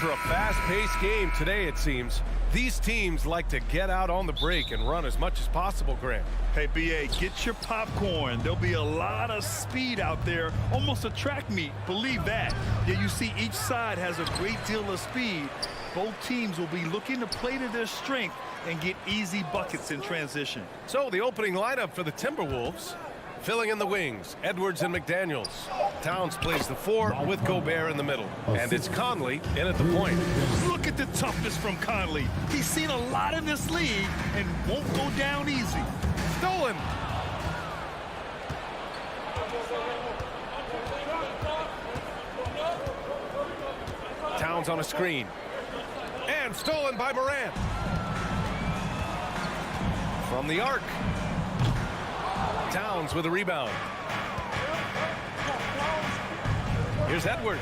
for a fast-paced game today, it seems. These teams like to get out on the break and run as much as possible, Grant. Hey, B.A., get your popcorn. There'll be a lot of speed out there, almost a track meet. Believe that. Yeah, you see each side has a great deal of speed. Both teams will be looking to play to their strength and get easy buckets in transition. So the opening lineup for the Timberwolves. Filling in the wings, Edwards and McDaniels. Towns plays the 4 with Gobert in the middle. And it's Conley in at the point. Look at the toughness from Conley. He's seen a lot in this league and won't go down easy. Stolen. Towns on a screen. And stolen by Morant. From the arc. Towns with a rebound. Here's Edwards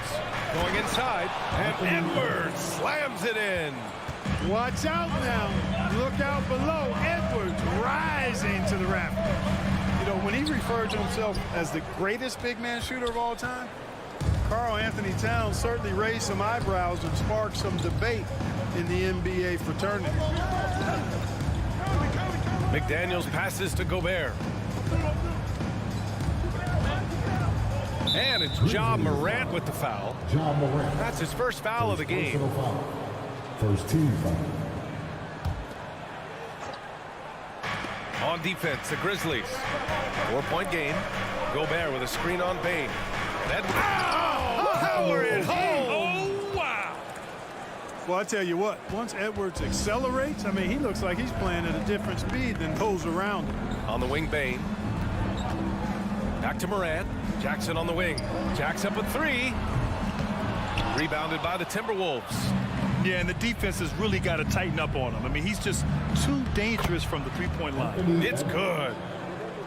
going inside, and Edwards slams it in. Watch out now. Look out below. Edwards rising to the raft. You know, when he referred to himself as the greatest big man shooter of all time, Karl Anthony Towns certainly raised some eyebrows and sparked some debate in the NBA fraternity. McDaniels passes to Gobert. And it's Ja Morant with the foul. Ja Morant. That's his first foul of the game. First team foul. On defense, the Grizzlies. 4-point game. Gobert with a screen on Bane. Edwards. Oh, power it home. Oh, wow. Well, I tell you what, once Edwards accelerates, I mean, he looks like he's playing at a different speed than those around him. On the wing, Bane. Back to Morant. Jackson on the wing. Jack's up at 3. Rebounded by the Timberwolves. Yeah, and the defense has really got to tighten up on him. I mean, he's just too dangerous from the three-point line. It's good.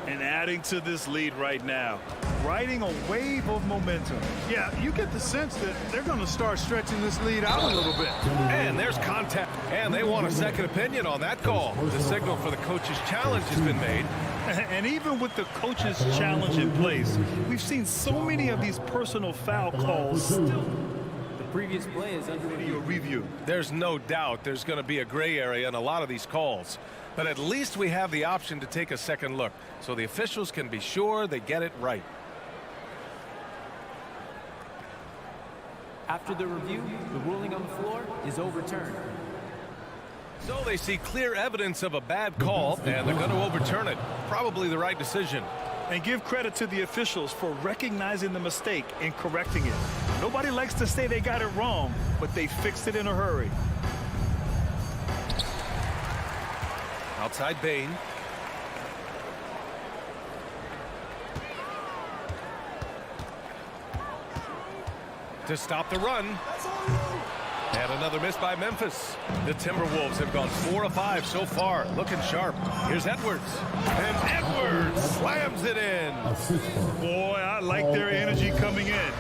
And adding to this lead right now, riding a wave of momentum. Yeah, you get the sense that they're going to start stretching this lead out a little bit. And there's contact. And they want a second opinion on that call. The signal for the coach's challenge has been made. And even with the coach's challenge in place, we've seen so many of these personal foul calls still. The previous play is under review. There's no doubt there's going to be a gray area in a lot of these calls. But at least we have the option to take a second look, so the officials can be sure they get it right. After the review, the ruling on the floor is overturned. So they see clear evidence of a bad call, and they're going to overturn it. Probably the right decision. And give credit to the officials for recognizing the mistake and correcting it. Nobody likes to say they got it wrong, but they fixed it in a hurry. Outside Bane. To stop the run. And another miss by Memphis. The Timberwolves have gone 4 of 5 so far. Looking sharp. Here's Edwards. And Edwards slams it in. Boy, I like their energy coming in.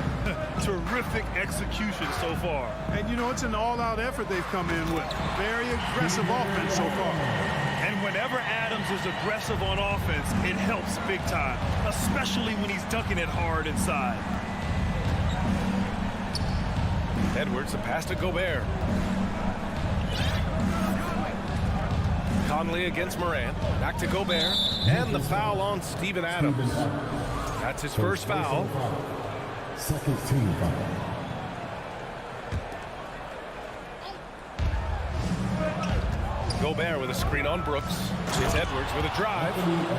Terrific execution so far. And, you know, it's an all-out effort they've come in with. Very aggressive offense so far. And whenever Adams is aggressive on offense, it helps big time, especially when he's dunking it hard inside. Edwards, the pass to Gobert. Conley against Morant. Back to Gobert. And the foul on Steven Adams. That's his first foul. Second team foul. Gobert with a screen on Brooks. It's Edwards with a drive.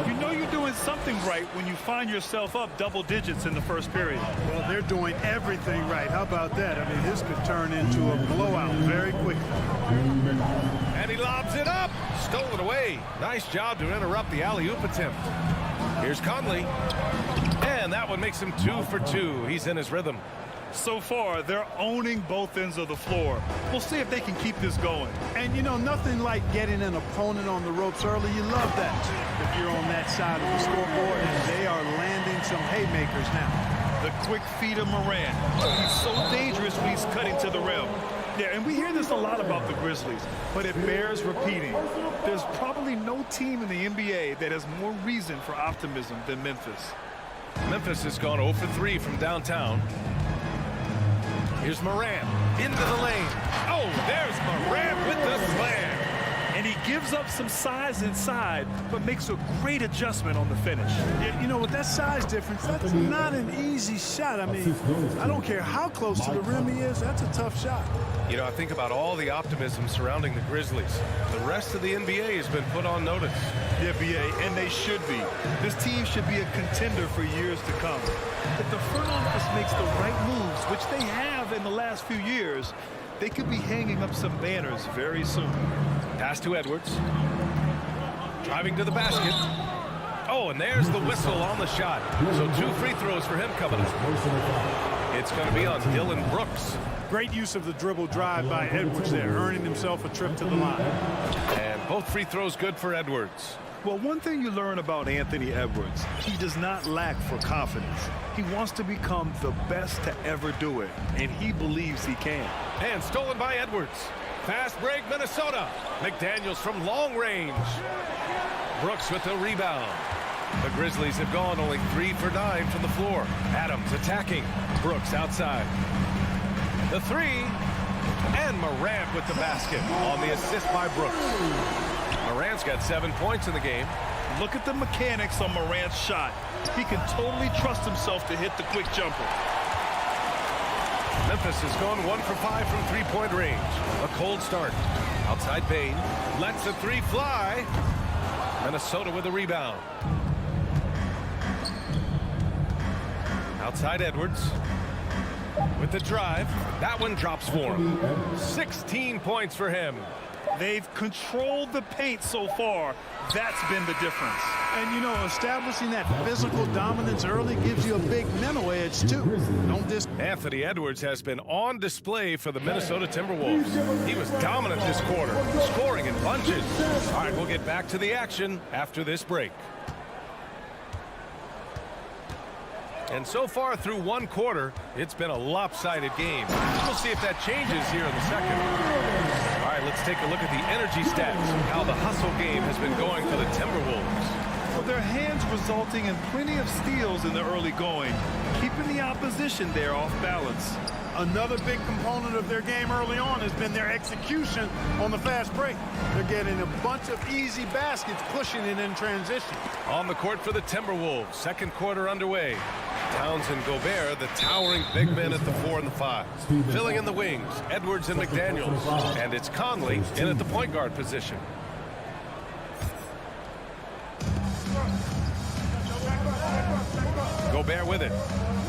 You know you're doing something right when you find yourself up double digits in the first period. Well, they're doing everything right. How about that? I mean, this could turn into a blowout very quickly. And he lobs it up. Stolen away. Nice job to interrupt the alley-oop attempt. Here's Conley. And that one makes him 2 for 2. He's in his rhythm. So far, they're owning both ends of the floor. We'll see if they can keep this going. And, you know, nothing like getting an opponent on the ropes early. You love that if you're on that side of the scoreboard, and they are landing some haymakers now. The quick feed of Morant. He's so dangerous when he's cutting to the rim. Yeah, and we hear this a lot about the Grizzlies, but it bears repeating. There's probably no team in the NBA that has more reason for optimism than Memphis. Memphis has gone 0 for 3 from downtown. Here's Morant into the lane. Oh, there's Morant with the slam. And he gives up some size inside, but makes a great adjustment on the finish. Yeah, you know, with that size difference, that's not an easy shot. I mean, I don't care how close to the rim he is, that's a tough shot. You know, I think about all the optimism surrounding the Grizzlies. The rest of the NBA has been put on notice. The NBA, and they should be. This team should be a contender for years to come. If the front office makes the right moves, which they have in the last few years, they could be hanging up some banners very soon. Pass to Edwards. Driving to the basket. Oh, and there's the whistle on the shot. So 2 free throws for him coming up. It's going to be on Dylan Brooks. Great use of the dribble drive by Edwards there, earning himself a trip to the line. And both free throws good for Edwards. Well, one thing you learn about Anthony Edwards, he does not lack for confidence. He wants to become the best to ever do it, and he believes he can. And stolen by Edwards. Fast break, Minnesota. McDaniels from long range. Brooks with the rebound. The Grizzlies have gone only 3 for 9 from the floor. Adams attacking. Brooks outside. The 3. And Morant with the basket on the assist by Brooks. Morant's got 7 points in the game. Look at the mechanics on Morant's shot. He can totally trust himself to hit the quick jumper. Memphis has gone 1 for 5 from three-point range. A cold start. Outside Bain. Lets the 3 fly. Minnesota with a rebound. Outside Edwards. With the drive. That one drops for him. 16 points for him. They've controlled the paint so far. That's been the difference. And, you know, establishing that physical dominance early gives you a big mental edge, too. Anthony Edwards has been on display for the Minnesota Timberwolves. He was dominant this quarter, scoring in bunches. All right, we'll get back to the action after this break. And so far through 1 quarter, it's been a lopsided game. We'll see if that changes here in the second. All right, let's take a look at the energy stats, how the hustle game has been going for the Timberwolves. Well, their hands resulting in plenty of steals in the early going, keeping the opposition there off balance. Another big component of their game early on has been their execution on the fast break. They're getting a bunch of easy baskets, pushing it in transition. On the court for the Timberwolves, second quarter underway. Towns and Gobert, the towering big men at the 4 and the 5. Filling in the wings, Edwards and McDaniels. And it's Conley in at the point guard position. Gobert with it.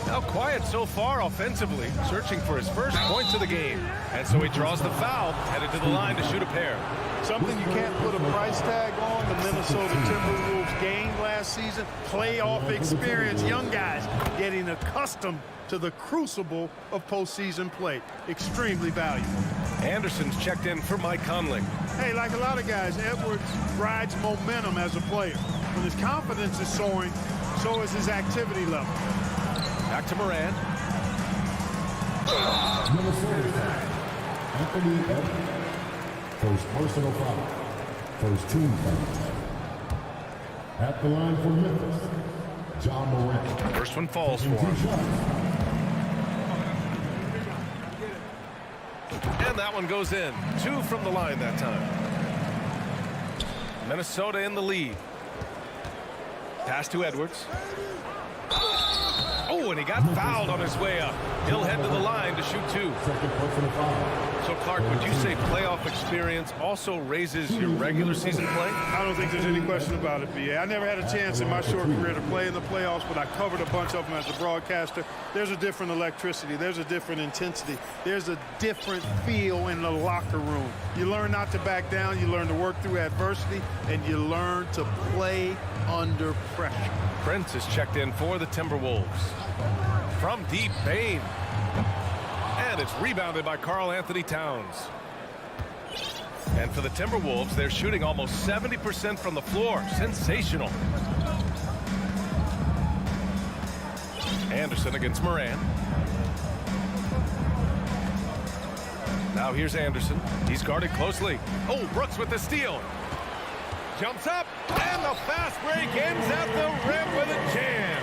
Now quiet so far offensively, searching for his first points of the game. And so he draws the foul, headed to the line to shoot a pair. Something you can't put a price tag on. The Minnesota Timberwolves gained last season. Playoff experience. Young guys getting accustomed to the crucible of postseason play. Extremely valuable. Anderson's checked in for Mike Conley. Hey, like a lot of guys, Edwards rides momentum as a player. When his confidence is soaring, so is his activity level. Back to Morant. Minnesota. Anthony Edwards. First personal foul. First team foul. At the line for Memphis, John Morant. First one falls for him. And that one goes in. 2 from the line that time. Minnesota in the lead. Pass to Edwards. Oh, and he got fouled on his way up. He'll head to the line to shoot 2. Second personal foul. So, Clark, would you say playoff experience also raises your regular season play? I don't think there's any question about it, B.A. I never had a chance in my short career to play in the playoffs, but I covered a bunch of them as a broadcaster. There's a different electricity. There's a different intensity. There's a different feel in the locker room. You learn not to back down. You learn to work through adversity, and you learn to play under pressure. Prince is checked in for the Timberwolves. From deep, Bain. And it's rebounded by Karl Anthony Towns. And for the Timberwolves, they're shooting almost 70% from the floor. Sensational. Anderson against Morant. Now here's Anderson. He's guarded closely. Oh, Brooks with the steal. Jumps up, and the fast break ends at the rim with a jam.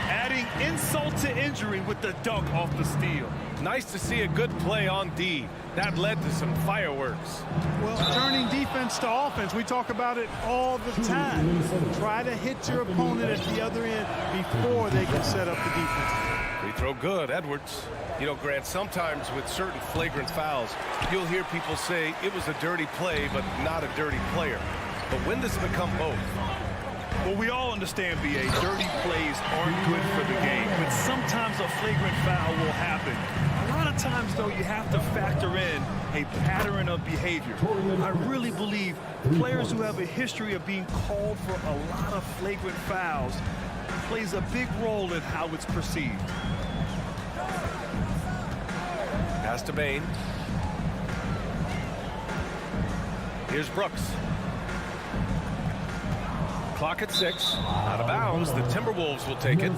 Adding insult to injury with the dunk off the steal. Nice to see a good play on D. That led to some fireworks. Well, turning defense to offense, we talk about it all the time. Try to hit your opponent at the other end before they can set up the defense. Free throw good, Edwards. You know, Grant, sometimes with certain flagrant fouls, you'll hear people say it was a dirty play, but not a dirty player. But when does it become both? Well, we all understand, B.A., dirty plays aren't good for the game, but sometimes a flagrant foul will happen. A lot of times, though, you have to factor in a pattern of behavior. I really believe players who have a history of being called for a lot of flagrant fouls plays a big role in how it's perceived. Pass to Bain. Here's Brooks. Clock at 6. Out of bounds. The Timberwolves will take it.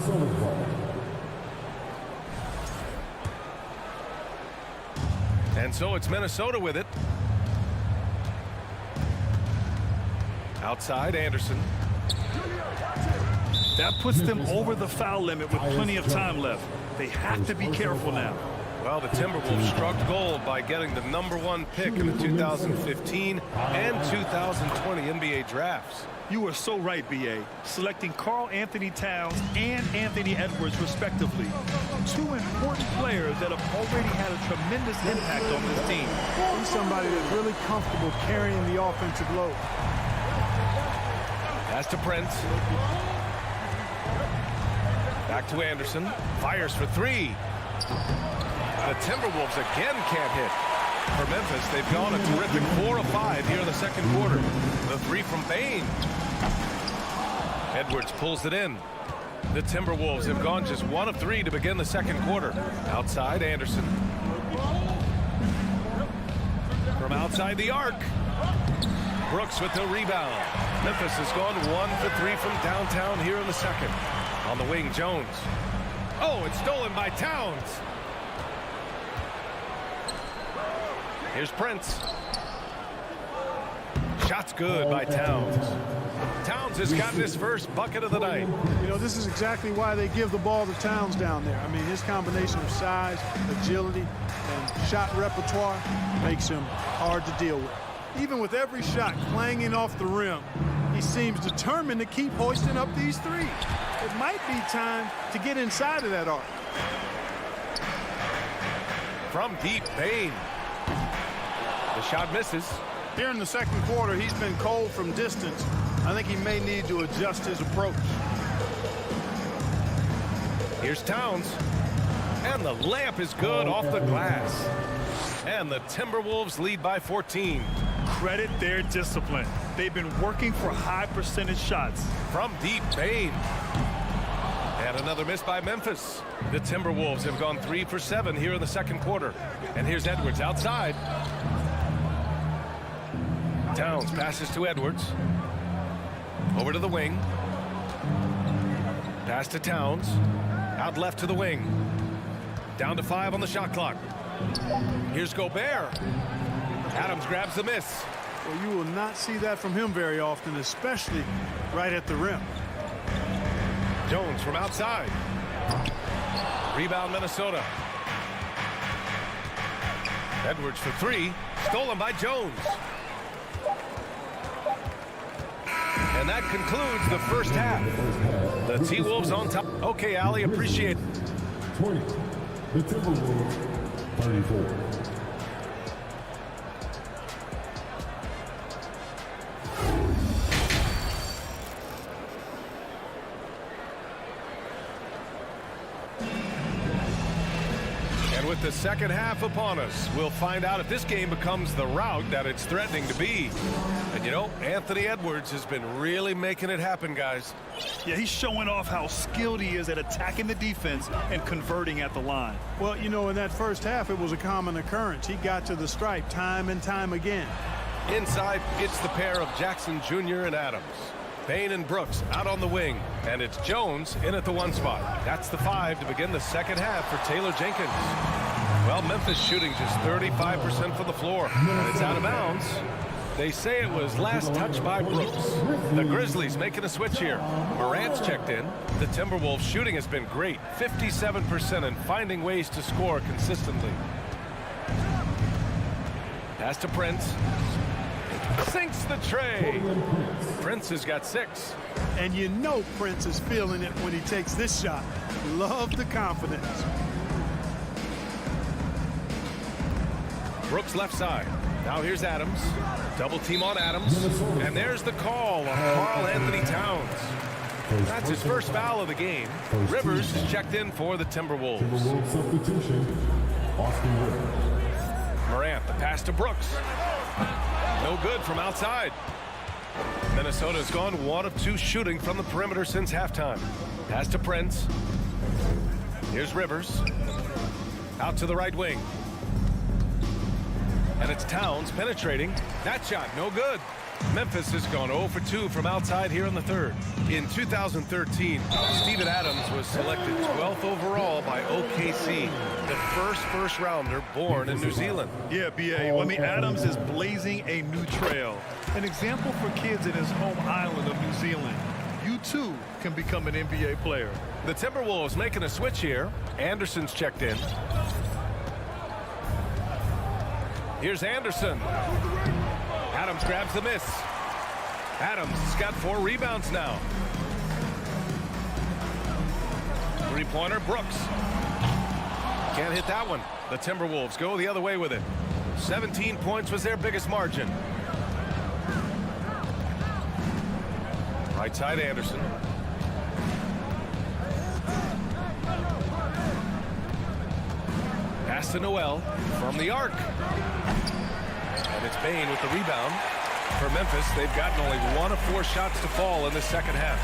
And so it's Minnesota with it. Outside, Anderson. That puts them over the foul limit with plenty of time left. They have to be careful now. Well, the Timberwolves struck gold by getting the #1 pick in the 2015 and 2020 NBA drafts. You are so right, B.A. Selecting Karl Anthony Towns and Anthony Edwards, respectively. Two important players that have already had a tremendous impact on this team. He's somebody that's really comfortable carrying the offensive load. Pass to Prince. Back to Anderson. Fires for 3. The Timberwolves again can't hit. For Memphis, they've gone a terrific 4 of 5 here in the second quarter. The 3 from Bain. Edwards pulls it in. The Timberwolves have gone just 1 of 3 to begin the second quarter. Outside, Anderson. From outside the arc. Brooks with the rebound. Memphis has gone 1 for 3 from downtown here in the second. On the wing, Jones. Oh, it's stolen by Towns. Here's Prince. Shot's good by Towns. Towns has gotten his first bucket of the night. You know, this is exactly why they give the ball to Towns down there. I mean, his combination of size, agility, and shot repertoire makes him hard to deal with. Even with every shot clanging off the rim, he seems determined to keep hoisting up these threes. It might be time to get inside of that arc. From deep, Bain. The shot misses. Here in the second quarter, he's been cold from distance. I think he may need to adjust his approach. Here's Towns. And the layup is good off the glass. And the Timberwolves lead by 14. Credit their discipline. They've been working for high percentage shots. From deep, Bain. And another miss by Memphis. The Timberwolves have gone 3 for 7 here in the second quarter. And here's Edwards outside. Towns passes to Edwards. Over to the wing. Pass to Towns. Out left to the wing. Down to 5 on the shot clock. Here's Gobert. Adams grabs the miss. Well, you will not see that from him very often, especially right at the rim. Jones from outside. Rebound, Minnesota. Edwards for 3. Stolen by Jones. And that concludes the first half. The T-Wolves on top. Okay, Ali, appreciate it. 20. The Timberwolves, 34. With the second half upon us, we'll find out if this game becomes the rout that it's threatening to be. And you know, Anthony Edwards has been really making it happen, guys. Yeah, he's showing off how skilled he is at attacking the defense and converting at the line. Well, you know, in that first half, it was a common occurrence. He got to the stripe time and time again. Inside, it's the pair of Jackson Jr. and Adams. Bain and Brooks out on the wing, and it's Jones in at the 1 spot. That's the 5 to begin the second half for Taylor Jenkins. Well, Memphis shooting just 35% from the floor, and it's out of bounds. They say it was last touched by Brooks. The Grizzlies making a switch here. Morant's checked in. The Timberwolves shooting has been great, 57%, and finding ways to score consistently. Pass to Prince. Sinks the tray. Prince has got 6. And you know Prince is feeling it when he takes this shot. Love the confidence. Brooks left side. Now here's Adams. Double team on Adams. And there's the call on Karl Anthony Towns. That's his first foul of the game. Rivers is checked in for the Timberwolves. Timberwolves substitution, Austin Rivers. Morant, the pass to Brooks. No good from outside. Minnesota's gone 1 of 2 shooting from the perimeter since halftime. Pass to Prince. Here's Rivers. Out to the right wing. And it's Towns penetrating. That shot, no good. Memphis has gone 0 for 2 from outside here in the third. In 2013, Steven Adams was selected 12th overall by OKC, the first rounder born in New Zealand. Yeah, B.A. I mean, Adams is blazing a new trail. An example for kids in his home island of New Zealand. You, too, can become an NBA player. The Timberwolves making a switch here. Anderson's checked in. Here's Anderson. Adams grabs the miss. Adams has got 4 rebounds now. Three-pointer, Brooks. Can't hit that one. The Timberwolves go the other way with it. 17 points was their biggest margin. Right side, Anderson. Pass to Noel from the arc. And it's Bane with the rebound. For Memphis, they've gotten only 1 of 4 shots to fall in the second half.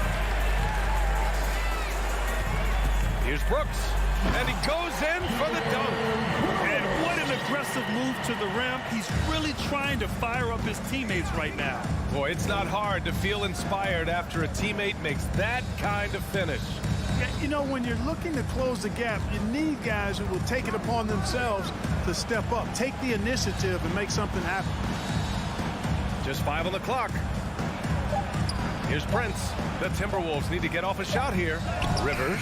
Here's Brooks. And he goes in for the dunk. And what an aggressive move to the rim. He's really trying to fire up his teammates right now. Boy, it's not hard to feel inspired after a teammate makes that kind of finish. Yeah, you know, when you're looking to close the gap, you need guys who will take it upon themselves to step up, take the initiative, and make something happen. Just 5 on the clock. Here's Prince. The Timberwolves need to get off a shot here. Rivers.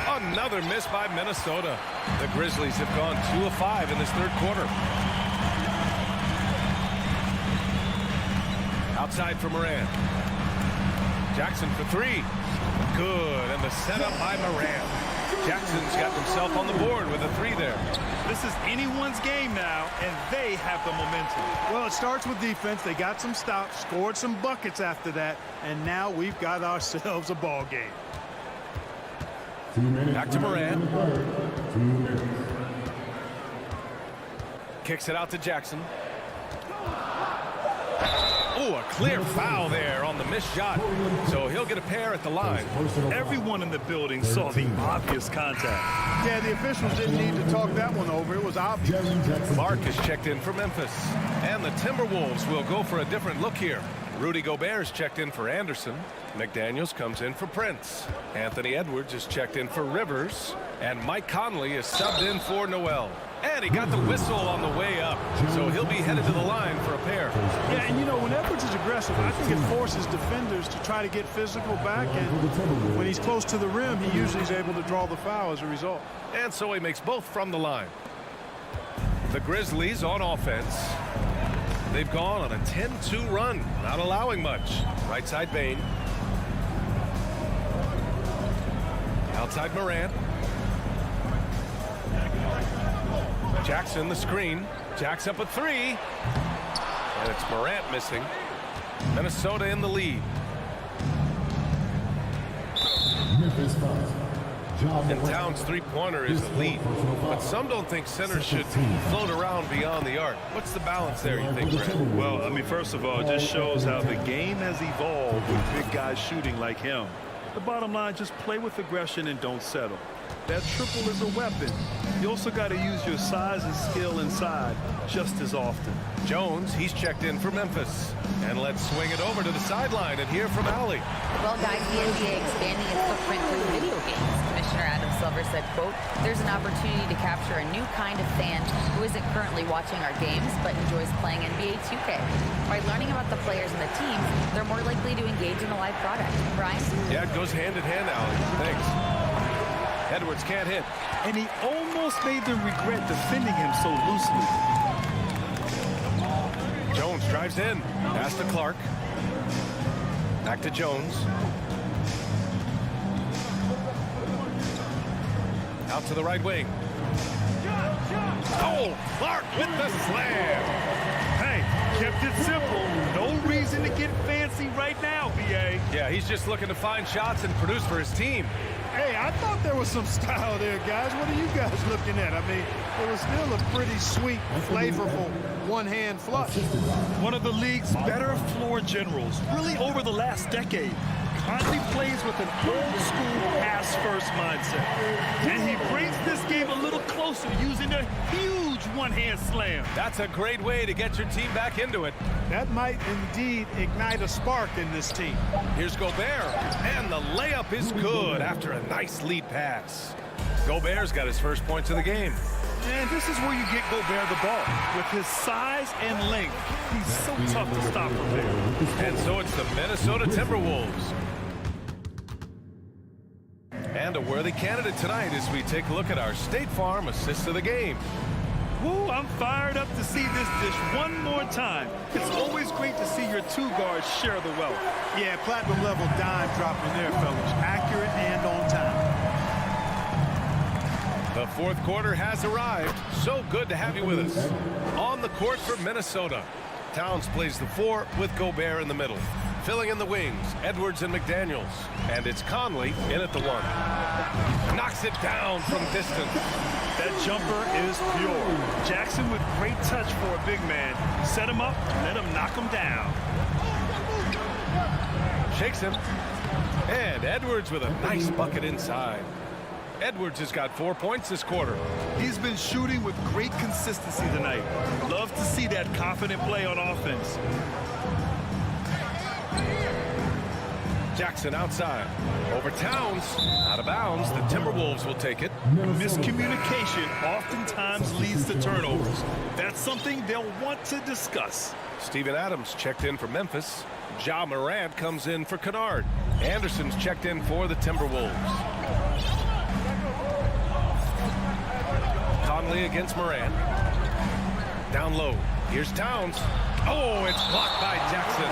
Another miss by Minnesota. The Grizzlies have gone 2 of 5 in this third quarter. Outside for Morant. Jackson for 3. Good, and the setup by Morant. Jackson's got himself on the board with a 3 there. This is anyone's game now, and they have the momentum. Well, it starts with defense. They got some stops, scored some buckets after that, and now we've got ourselves a ball game. 2 minutes. Back to Morant. 2 minutes. Kicks it out to Jackson. Oh, a clear foul there on the missed shot. So he'll get a pair at the line. Everyone in the building saw the obvious contact. Yeah, the officials didn't need to talk that one over. It was obvious. Mark is checked in for Memphis. And the Timberwolves will go for a different look here. Rudy Gobert's checked in for Anderson. McDaniels comes in for Prince. Anthony Edwards is checked in for Rivers. And Mike Conley is subbed in for Noel. And he got the whistle on the way up. So he'll be headed to the line for a pair. Yeah, and you know, when Edwards is aggressive, I think it forces defenders to try to get physical back. And when he's close to the rim, he usually is able to draw the foul as a result. And so he makes both from the line. The Grizzlies on offense. They've gone on a 10-2 run, not allowing much. Right side, Bane. Outside, Morant. Jackson, the screen. Jacks up a 3. And it's Morant missing. Minnesota in the lead. Memphis fouls. And Towns' three-pointer is the lead. But some don't think centers should float around beyond the arc. What's the balance there, you think, Brad? Well, I mean, first of all, it just shows how the game has evolved with big guys shooting like him. The bottom line, just play with aggression and don't settle. That triple is a weapon. You also got to use your size and skill inside just as often. Jones, he's checked in for Memphis. And let's swing it over to the sideline and hear from Allie. Well, guys, the NBA expanding its footprint through video games. Commissioner Adam Silver says said, quote, "There's an opportunity to capture a new kind of fan who isn't currently watching our games but enjoys playing NBA 2K. By learning about the players and the teams, they're more likely to engage in the live product." Brian? Yeah, it goes hand in hand, Allie. Thanks. Edwards can't hit. And he almost made them regret defending him so loosely. Jones drives in. Pass to Clark. Back to Jones. Out to the right wing. Oh, Clark with the slam. Hey, kept it simple. No reason to get fancy right now, B.A. Yeah, he's just looking to find shots and produce for his team. Hey, I thought there was some style there, guys. What are you guys looking at? I mean, it was still a pretty sweet, flavorful one-hand flush. One of the league's better floor generals, really over the last decade. Conley plays with an old-school pass-first mindset. And he brings this game a little closer using a huge one-hand slam. That's a great way to get your team back into it. That might indeed ignite a spark in this team. Here's Gobert, and the layup is good after a nice lead pass. Gobert's got his first points of the game. And this is where you get Gobert the ball. With his size and length, he's so tough to stop from there. And so it's the Minnesota Timberwolves. And a worthy candidate tonight as we take a look at our State Farm assist of the game. Woo, I'm fired up to see this dish one more time. It's always great to see your two guards share the wealth. Yeah, platinum level dime dropping there, fellas. Accurate and on time. The fourth quarter has arrived. So good to have you with us. On the court for Minnesota, Towns plays the 4 with Gobert in the middle. Filling in the wings, Edwards and McDaniels. And it's Conley in at the 1. Knocks it down from distance. That jumper is pure. Jackson with great touch for a big man. Set him up, let him knock him down. Shakes him. And Edwards with a nice bucket inside. Edwards has got 4 points this quarter. He's been shooting with great consistency tonight. Love to see that confident play on offense. Jackson outside. Over Towns. Out of bounds. The Timberwolves will take it. Miscommunication oftentimes leads to turnovers. That's something they'll want to discuss. Steven Adams checked in for Memphis. Ja Morant comes in for Kennard. Anderson's checked in for the Timberwolves. Conley against Morant. Down low. Here's Towns. Oh, it's blocked by Jackson.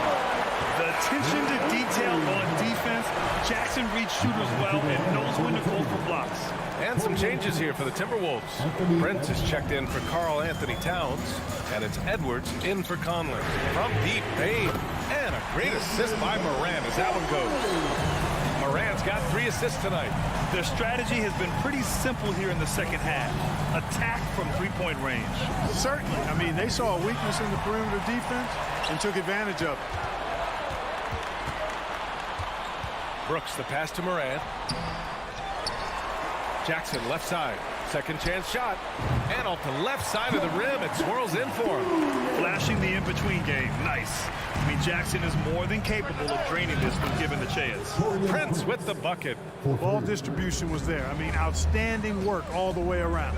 The attention to detail on defense. Jackson reads shooters well and knows when to go for blocks. And some changes here for the Timberwolves. Prince is checked in for Karl Anthony Towns. And it's Edwards in for Conley. From deep, Bain. And a great assist by Morant as that one goes. Morant's got 3 assists tonight. Their strategy has been pretty simple here in the second half. Attack from three-point range. Certainly. I mean, they saw a weakness in the perimeter defense and took advantage of it. Brooks, the pass to Morant. Jackson, left side. Second chance shot. And off the left side of the rim, it swirls in for him. Flashing the in-between game. Nice. I mean, Jackson is more than capable of draining this when given the chance. Prince with the bucket. Ball distribution was there. I mean, outstanding work all the way around.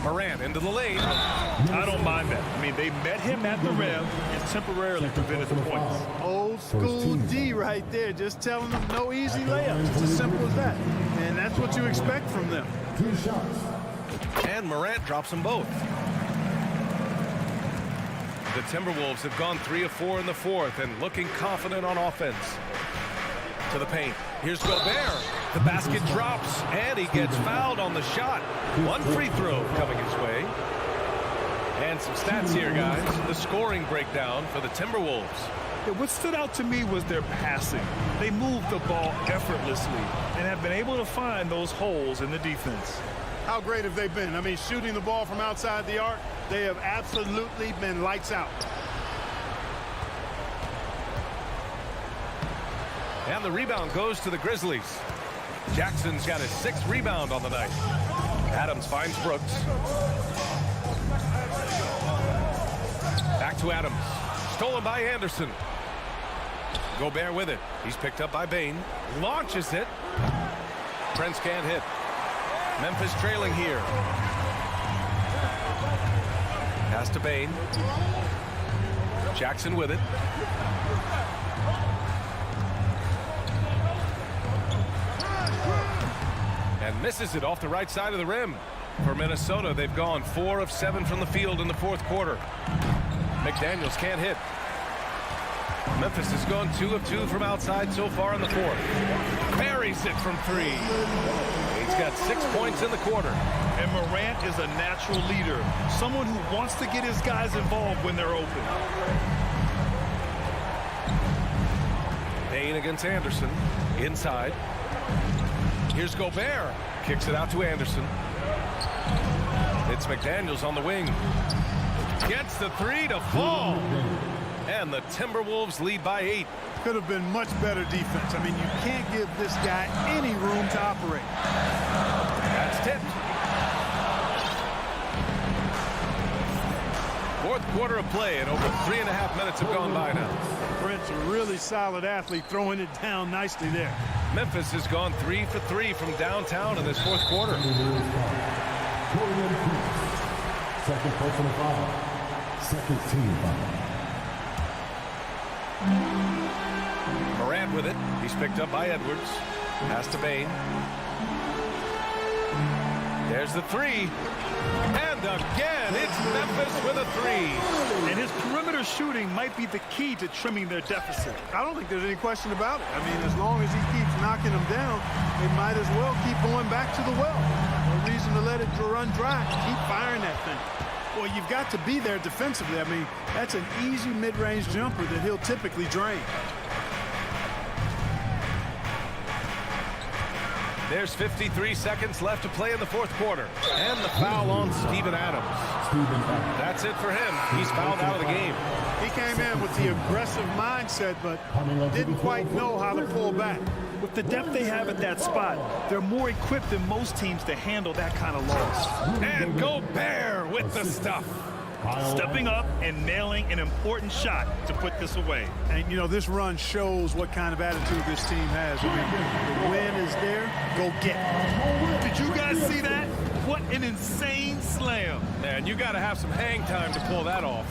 Morant into the lane. I don't mind that. I mean, they met him at the rim and temporarily prevented the points. Old school D right there, just telling them no easy layups. It's as simple as that. And that's what you expect from them. 2 shots. And Morant drops them both. The Timberwolves have gone 3 of 4 in the fourth and looking confident on offense. To the paint. Here's Gobert. The basket drops, and he gets fouled on the shot. 1 free throw coming his way. And some stats here, guys. The scoring breakdown for the Timberwolves. What stood out to me was their passing. They moved the ball effortlessly and have been able to find those holes in the defense. How great have they been? I mean, shooting the ball from outside the arc, they have absolutely been lights out. And the rebound goes to the Grizzlies. Jackson's got his 6th rebound on the night. Adams finds Brooks. Back to Adams. Stolen by Anderson. Gobert with it. He's picked up by Bain. Launches it. Prince can't hit. Memphis trailing here. Pass to Bain. Jackson with it. And misses it off the right side of the rim. For Minnesota, they've gone 4 of 7 from the field in the fourth quarter. McDaniels can't hit. Memphis has gone 2 of 2 from outside so far in the fourth. Buries it from 3. He's got 6 points in the quarter. And Morant is a natural leader, someone who wants to get his guys involved when they're open. Bain against Anderson. Inside. Here's Gobert. Kicks it out to Anderson. It's McDaniels on the wing. Gets the 3 to fall. And the Timberwolves lead by 8. Could have been much better defense. I mean, you can't give this guy any room to operate. That's tipped. Fourth quarter of play, and over 3.5 minutes have gone by now. Brent's a really solid athlete, throwing it down nicely there. Memphis has gone 3 for 3 from downtown in this fourth quarter. Second personal foul. Second team foul. Morant with it. He's picked up by Edwards. Pass to Bain. There's the 3. And again, it's Memphis with a 3. And his perimeter shooting might be the key to trimming their deficit. I don't think there's any question about it. I mean, as long as he keeps knocking them down, they might as well keep going back to the well. No reason to let it run dry. Keep firing that thing. Well, you've got to be there defensively. I mean, that's an easy mid-range jumper that he'll typically drain. There's 53 seconds left to play in the fourth quarter. And the foul on Steven Adams. That's it for him. He's fouled out of the game. He came in with the aggressive mindset, but didn't quite know how to pull back. With the depth they have at that spot, they're more equipped than most teams to handle that kind of loss. And Gobert with the stuff. Stepping up and nailing an important shot to put this away. And, you know, this run shows what kind of attitude this team has. I mean, the win is there, go get it. Did you guys see that? What an insane slam. Man, you got to have some hang time to pull that off.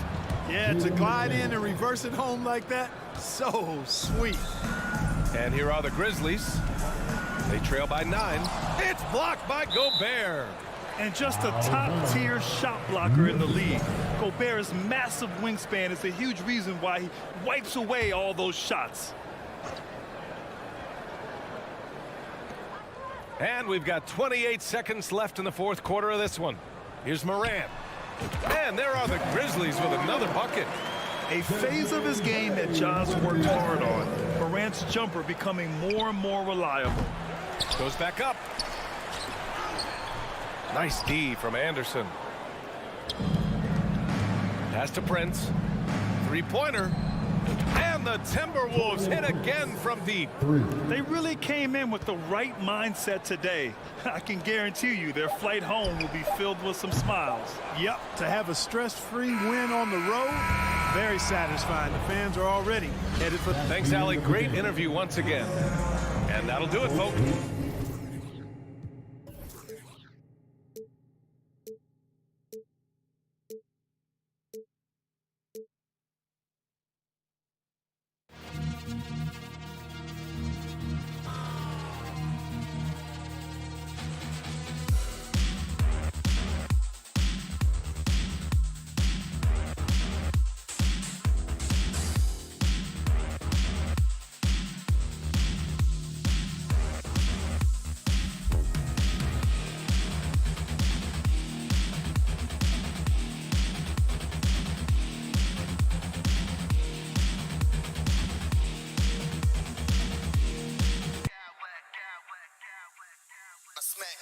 Yeah, to glide in and reverse it home like that, so sweet. And here are the Grizzlies. They trail by 9. It's blocked by Gobert. And just a top-tier shot blocker in the league. Gobert's massive wingspan is a huge reason why he wipes away all those shots. And we've got 28 seconds left in the fourth quarter of this one. Here's Morant. And there are the Grizzlies with another bucket. A phase of his game that Ja's worked hard on. Morant's jumper becoming more and more reliable. Goes back up. Nice D from Anderson. Pass to Prince. Three-pointer. And the Timberwolves hit again from deep. They really came in with the right mindset today. I can guarantee you their flight home will be filled with some smiles. Yep, to have a stress-free win on the road, very satisfying. The fans are already headed for... Thanks, Allie. Great interview once again. And that'll do it, folks.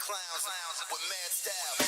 Clowns with mad style.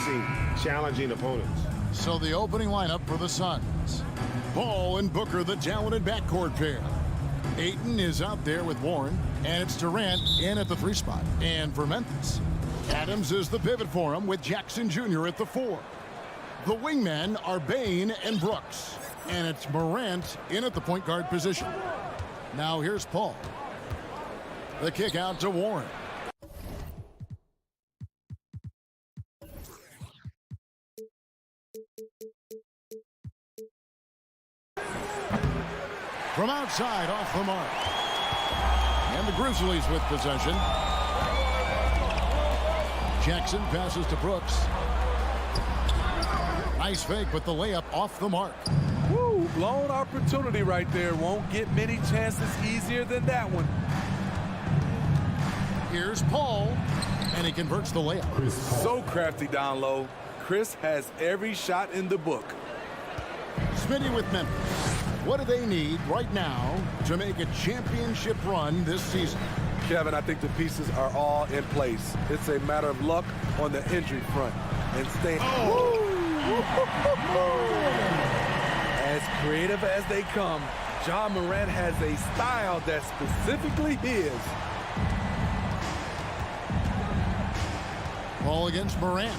facing challenging opponents. So the opening lineup for the Suns. Ball and Booker, the talented backcourt pair. Ayton is out there with Warren, and it's Durant in at the 3 spot. And for Memphis, Adams is the pivot for him with Jackson Jr. at the 4. The wingmen are Bane and Brooks, and it's Morant in at the point guard position. Now here's Paul. The kick out to Warren. From outside, off the mark. And the Grizzlies with possession. Jackson passes to Brooks. Nice fake, but the layup off the mark. Woo, blown opportunity right there. Won't get many chances easier than that one. Here's Paul, and he converts the layup. So crafty down low. Chris has every shot in the book. Smitty with Memphis. What do they need right now to make a championship run this season? Kevin, I think the pieces are all in place. It's a matter of luck on the injury front. And staying as creative as they come, Ja Morant has a style that's specifically his. Ball against Morant.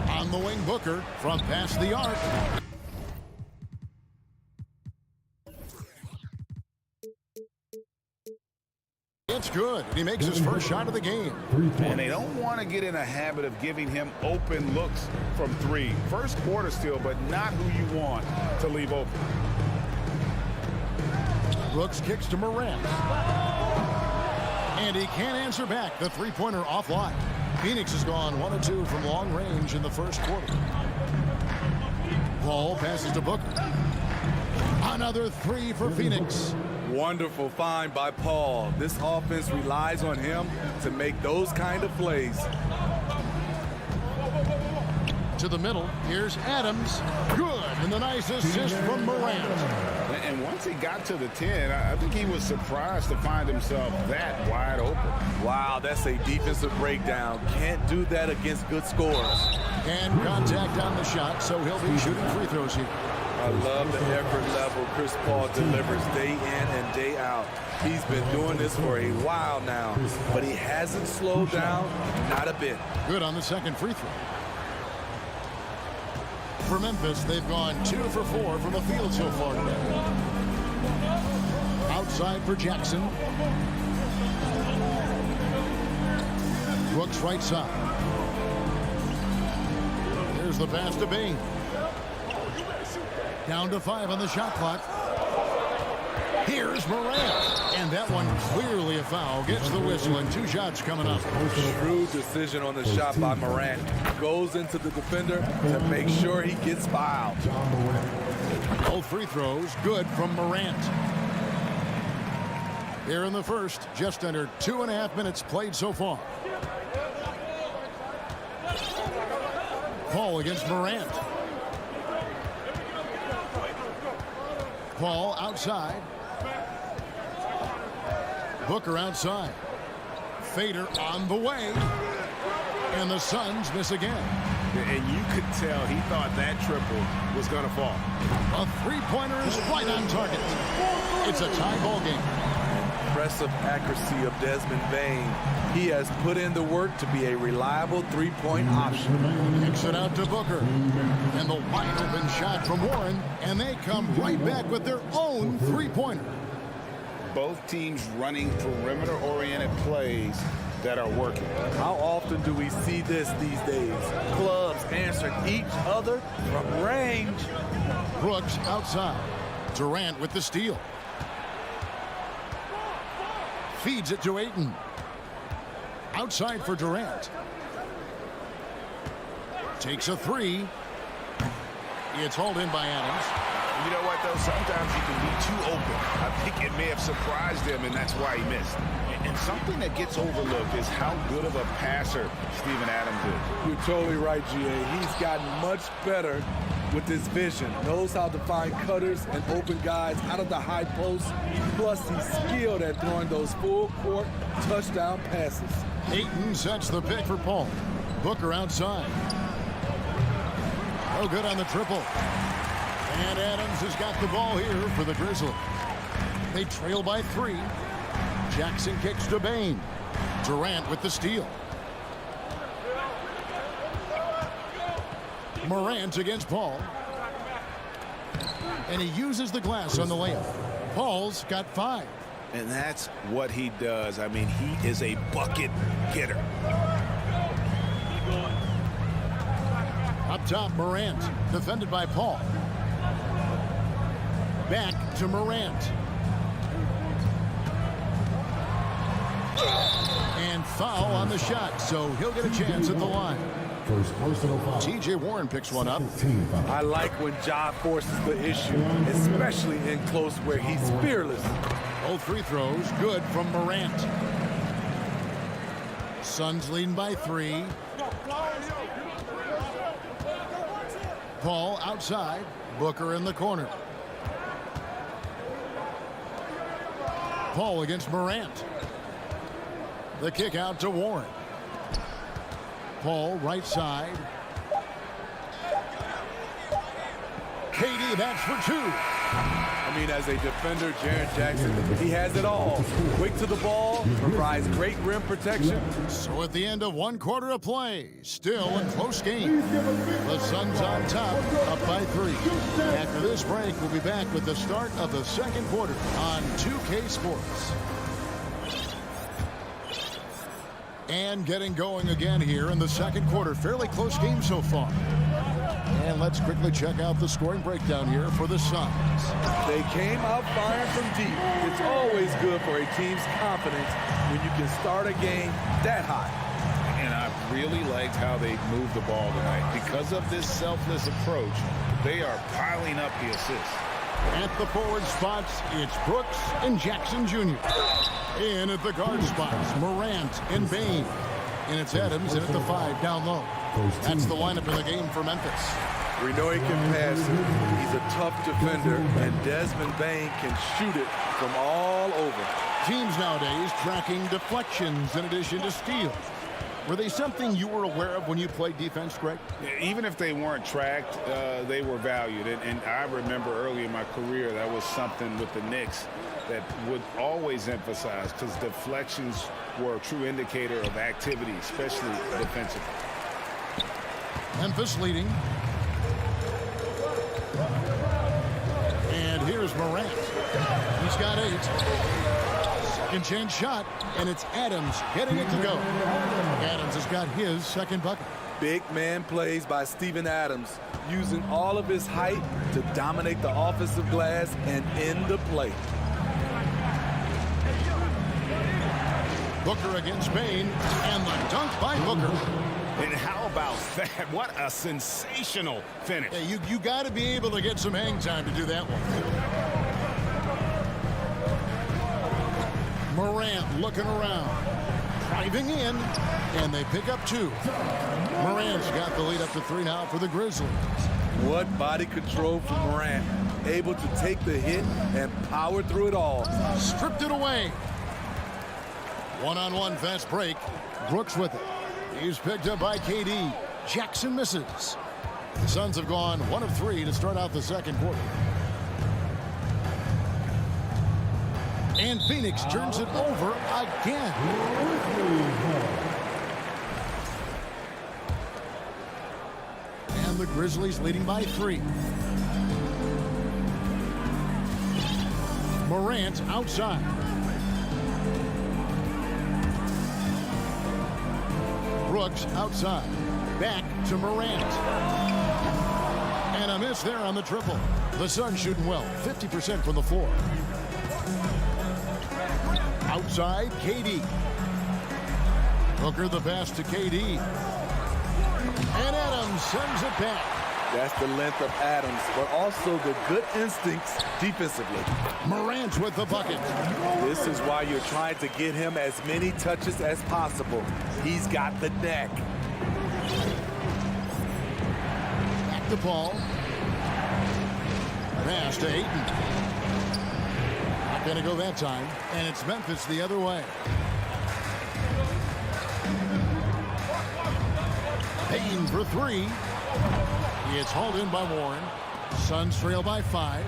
On the wing, Booker from past the arc. It's good. He makes his first shot of the game. And they don't want to get in a habit of giving him open looks from 3. First quarter still, but not who you want to leave open. Brooks kicks to Morant. And he can't answer back. The three-pointer offline. Phoenix has gone 1 of 2 from long range in the first quarter. Paul passes to Booker. Another 3 for Phoenix. Wonderful find by Paul. This offense relies on him to make those kind of plays. To the middle, here's Adams. Good, and the nice assist from Morant. And once he got to the 10, I think he was surprised to find himself that wide open. Wow, that's a defensive breakdown. Can't do that against good scorers. And contact on the shot, so he'll be shooting free throws here. I love the effort level Chris Paul delivers day in and day out. He's been doing this for a while now, but he hasn't slowed down, not a bit. Good on the second free throw. For Memphis, they've gone 2 for 4 from the field so far today. Outside for Jackson. Brooks right side. Here's the pass to Bane. Down to 5 on the shot clock. Here's Morant. And that one clearly a foul. Gets the whistle and 2 shots coming up. Shrewd decision on the shot by Morant. Goes into the defender to make sure he gets fouled. Both free throws good from Morant. Here in the first, just under 2.5 minutes played so far. Paul against Morant. Paul outside. Booker outside. Fader on the way. And the Suns miss again. And you could tell he thought that triple was going to fall. A three-pointer is right on target. It's a tie ball game. Impressive accuracy of Desmond Bane. He has put in the work to be a reliable three-point option. Kicks it out to Booker. And the wide open shot from Warren. And they come right back with their own three-pointer. Both teams running perimeter-oriented plays that are working. How often do we see this these days? Clubs answering each other from range. Brooks outside. Durant with the steal. Feeds it to Ayton. Outside for Durant. Takes a 3. It's hauled in by Adams. You know what, though? Sometimes you can be too open. I think it may have surprised him, and that's why he missed. And something that gets overlooked is how good of a passer Steven Adams is. You're totally right, G.A. He's gotten much better with his vision. Knows how to find cutters and open guys out of the high post. Plus, he's skilled at throwing those full-court touchdown passes. Ayton sets the pick for Paul. Booker outside. No good on the triple. And Adams has got the ball here for the Grizzlies. They trail by 3. Jackson kicks to Bain. Durant with the steal. Morant against Paul. And he uses the glass on the layup. Paul's got 5. And that's what he does. I mean, he is a bucket getter. Up top, Morant, defended by Paul. Back to Morant. And foul on the shot, so he'll get a chance at the line. First personal foul. T.J. Warren picks one up. I like when Ja forces the issue, especially in close where he's fearless. Both free throws good from Morant. Suns leading by 3. Paul outside. Booker in the corner. Paul against Morant. The kick out to Warren. Paul right side. KD, that's for 2. I mean, as a defender, Jaren Jackson, he has it all. Quick to the ball, provides great rim protection. So at the end of 1 quarter of play, still a close game. The Suns on top, up by 3. After this break, we'll be back with the start of the second quarter on 2K Sports. And getting going again here in the second quarter. Fairly close game so far. And let's quickly check out the scoring breakdown here for the Suns. They came out firing from deep. It's always good for a team's confidence when you can start a game that hot. And I really liked how they moved the ball tonight. Because of this selfless approach, they are piling up the assists. At the forward spots, it's Brooks and Jackson Jr. In at the guard spots, Morant and Bain. And it's Adams in at the 5 down low. That's the lineup in the game for Memphis. We know he can pass it. He's a tough defender, and Desmond Bain can shoot it from all over. Teams nowadays tracking deflections in addition to steals. Were they something you were aware of when you played defense, Greg? Even if they weren't tracked, they were valued. And I remember early in my career, that was something with the Knicks that would always emphasize, because deflections were a true indicator of activity, especially defensively. Memphis leading. And here's Morant. He's got 8. Second chance shot, and it's Adams getting it to go. Adams has got his second bucket. Big man plays by Steven Adams, using all of his height to dominate the offensive glass and end the play. Booker against Bain, and the dunk by Booker. And how about that? What a sensational finish. Yeah, you got to be able to get some hang time to do that one. Morant looking around, driving in, and they pick up 2. Morant's got the lead up to 3 now for the Grizzlies. What body control from Morant. Able to take the hit and power through it all. Stripped it away. One-on-one fast break. Brooks with it. He's picked up by KD. Jackson misses. The Suns have gone 1 of 3 to start out the second quarter. And Phoenix turns it over again. And the Grizzlies leading by 3. Morant outside. Brooks outside. Back to Morant. And a miss there on the triple. The Suns shooting well. 50% from the floor. Outside, KD. Booker the pass to KD. And Adams sends it back. That's the length of Adams, but also the good instincts defensively. Morant with the bucket. This is why you're trying to get him as many touches as possible. He's got the neck. Back to Paul. Pass to Ayton. Not going to go that time. And it's Memphis the other way. Payne for three. It's hauled in by Warren. Suns trail by 5.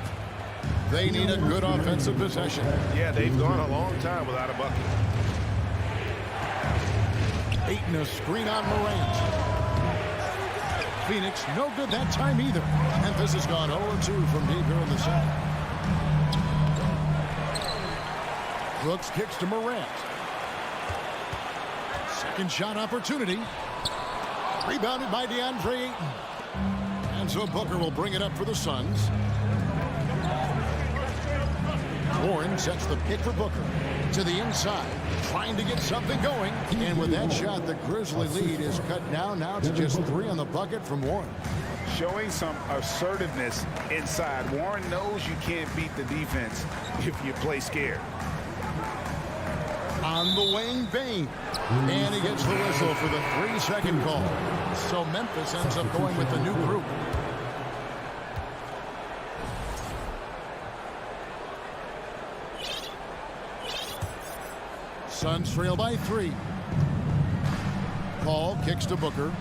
They need a good offensive possession. Yeah, they've gone a long time without a bucket. Ayton a screen on Morant. Phoenix no good that time either. Memphis has gone 0-2 from deep here in the second. Brooks kicks to Morant. Second shot opportunity. Rebounded by DeAndre Ayton. And so Booker will bring it up for the Suns. Warren sets the pick for Booker. To the inside. Trying to get something going. And with that shot, the Grizzly lead is cut down now to just 3 on the bucket from Warren. Showing some assertiveness inside. Warren knows you can't beat the defense if you play scared. On the wing, Payne. And he gets the whistle for the 3-second call. So Memphis ends up going with the new group. Suns trail by 3. Paul kicks to Booker.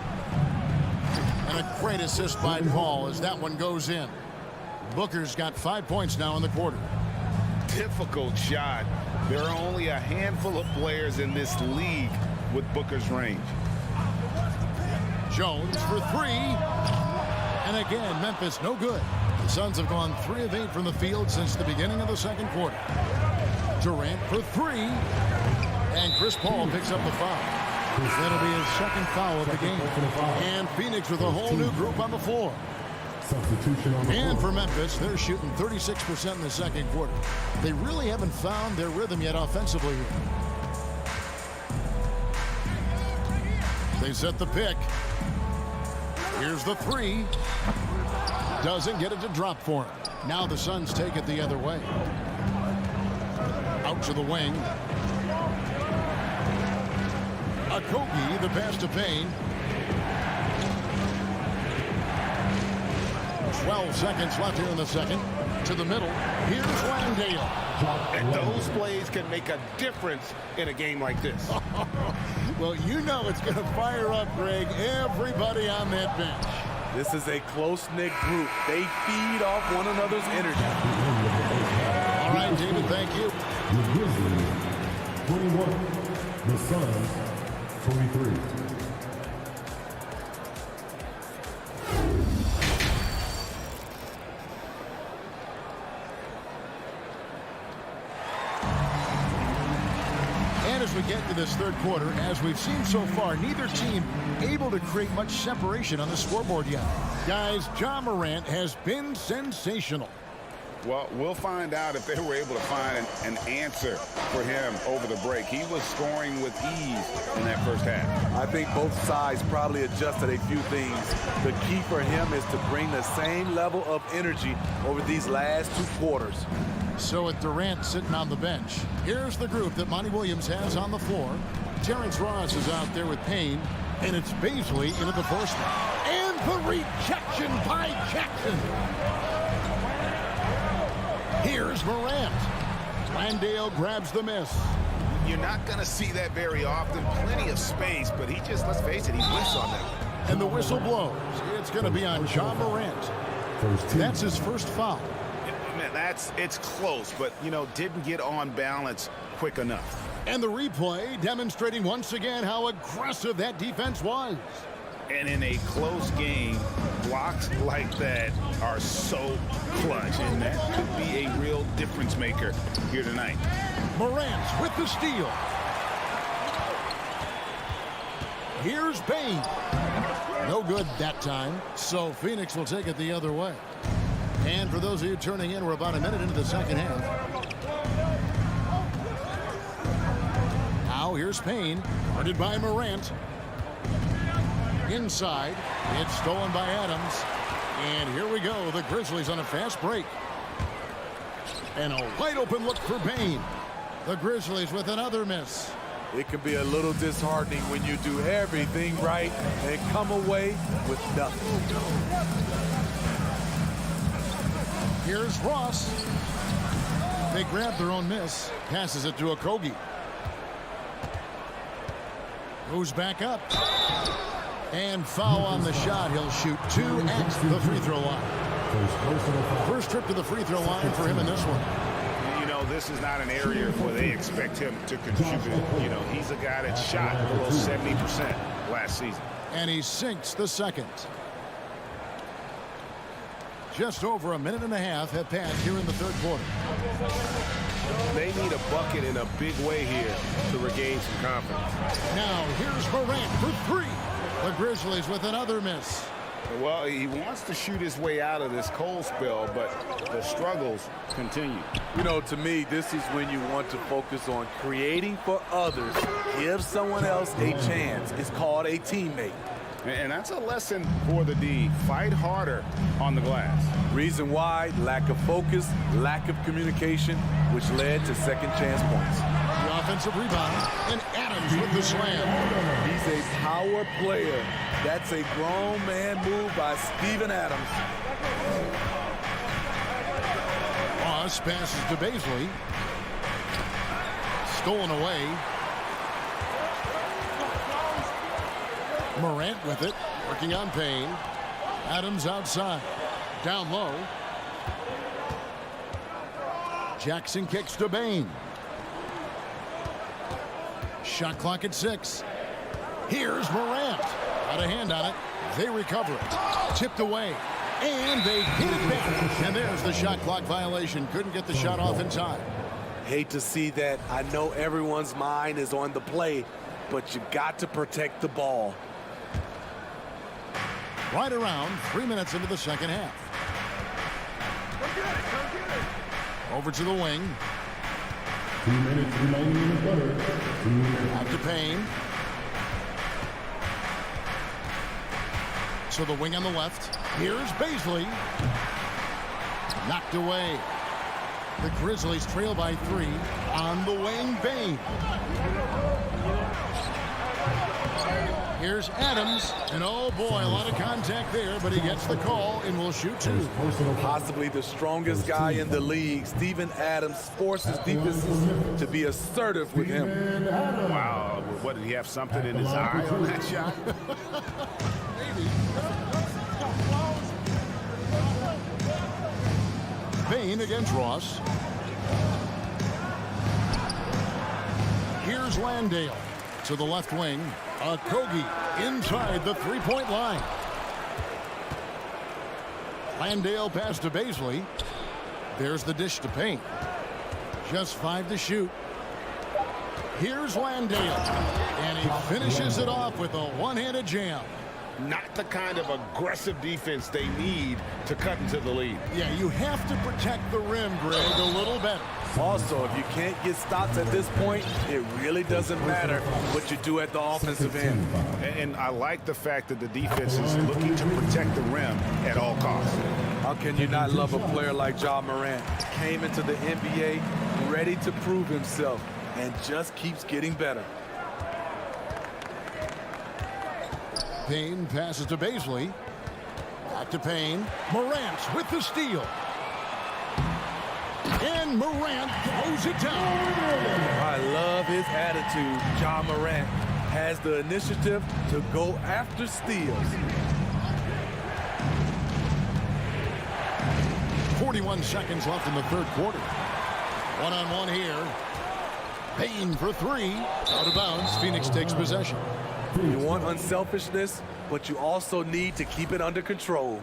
And a great assist by Paul as that one goes in. Booker's got 5 points now in the quarter. Difficult shot. There are only a handful of players in this league with Booker's range. Jones for 3. And again, Memphis no good. The Suns have gone 3 of 8 from the field since the beginning of the second quarter. Durant for 3. And Chris Paul picks up the foul. That'll be his second foul of the game. And Phoenix with a whole new group on the floor. And for Memphis, they're shooting 36% in the second quarter. They really haven't found their rhythm yet offensively here. They set the pick. Here's the 3. Doesn't get it to drop for him. Now the Suns take it the other way. Out to the wing. Okogie, the pass to Payne. 12 seconds left here in the second. To the middle. Here's Landale. And those plays can make a difference in a game like this. Well, you know it's going to fire up, Greg, everybody on that bench. This is a close-knit group. They feed off one another's energy. All right, David, thank you. The Grizzlies, 21. The Suns, 23. As we get to this third quarter, as we've seen so far, neither team able to create much separation on the scoreboard yet. Guys, Ja Morant has been sensational. Well, we'll find out if they were able to find an answer for him over the break. He was scoring with ease in that first half. I think both sides probably adjusted a few things. The key for him is to bring the same level of energy over these last 2 quarters. So with Durant sitting on the bench, here's the group that Monty Williams has on the floor. Terrence Ross is out there with Payne, and it's Baisley into the first one. And the rejection by Jackson. Here's Morant. Landale grabs the miss. You're not going to see that very often. Plenty of space, but he just, let's face it, he whiffs on that. And the whistle blows. It's going to be on Ja Morant. That's his first foul. It's close, but, you know, didn't get on balance quick enough. And the replay demonstrating once again how aggressive that defense was. And in a close game, blocks like that are so clutch, and that could be a real difference maker here tonight. Morant with the steal. Here's Payne. No good that time, so Phoenix will take it the other way. And for those of you turning in, we're about a minute into the second half. Now here's Payne, guarded by Morant. Inside, it's stolen by Adams. And here we go, the Grizzlies on a fast break. And a wide open look for Payne. The Grizzlies with another miss. It can be a little disheartening when you do everything right and come away with nothing. Here's Ross. They grab their own miss. Passes it to Okogie. Goes back up. And foul on the shot. He'll shoot 2 at the free throw line. First trip to the free throw line for him in this one. You know, this is not an area where they expect him to contribute. You know, he's a guy that shot below 70% last season. And he sinks the second. Just over a minute and a half have passed here in the third quarter. They need a bucket in a big way here to regain some confidence. Now here's Morant for 3. The Grizzlies with another miss. Well, he wants to shoot his way out of this cold spell, but the struggles continue. You know, to me, this is when you want to focus on creating for others. Give someone else a chance. It's called a teammate. And that's a lesson for the D. Fight harder on the glass. Reason why, lack of focus, lack of communication, which led to second chance points. The offensive rebound, and Adams with the slam. He's a power player. That's a grown man move by Steven Adams. Ross passes to Baisley. Stolen away. Morant with it, working on Payne. Adams outside, down low. Jackson kicks to Bain. Shot clock at 6. Here's Morant. Got a hand on it. They recover it. Tipped away. And they hit it back. And there's the shot clock violation. Couldn't get the shot off in time. Hate to see that. I know everyone's mind is on the play, but you got to protect the ball. Right around 3 minutes into the second half. Over to the wing. 2 minutes remaining in the quarter. Out to Payne. So the wing on the left. Here's Baisley. Knocked away. The Grizzlies trail by 3. On the wing, Bain. Here's Adams. And oh boy, a lot of contact there, but he gets the call and will shoot 2. Possibly the strongest guy in the league, Steven Adams, forces defenses to be assertive with him. Wow, what, did he have something in his eye on that shot? Maybe. Bain against Ross. Here's Landale to the left wing. Kogi inside the three-point line. Landale pass to Baisley. There's the dish to Payne. Just 5 to shoot. Here's Landale. And he finishes it off with a one-handed jam. Not the kind of aggressive defense they need to cut into the lead. Yeah, you have to protect the rim, Greg, a little better. Also, if you can't get stops at this point, it really doesn't matter what you do at the offensive end. And I like the fact that the defense is looking to protect the rim at all costs. How can you not love a player like Ja Morant? Came into the NBA ready to prove himself and just keeps getting better. Payne passes to Baisley. Back to Payne. Morant with the steal. And Morant throws it down. I love his attitude. Ja Morant has the initiative to go after steals. 41 seconds left in the third quarter. One-on-one here. Payne for 3. Out of bounds. Phoenix takes possession. You want unselfishness, but you also need to keep it under control.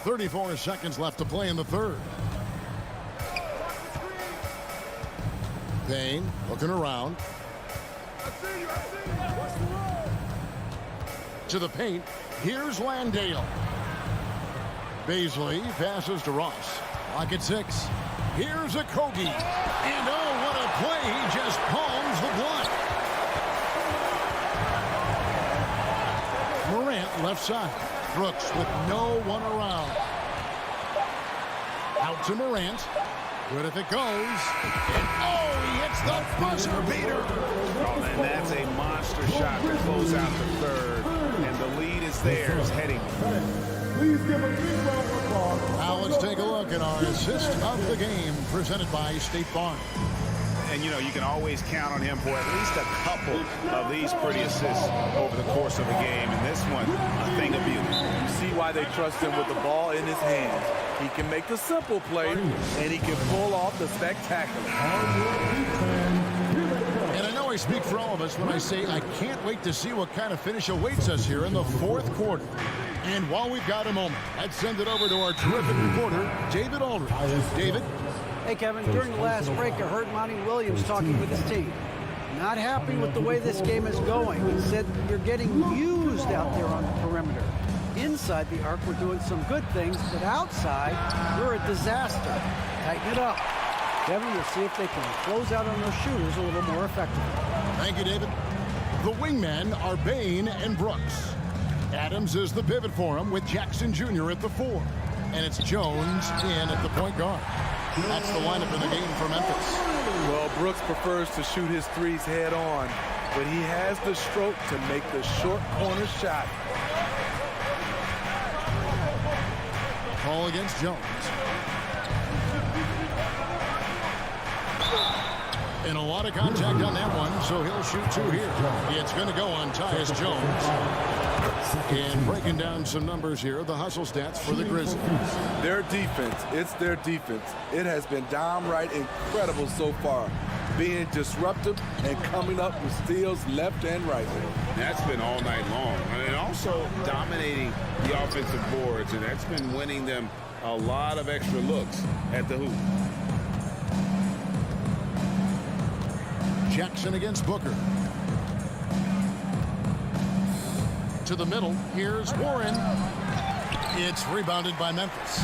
.34 seconds left to play in the third. Payne looking around. To the paint. Here's Landale. Baisley passes to Ross. Clock at 6. Here's a Kogi. And oh, what a play. He just palms the block. Morant left side. Brooks with no one around. Out to Morant. Good if it goes. And oh, he hits the buzzer beater. Oh, and that's a monster shot to close out the third. And the lead is theirs heading. Please give a big round of applause. Now let's take a look at our assist of the game presented by State Farm. And, you know, you can always count on him for at least a couple of these pretty assists over the course of a game. And this one, a thing of beauty. You see why they trust him with the ball in his hands. He can make the simple play, and he can pull off the spectacular. And I know I speak for all of us when I say I can't wait to see what kind of finish awaits us here in the fourth quarter. And while we've got a moment, let's send it over to our terrific reporter, David Aldridge. David? Hey, Kevin, during the last break, I heard Monty Williams talking with his team. Not happy with the way this game is going. He said you're getting used out there on the perimeter. Inside the arc, we're doing some good things, but outside, we're a disaster. Tighten it up. Kevin, we'll see if they can close out on those shooters a little more effectively. Thank you, David. The wingmen are Bain and Brooks. Adams is the pivot for him with Jackson Jr. at the 4. And it's Jones in at the point guard. That's the lineup in the game for Memphis. Well, Brooks prefers to shoot his threes head on, but he has the stroke to make the short corner shot. Call against Jones. And a lot of contact on that one, so he'll shoot 2 here. It's going to go on Tyus Jones. And breaking down some numbers here, the hustle stats for the Grizzlies. Their defense, it's their defense. It has been downright incredible so far, being disruptive and coming up with steals left and right. That's been all night long. And also dominating the offensive boards, and that's been winning them a lot of extra looks at the hoop. Jackson against Booker. To the middle, here's Warren. It's rebounded by Memphis.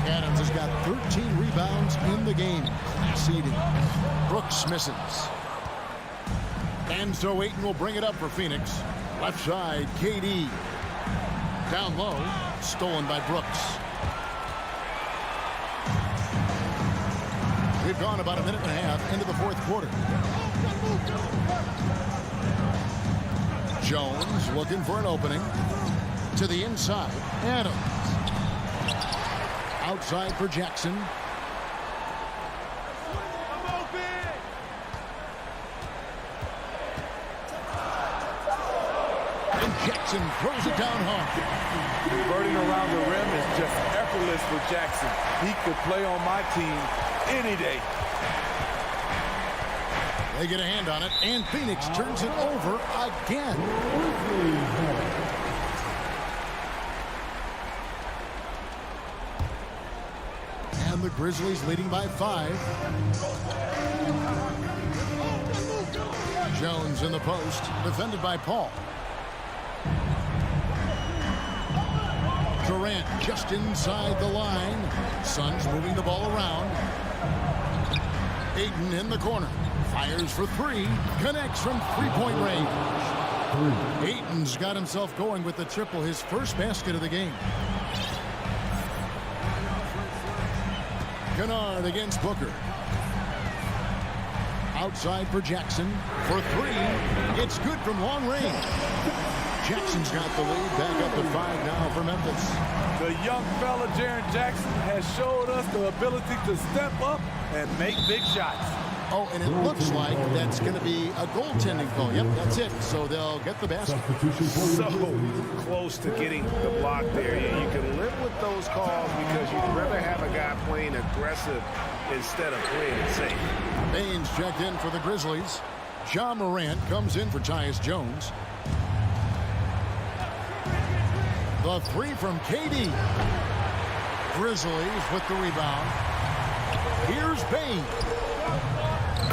Adams has got 13 rebounds in the game. Class eating. Brooks misses. And so Ayton will bring it up for Phoenix. Left side, KD. Down low, stolen by Brooks. We've gone about a minute and a half into the fourth quarter. Jones looking for an opening. To the inside, Adams. Outside for Jackson. And Jackson throws it down hard. Converting around the rim is just effortless for Jackson. He could play on my team any day. They get a hand on it, and Phoenix turns it over again. And the Grizzlies leading by 5. Jones in the post, defended by Paul. Durant just inside the line. Suns moving the ball around. Ayton in the corner. Fires for 3. Connects from three-point range. Ayton's got himself going with the triple, his first basket of the game. Kennard against Booker. Outside for Jackson. For 3. It's good from long range. Jackson's got the lead. Back up to 5 now for Memphis. The young fella, Jaren Jackson, has showed us the ability to step up and make big shots. Oh, and it looks like that's going to be a goaltending call. Yep, that's it. So they'll get the basket. So close to getting the block there. You can live with those calls because you'd rather have a guy playing aggressive instead of playing it safe. Baines checked in for the Grizzlies. Ja Morant comes in for Tyus Jones. The 3 from KD. Grizzlies with the rebound. Here's Baines.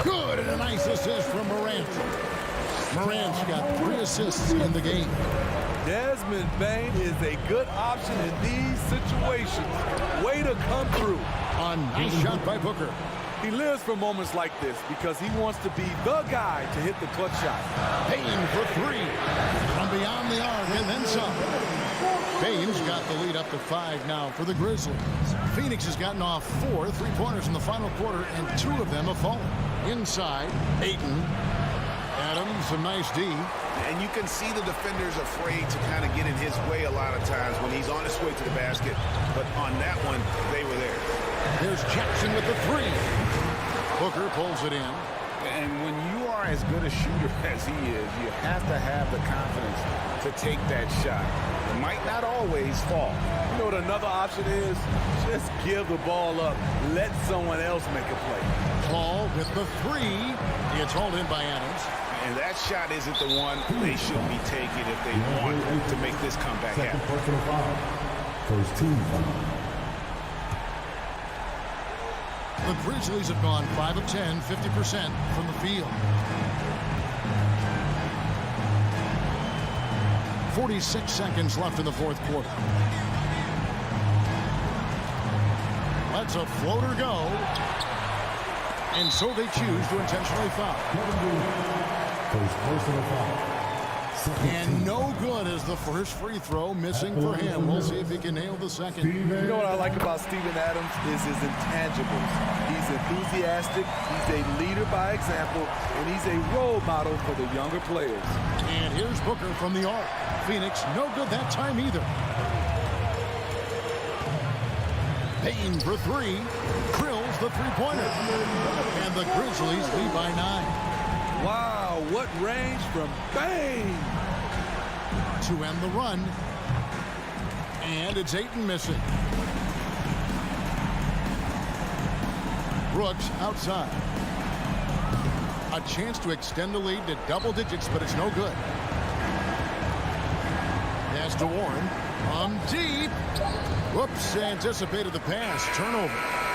Good, and a nice assist from Morant. Morant's got 3 assists in the game. Desmond Bain is a good option in these situations. Way to come through. A nice shot by Booker. He lives for moments like this because he wants to be the guy to hit the clutch shot. Bain for 3. From beyond the arc and then some. Baines got the lead up to 5 now for the Grizzlies. Phoenix has gotten off 4 3-pointers in the final quarter, and 2 of them have fallen. Inside, Ayton. Adams, a nice D. And you can see the defenders afraid to kind of get in his way a lot of times when he's on his way to the basket. But on that one, they were there. There's Jackson with the 3. Booker pulls it in. And when you are as good a shooter as he is, you have to have the confidence to take that shot. It might not always fall. You know what another option is? Just give the ball up. Let someone else make a play. Paul with the three. It's hauled in by Adams. And that shot isn't the one they should be taking if they want to make this comeback happen. First team foul. The Grizzlies have gone 5 of 10, 50% from the field. 46 seconds left in the fourth quarter. Lets a floater go. And so they choose to intentionally foul. First personal foul. And no good as the first free throw missing for him. We'll see if he can nail the second. You know what I like about Steven Adams is his intangibles. He's enthusiastic, he's a leader by example, and he's a role model for the younger players. And here's Booker from the arc. Phoenix no good that time either. Payton for three. Drills the three-pointer. And the Grizzlies lead by 9. Wow, what range from Bang! To end the run. And it's Ayton missing. Brooks outside. A chance to extend the lead to double digits, but it's no good. Pass to Warren. From deep. Whoops, anticipated the pass. Turnover.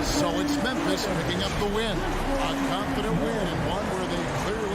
So it's Memphis picking up the win. A confident win and one where they clearly...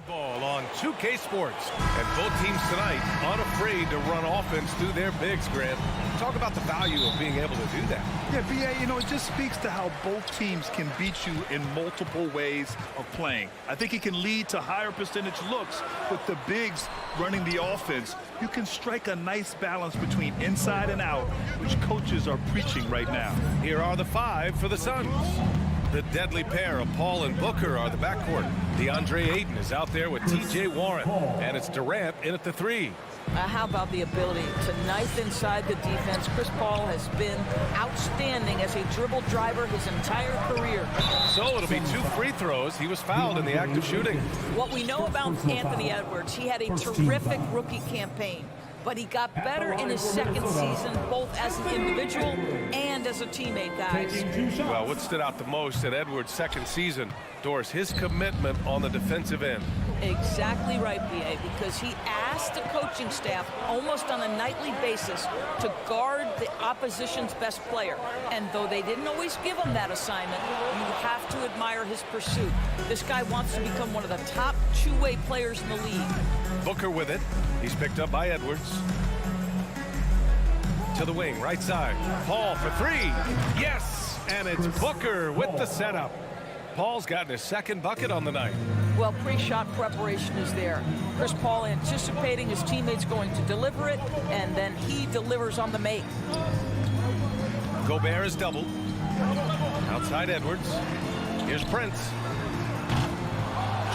Ball on 2K Sports. And both teams tonight unafraid to run offense through their bigs, Grant. Talk about the value of being able to do that. Yeah, B.A., you know, it just speaks to how both teams can beat you in multiple ways of playing. I think it can lead to higher percentage looks with the bigs running the offense. You can strike a nice balance between inside and out, which coaches are preaching right now. Here are the 5 for the Suns. The deadly pair of Paul and Booker are the backcourt. DeAndre Ayton is out there with T.J. Warren, and it's Durant in at the 3. How about the ability to knife inside the defense? Chris Paul has been outstanding as a dribble driver his entire career. So it'll be 2 free throws. He was fouled in the act of shooting. What we know about Anthony Edwards, he had a terrific rookie campaign, but he got better in his second season, both as an individual and as a teammate, guys. Well, what stood out the most in Edwards' second season, Doris, his commitment on the defensive end. Exactly right, B.A., because he asked the coaching staff almost on a nightly basis to guard the opposition's best player. And though they didn't always give him that assignment, you have to admire his pursuit. This guy wants to become one of the top two-way players in the league. Booker with it. He's picked up by Edwards. To the wing, right side. Paul for 3. Yes! And it's Booker with the setup. Paul's gotten his second bucket on the night. Well, pre-shot preparation is there. Chris Paul anticipating his teammates going to deliver it, and then he delivers on the make. Gobert is doubled. Outside Edwards. Here's Prince.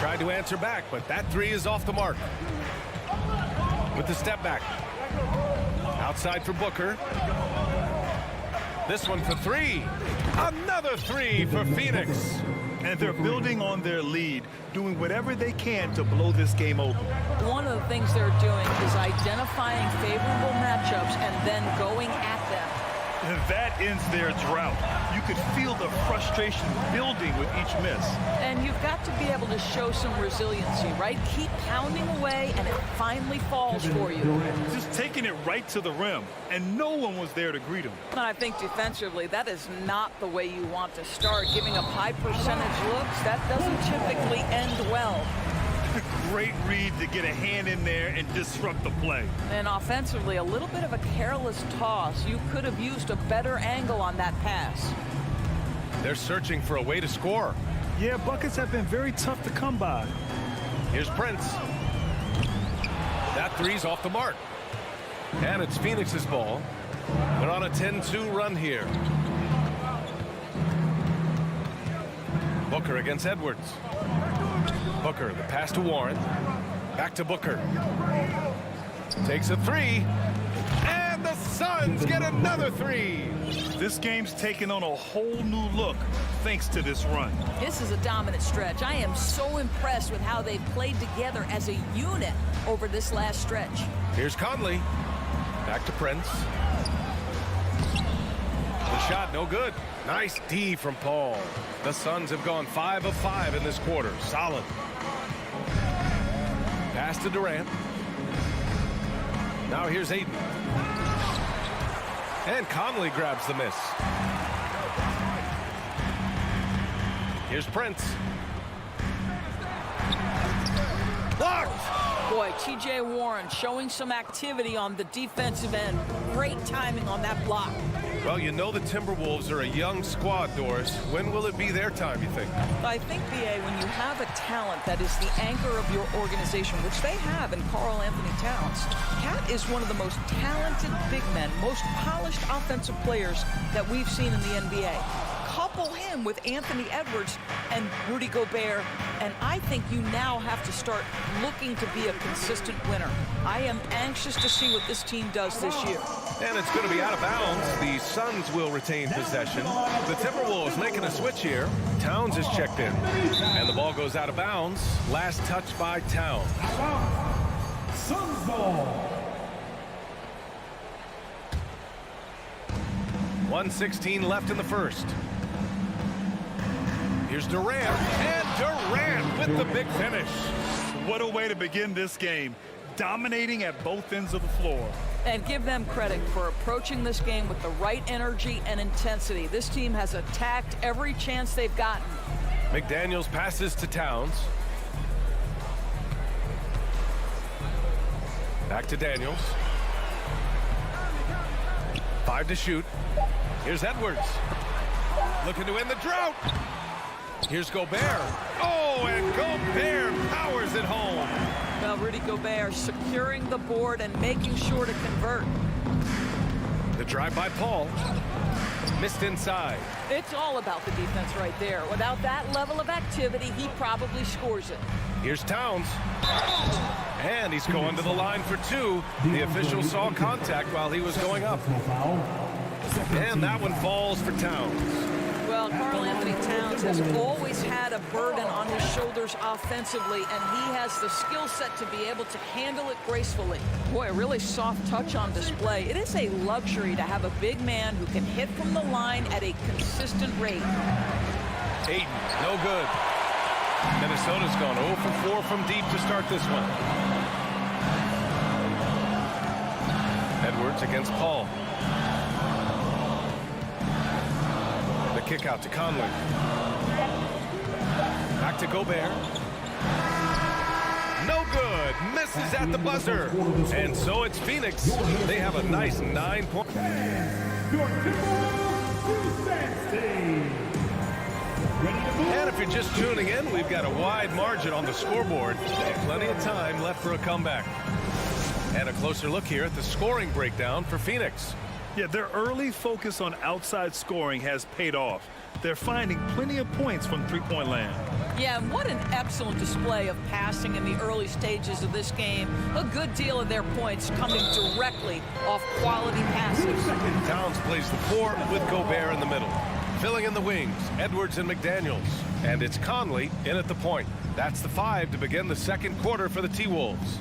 Tried to answer back, but that 3 is off the mark. With the step back. Outside for Booker. This one for 3. Another 3 for Phoenix. And they're building on their lead, doing whatever they can to blow this game open. One of the things they're doing is identifying favorable matchups and then going at them. And that ends their drought. You could feel the frustration building with each miss. And you've got to be able to show some resiliency, right? Keep pounding away, and it finally falls for you. Just taking it right to the rim, and no one was there to greet him. And I think defensively, that is not the way you want to start. Giving up high percentage looks, that doesn't typically end well. Great read to get a hand in there and disrupt the play. And offensively, a little bit of a careless toss. You could have used a better angle on that pass. They're searching for a way to score. Yeah, buckets have been very tough to come by. Here's Prince. That 3's off the mark. And it's Phoenix's ball. They're on a 10-2 run here. Booker against Edwards. Booker, the pass to Warren. Back to Booker. Takes a 3. And the Suns get another 3. This game's taken on a whole new look thanks to this run. This is a dominant stretch. I am so impressed with how they've played together as a unit over this last stretch. Here's Conley. Back to Prince. The shot, no good. Nice D from Paul. The Suns have gone 5 of 5 in this quarter. Solid. Pass to Durant. Now here's Ayton. And Conley grabs the miss. Here's Prince. Blocked! Boy, T.J. Warren showing some activity on the defensive end. Great timing on that block. Well, you know the Timberwolves are a young squad, Doris. When will it be their time, you think? I think, B.A., when you have a talent that is the anchor of your organization, which they have in Karl Anthony Towns, Cat is one of the most talented big men, most polished offensive players that we've seen in the NBA. Couple him with Anthony Edwards and Rudy Gobert, and I think you now have to start looking to be a consistent winner. I am anxious to see what this team does this year. And it's going to be out of bounds. The Suns will retain possession. The Timberwolves making a switch here. Towns is checked in. And the ball goes out of bounds. Last touch by Towns. Suns ball. 1:16 left in the first. Here's Durant, and Durant with the big finish. What a way to begin this game, dominating at both ends of the floor. And give them credit for approaching this game with the right energy and intensity. This team has attacked every chance they've gotten. McDaniels passes to Towns. Back to Daniels. 5 to shoot. Here's Edwards. Looking to end the drought. Here's Gobert. Oh, and Gobert powers it home. Well, Rudy Gobert securing the board and making sure to convert. The drive by Paul. Missed inside. It's all about the defense right there. Without that level of activity, he probably scores it. Here's Towns. And he's going to the line for 2. The official saw contact while he was going up. And that one falls for Towns. Well, Karl Anthony Towns has always had a burden on his shoulders offensively, and he has the skill set to be able to handle it gracefully. Boy, a really soft touch on display. It is a luxury to have a big man who can hit from the line at a consistent rate. Ayton, no good. Minnesota's gone 0 for 4 from deep to start this one. Edwards against Paul. The kick out to Conley. Back to Gobert. No good. Misses at the buzzer. And so it's Phoenix. They have a nice 9-point. And if you're just tuning in, we've got a wide margin on the scoreboard. Plenty of time left for a comeback. And a closer look here at the scoring breakdown for Phoenix. Yeah, their early focus on outside scoring has paid off. They're finding plenty of points from three-point land. Yeah, and what an excellent display of passing in the early stages of this game. A good deal of their points coming directly off quality passes. Towns plays the 4 with Gobert in the middle. Filling in the wings, Edwards and McDaniels. And it's Conley in at the point. That's the 5 to begin the second quarter for the T-Wolves.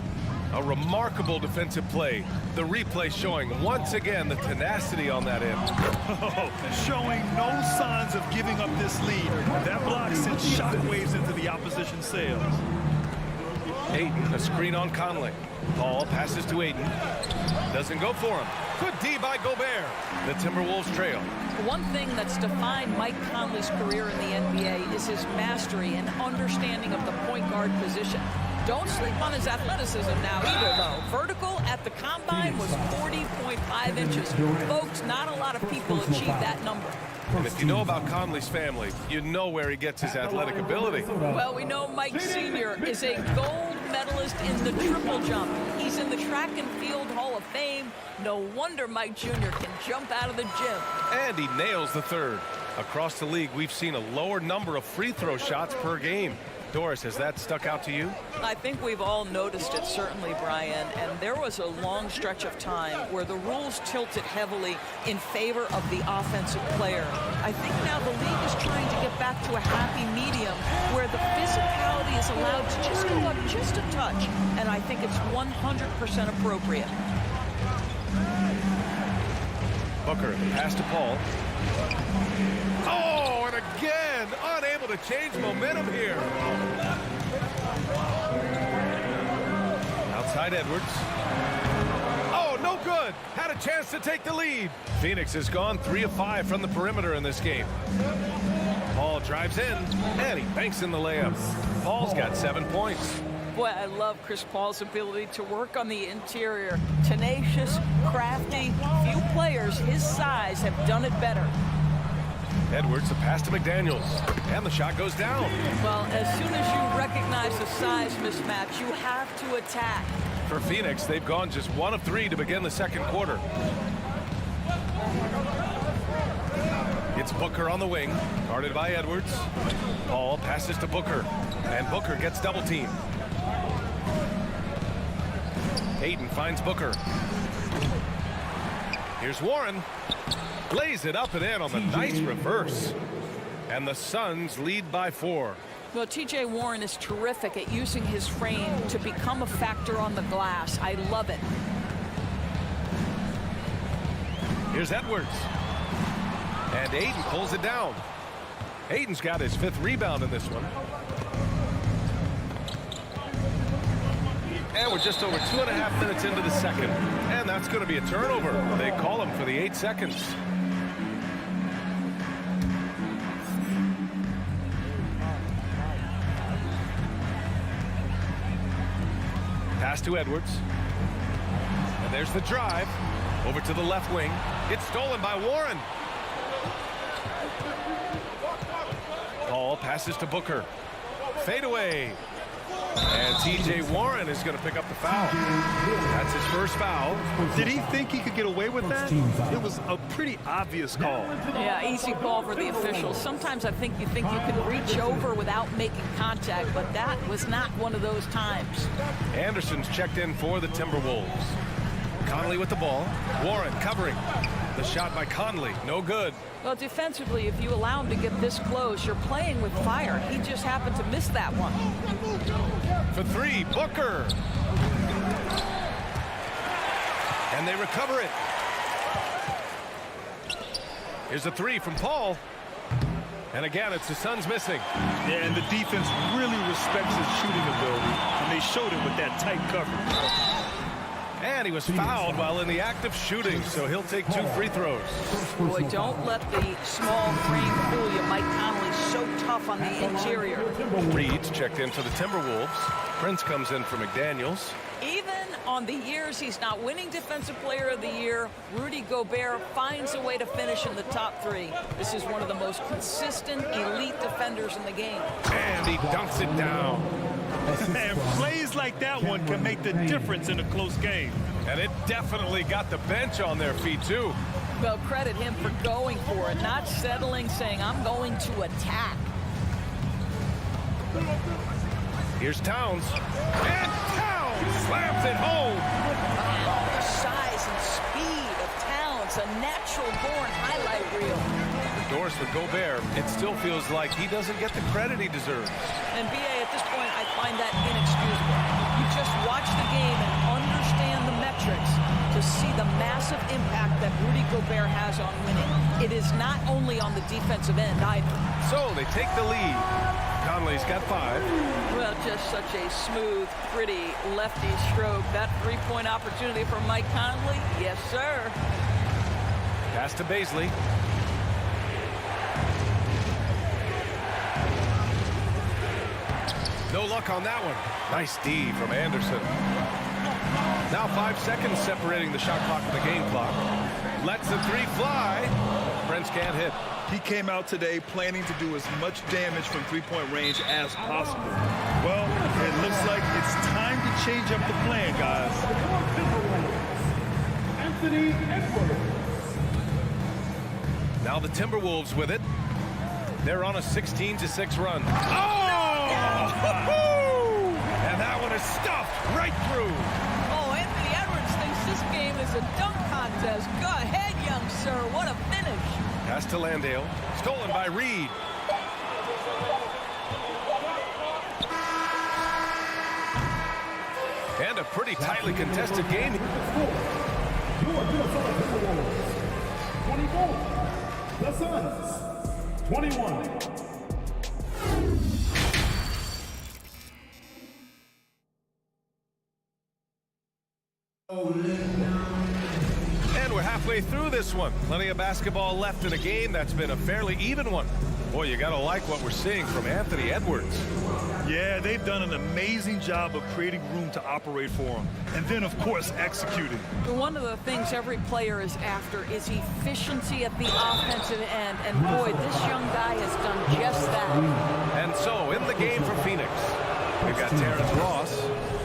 A remarkable defensive play. The replay showing once again the tenacity on that end. Showing no signs of giving up this lead. That block sent shockwaves into the opposition sails. Ayton, a screen on Conley. Paul passes to Ayton. Doesn't go for him. Good D by Gobert. The Timberwolves trail. One thing that's defined Mike Conley's career in the NBA is his mastery and understanding of the point guard position. Don't sleep on his athleticism now either, though. Vertical at the combine was 40.5 inches. Folks, not a lot of people achieve that number. And if you know about Conley's family, you know where he gets his athletic ability. Well, we know Mike Sr. is a gold medalist in the triple jump. He's in the track and field Hall of Fame. No wonder Mike Jr. can jump out of the gym. And he nails the third. Across the league, we've seen a lower number of free throw shots per game. Doris, has that stuck out to you? I think we've all noticed it, certainly, Brian. And there was a long stretch of time where the rules tilted heavily in favor of the offensive player. I think now the league is trying to get back to a happy medium where the physicality is allowed to just go up just a touch. And I think it's 100% appropriate. Booker, pass to Paul. Oh, and again, unable to change momentum here. Outside Edwards. Oh, no good. Had a chance to take the lead. Phoenix has gone 3 of 5 from the perimeter in this game. Paul drives in, and he banks in the layup. Paul's got 7 points. Boy, I love Chris Paul's ability to work on the interior. Tenacious, crafty. Few players his size have done it better. Edwards, a pass to McDaniels, and the shot goes down. Well, as soon as you recognize the size mismatch, you have to attack. For Phoenix, they've gone just 1 of 3 to begin the second quarter. It's Booker on the wing, guarded by Edwards. Paul passes to Booker, and Booker gets double teamed. Ayton finds Booker. Here's Warren. Lays it up and in on the nice reverse. And the Suns lead by 4. Well, T.J. Warren is terrific at using his frame to become a factor on the glass. I love it. Here's Edwards. And Ayton pulls it down. Ayton's got his 5th rebound in this one. And we're just over 2.5 minutes into the second. And that's going to be a turnover. They call him for the 8 seconds. Pass to Edwards. And there's the drive. Over to the left wing. It's stolen by Warren. Paul passes to Booker. Fade away. And T.J. Warren is going to pick up the foul. That's his first foul. Did he think he could get away with that? It was a pretty obvious call. Yeah, easy call for the officials. Sometimes I think you can reach over without making contact, but that was not one of those times. Anderson's checked in for the Timberwolves. Conley with the ball. Warren covering. The shot by Conley. No good. Well, defensively, if you allow him to get this close, you're playing with fire. He just happened to miss that one. For three, Booker. And they recover it. Here's a three from Paul. And again, it's the Suns missing. Yeah, and the defense really respects his shooting ability, and they showed it with that tight coverage. And he was fouled while in the act of shooting, so he'll take 2 free throws. Boy, don't let the small three fool you. Mike Conley's so tough on the interior. Reed's checked in for the Timberwolves. Prince comes in for McDaniels. Even on the years he's not winning Defensive Player of the Year, Rudy Gobert finds a way to finish in the top 3. This is one of the most consistent, elite defenders in the game. And he dunks it down. And plays like that one can make the difference in a close game. And it definitely got the bench on their feet, too. Well, credit him for going for it, not settling, saying, I'm going to attack. Here's Towns. And Towns slams it home. Wow, the size and speed of Towns, a natural-born highlight reel. Doris with Gobert, it still feels like he doesn't get the credit he deserves. And B.A., at this point, I find that inexcusable. You just watch the game and understand the metrics to see the massive impact that Rudy Gobert has on winning. It is not only on the defensive end either. So they take the lead. Conley's got 5. Well, just such a smooth, pretty lefty stroke. That three-point opportunity for Mike Conley, yes, sir. Pass to Baisley. No luck on that one. Nice D from Anderson. Now 5 seconds separating the shot clock and the game clock. Lets the 3 fly. Prince can't hit. He came out today planning to do as much damage from three-point range as possible. Well, it looks like it's time to change up the plan, guys. Anthony Edwards. Now the Timberwolves with it. They're on a 16-6 run. Oh! And that one is stuffed right through. Oh, Anthony Edwards thinks this game is a dunk contest. Go ahead, young sir. What a finish. Pass to Landale. Stolen by Reed. And a pretty tightly contested game. 24. The Suns. 21. And we're halfway through this one. Plenty of basketball left in a game that's been a fairly even one. Boy, you gotta like what we're seeing from Anthony Edwards. Yeah, they've done an amazing job of creating room to operate for him. And then, of course, executing. One of the things every player is after is efficiency at the offensive end. And boy, this young guy has done just that. And so, in the game for Phoenix, we've got Terrence Ross.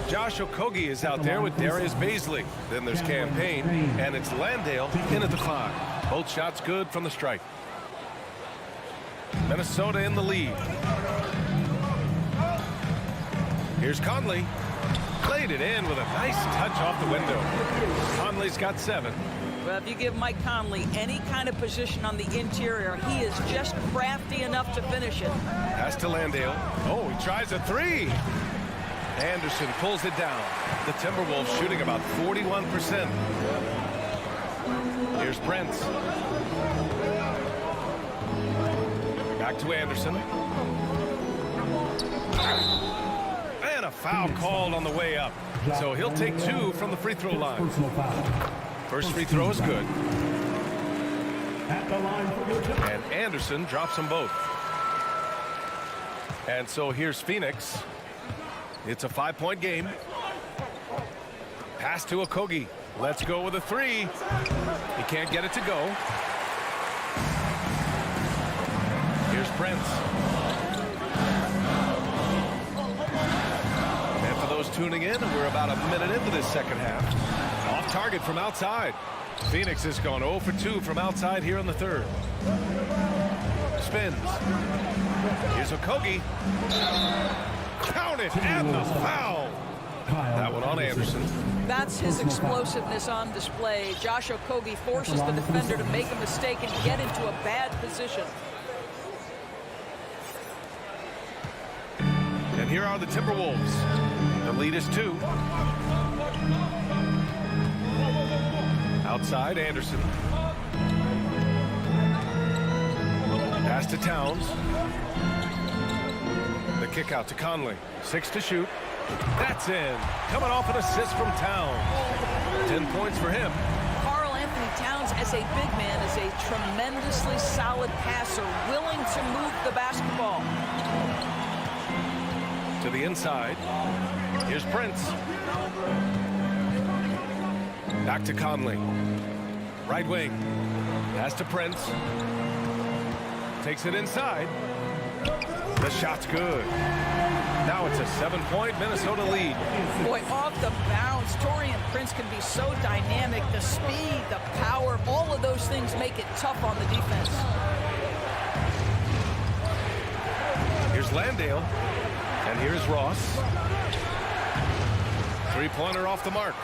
Josh Okogie is out there with Darius Baisley. Then there's Campaign, and it's Landale in at the 5. Both shots good from the stripe. Minnesota in the lead. Here's Conley. Played it in with a nice touch off the window. Conley's got 7. Well, if you give Mike Conley any kind of position on the interior, he is just crafty enough to finish it. Pass to Landale. Oh, he tries a 3. Anderson pulls it down. The Timberwolves shooting about 41%. Here's Brent. Back to Anderson. And a foul called on the way up. So he'll take 2 from the free throw line. First free throw is good. And Anderson drops them both. And so here's Phoenix. It's a 5-point game. Pass to Okogie. Let's go with a three. He can't get it to go. Here's Prince. And for those tuning in, we're about a minute into this second half. Off target from outside. Phoenix has gone 0 for 2 from outside here in the third. Spins. Here's Okogie. Count it, and the foul. That one on Anderson. That's his explosiveness on display. Josh Okogie forces the defender to make a mistake and get into a bad position. And here are the Timberwolves. The lead is 2. Outside, Anderson. Pass to Towns. The kick out to Conley. 6 to shoot. That's in. Coming off an assist from Towns. 10 points for him. Karl Anthony Towns, as a big man, is a tremendously solid passer, willing to move the basketball. To the inside. Here's Prince. Back to Conley. Right wing. Pass to Prince. Takes it inside. The shot's good. Now it's a 7-point Minnesota lead. Boy, off the bounce, Taurean Prince can be so dynamic. The speed, the power, all of those things make it tough on the defense. Here's Landale. And here's Ross. Three-pointer off the mark.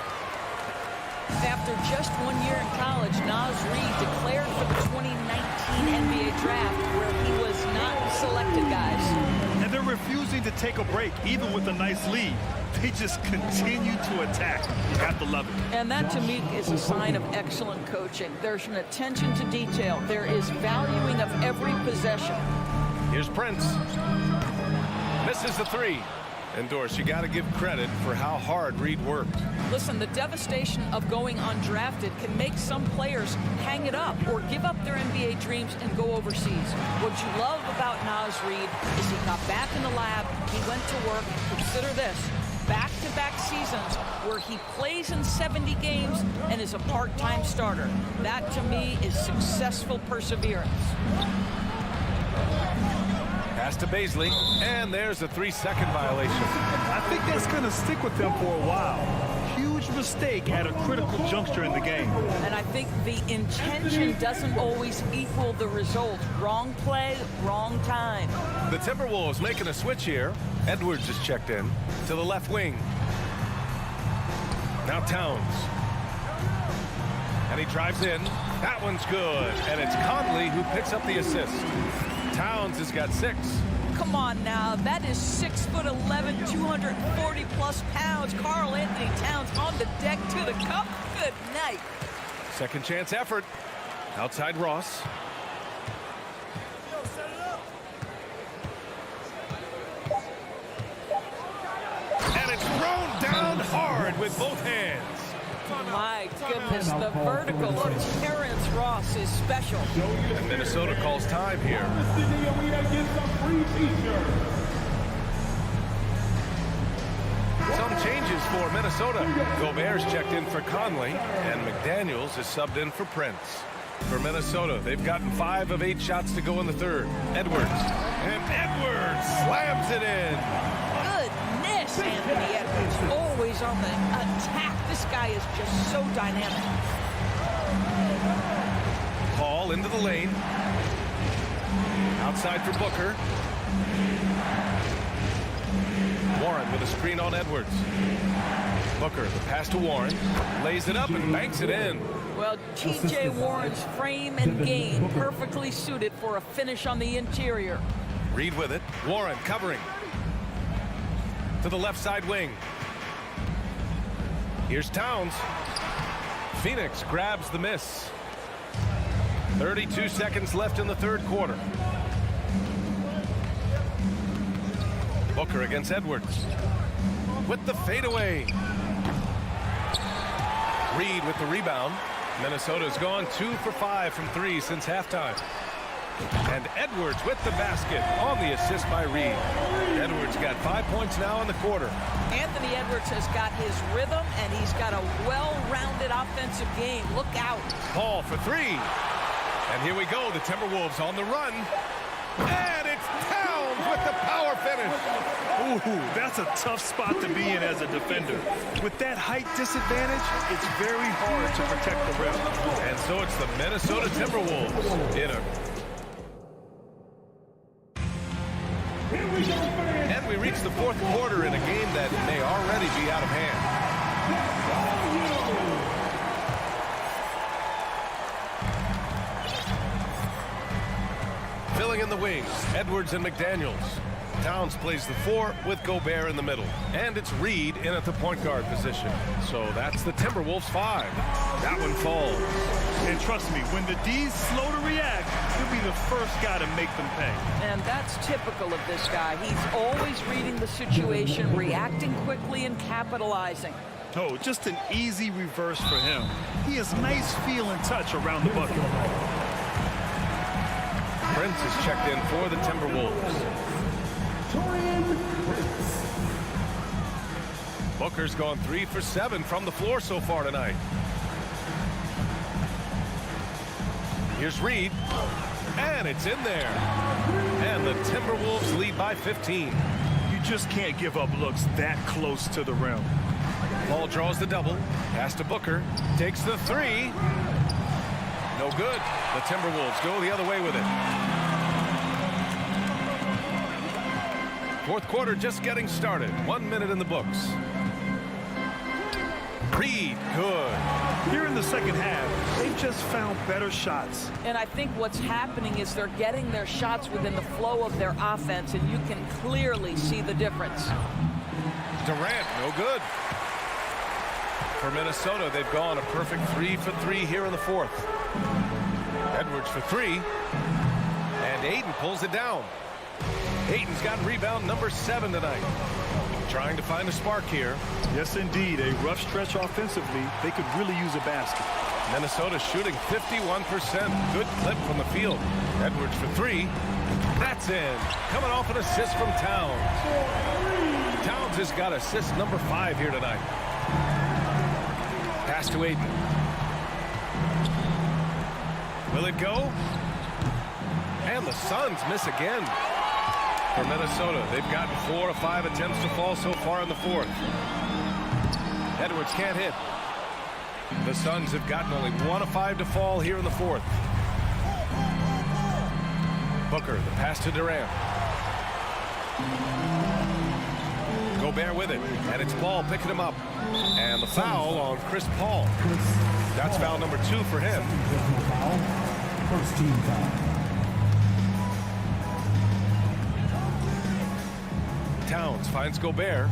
After just 1 year in college, Naz Reid declared for the 2019 NBA draft, where he was not selected, guys. And they're refusing to take a break, even with a nice lead. They just continue to attack. You have to love it. And that, to me, is a sign of excellent coaching. There's an attention to detail. There is valuing of every possession. Here's Prince. Misses the three. And Doris, you got to give credit for how hard Reid worked. Listen, the devastation of going undrafted can make some players hang it up or give up their NBA dreams and go overseas. What you love about Naz Reid is he got back in the lab, he went to work. Consider this, back-to-back seasons where he plays in 70 games and is a part-time starter. That, to me, is successful perseverance. Pass to Baisley, and there's a 3-second violation. I think that's going to stick with them for a while. Huge mistake at a critical juncture in the game. And I think the intention doesn't always equal the result. Wrong play, wrong time. The Timberwolves making a switch here. Edwards is checked in to the left wing. Now Towns. And he drives in. That one's good. And it's Conley who picks up the assist. Towns has got 6. Come on now, that is 6'11", 240+ pounds. Karl Anthony Towns on the deck to the cup. Good night. Second chance effort. Outside Ross. And it's thrown down hard with both hands. My goodness, the vertical of Terrence Ross is special. And Minnesota calls time here. Some changes for Minnesota. Gobert's checked in for Conley, and McDaniels is subbed in for Prince. For Minnesota, they've gotten 5 of 8 shots to go in the third. Edwards. And Edwards slams it in. Goodness, Anthony Edwards, always on the attack. This guy is just so dynamic. Paul into the lane. Outside for Booker. Warren with a screen on Edwards. Booker, the pass to Warren. Lays it up and banks it in. Well, T.J. Warren's frame and game perfectly suited for a finish on the interior. Reid with it. Warren covering. To the left side wing. Here's Towns. Phoenix grabs the miss. 32 seconds left in the third quarter. Booker against Edwards. With the fadeaway. Reid with the rebound. Minnesota's gone 2 for 5 from 3 since halftime. And Edwards with the basket on the assist by Reed. Edwards got 5 points now in the quarter. Anthony Edwards has got his rhythm, and he's got a well-rounded offensive game. Look out. Paul for three. And here we go, the Timberwolves on the run. And it's Towns with the power finish. Ooh, that's a tough spot to be in as a defender. With that height disadvantage, it's very hard to protect the rim. And so it's the Minnesota Timberwolves in a... And we reach the fourth quarter in a game that may already be out of hand. Filling in the wings, Edwards and McDaniels. Towns plays the four with Gobert in the middle. And it's Reed in at the point guard position. So that's the Timberwolves 5. That one falls. And trust me, when the D's slow to react, he'll be the first guy to make them pay. And that's typical of this guy. He's always reading the situation, reacting quickly, and capitalizing. Oh, just an easy reverse for him. He has nice feel and touch around the bucket. Prince is checked in for the Timberwolves. Booker's gone 3 for 7 from the floor so far tonight. Here's Reed, and it's in there. And the Timberwolves lead by 15. You just can't give up looks that close to the rim. Paul draws the double, pass to Booker, takes the three. No good. The Timberwolves go the other way with it. Fourth quarter just getting started. 1 minute in the books. Reed, good. Here in the second half, they've just found better shots. And I think what's happening is they're getting their shots within the flow of their offense, and you can clearly see the difference. Durant, no good. For Minnesota, they've gone a perfect 3 for 3 here in the fourth. Edwards for three. And Ayton pulls it down. Ayton's got rebound number 7 tonight. Trying to find a spark here. Yes, indeed. A rough stretch offensively. They could really use a basket. Minnesota shooting 51%. Good clip from the field. Edwards for three. That's in. Coming off an assist from Towns. Towns has got assist number 5 here tonight. Pass to Ayton. Will it go? And the Suns miss again. For Minnesota, they've gotten 4 of 5 attempts to fall so far in the fourth. Edwards can't hit. The Suns have gotten only 1 of 5 to fall here in the fourth. Booker, the pass to Durant. Gobert with it, and it's Paul picking him up. And the foul on Chris Paul. That's foul number 2 for him. First team foul. Towns finds Gobert.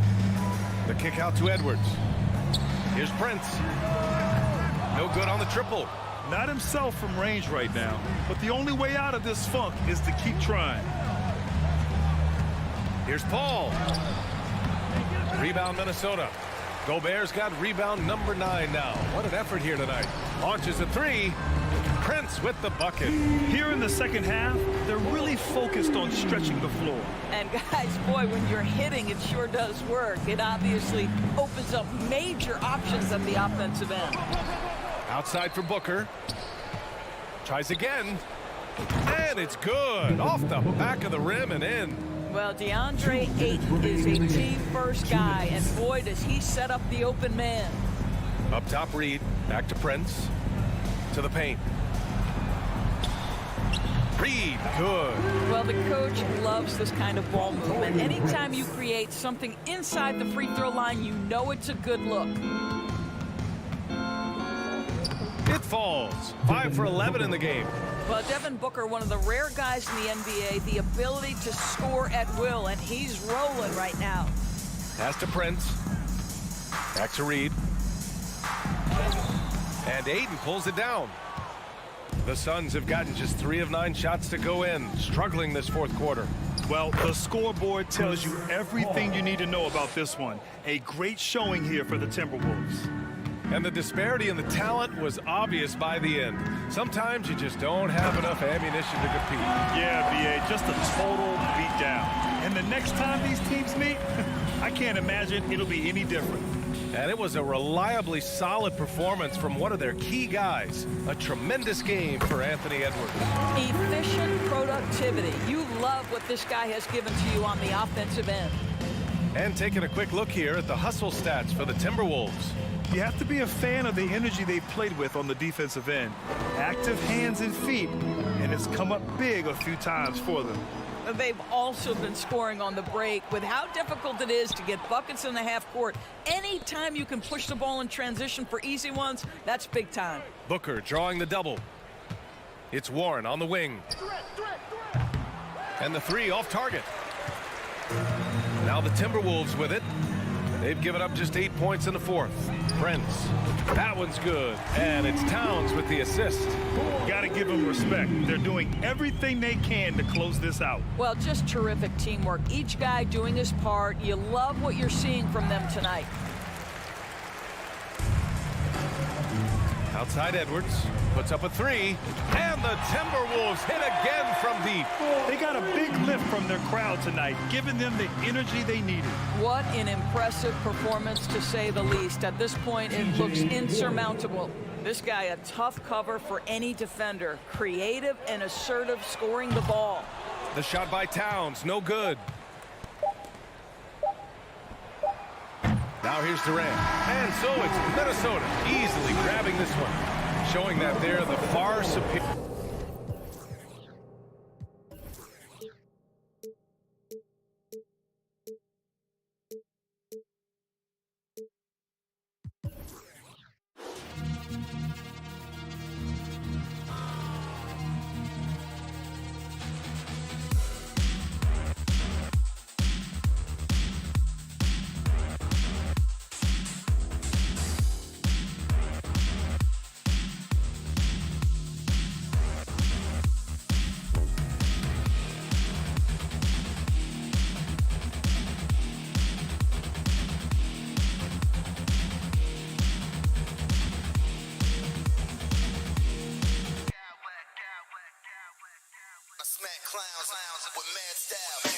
The kick out to Edwards. Here's Prince. No good on the triple. Not himself from range right now, but the only way out of this funk is to keep trying. Here's Paul. Rebound Minnesota. Gobert's got rebound number 9 now. What an effort here tonight. Launches a three. Prince with the bucket. Here in the second half, they're really focused on stretching the floor. And guys, boy, when you're hitting, it sure does work. It obviously opens up major options at the offensive end. Outside for Booker. Tries again. And it's good. Off the back of the rim and in. Well, DeAndre Ayton is a team-first guy, and boy, does he set up the open man. Up top, Reed. Back to Prince. To the paint. Reed, good. Well, the coach loves this kind of ball movement. Anytime you create something inside the free throw line, you know it's a good look. It falls. 5 for 11 in the game. Well, Devin Booker, one of the rare guys in the NBA, the ability to score at will, and he's rolling right now. Pass to Prince. Back to Reed. And Ayton pulls it down. The Suns have gotten just 3 of 9 shots to go in, struggling this fourth quarter. Well, the scoreboard tells you everything you need to know about this one. A great showing here for the Timberwolves. And the disparity in the talent was obvious by the end. Sometimes you just don't have enough ammunition to compete. Yeah, B.A., just a total beatdown. And the next time these teams meet, I can't imagine it'll be any different. And it was a reliably solid performance from one of their key guys. A tremendous game for Anthony Edwards. Efficient productivity. You love what this guy has given to you on the offensive end. And taking a quick look here at the hustle stats for the Timberwolves. You have to be a fan of the energy they've played with on the defensive end. Active hands and feet, and it's come up big a few times for them. They've also been scoring on the break. With how difficult it is to get buckets in the half court, anytime you can push the ball in transition for easy ones, that's big time. Booker drawing the double. It's Warren on the wing. And the three off target. Now the Timberwolves with it. They've given up just 8 points in the fourth. Prince. That one's good. And it's Towns with the assist. Got to give them respect. They're doing everything they can to close this out. Well, just terrific teamwork. Each guy doing his part. You love what you're seeing from them tonight. Outside Edwards. Puts up a three. And the Timberwolves hit again from deep. They got a big lift from their crowd tonight, giving them the energy they needed. What an impressive performance, to say the least. At this point, it looks insurmountable. This guy, a tough cover for any defender. Creative and assertive, scoring the ball. The shot by Towns, no good. Now here's Durant. And so it's Minnesota easily grabbing this one, showing that they're the far superior. Smack clowns with mad style.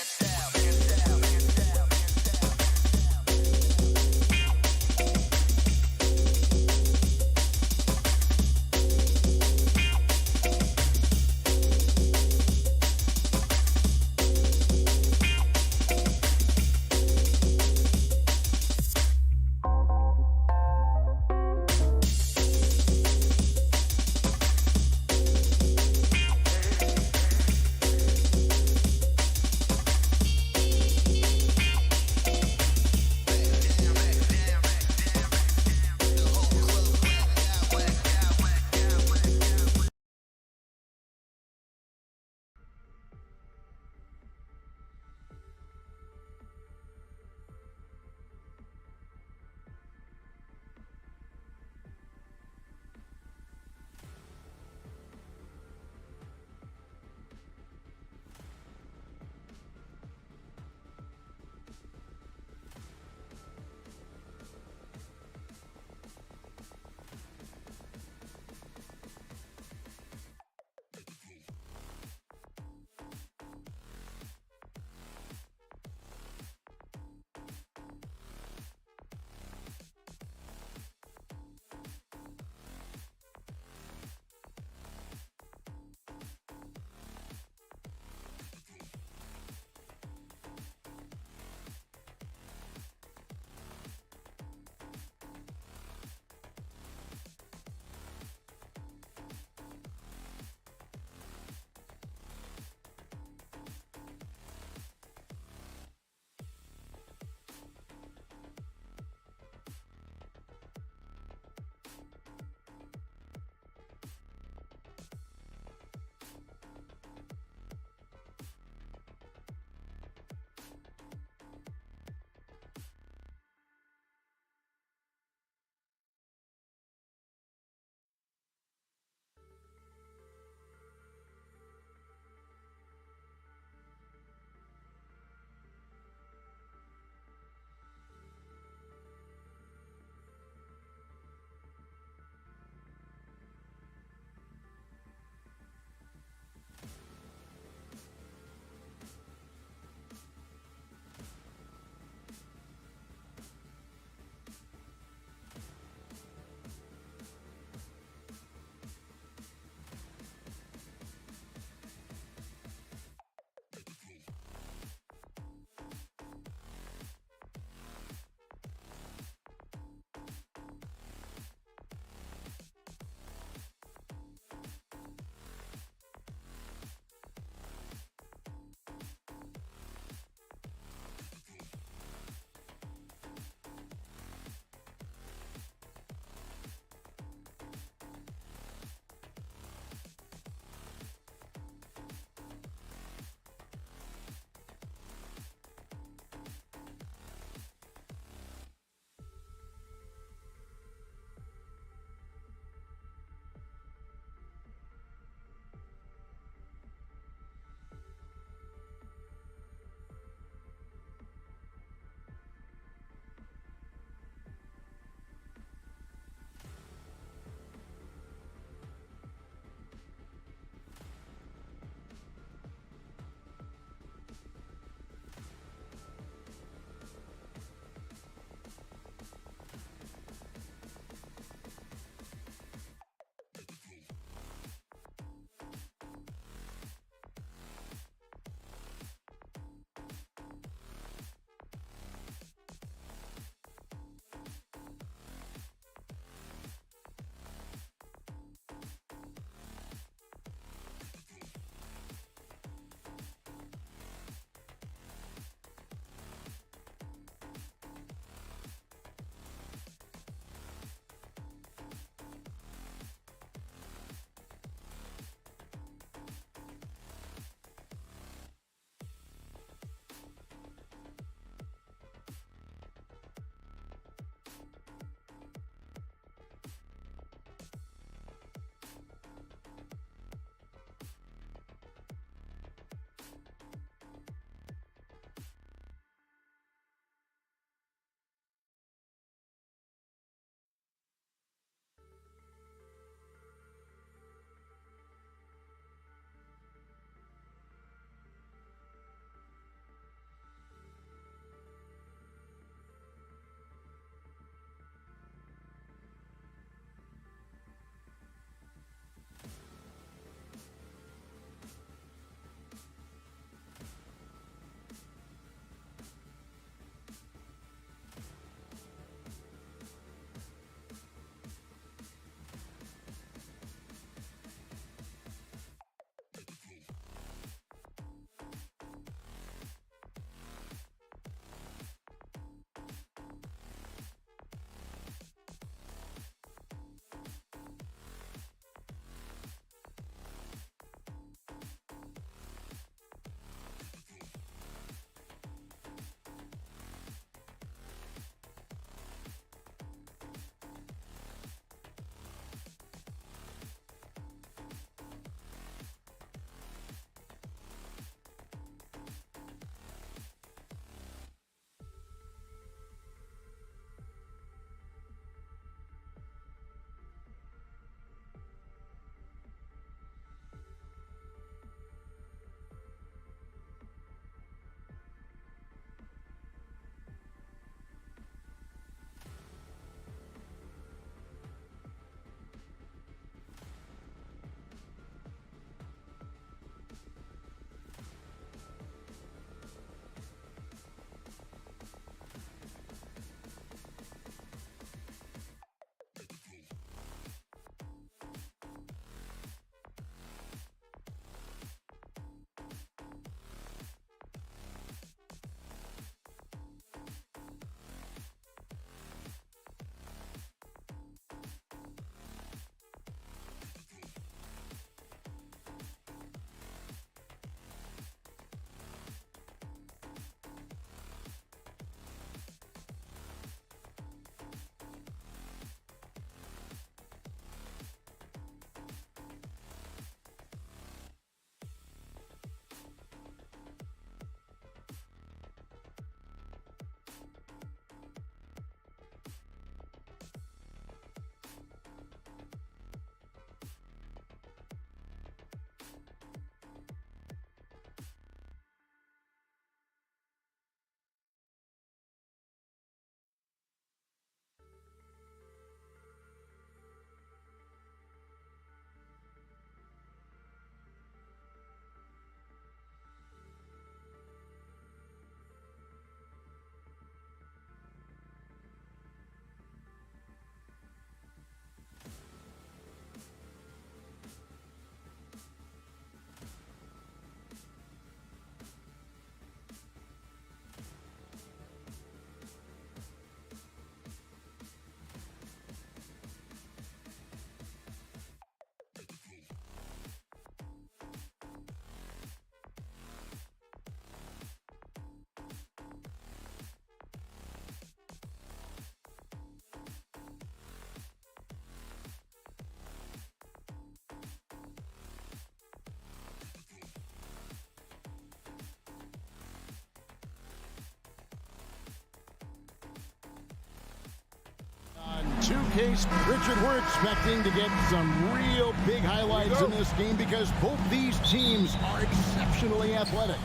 2K. Richard, we're expecting to get some real big highlights in this game because both these teams are exceptionally athletic.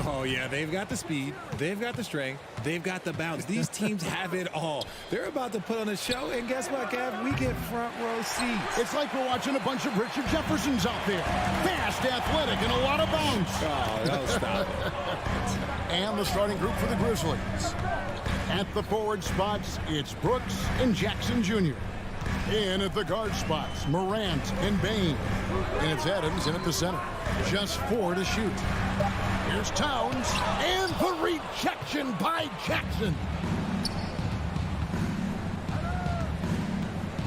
Oh, yeah, they've got the speed, they've got the strength, they've got the bounce. These teams have it all. They're about to put on a show, and guess what, Kev? We get front row seats. It's like we're watching a bunch of Richard Jeffersons out there. Fast, athletic, and a lot of bounce. Oh, don't stop it. And the starting group for the Grizzlies. At the forward spots, it's Brooks and Jackson Jr. In at the guard spots, Morant and Bain. And it's Adams in at the center. Just 4 to shoot. Here's Towns, and the rejection by Jackson.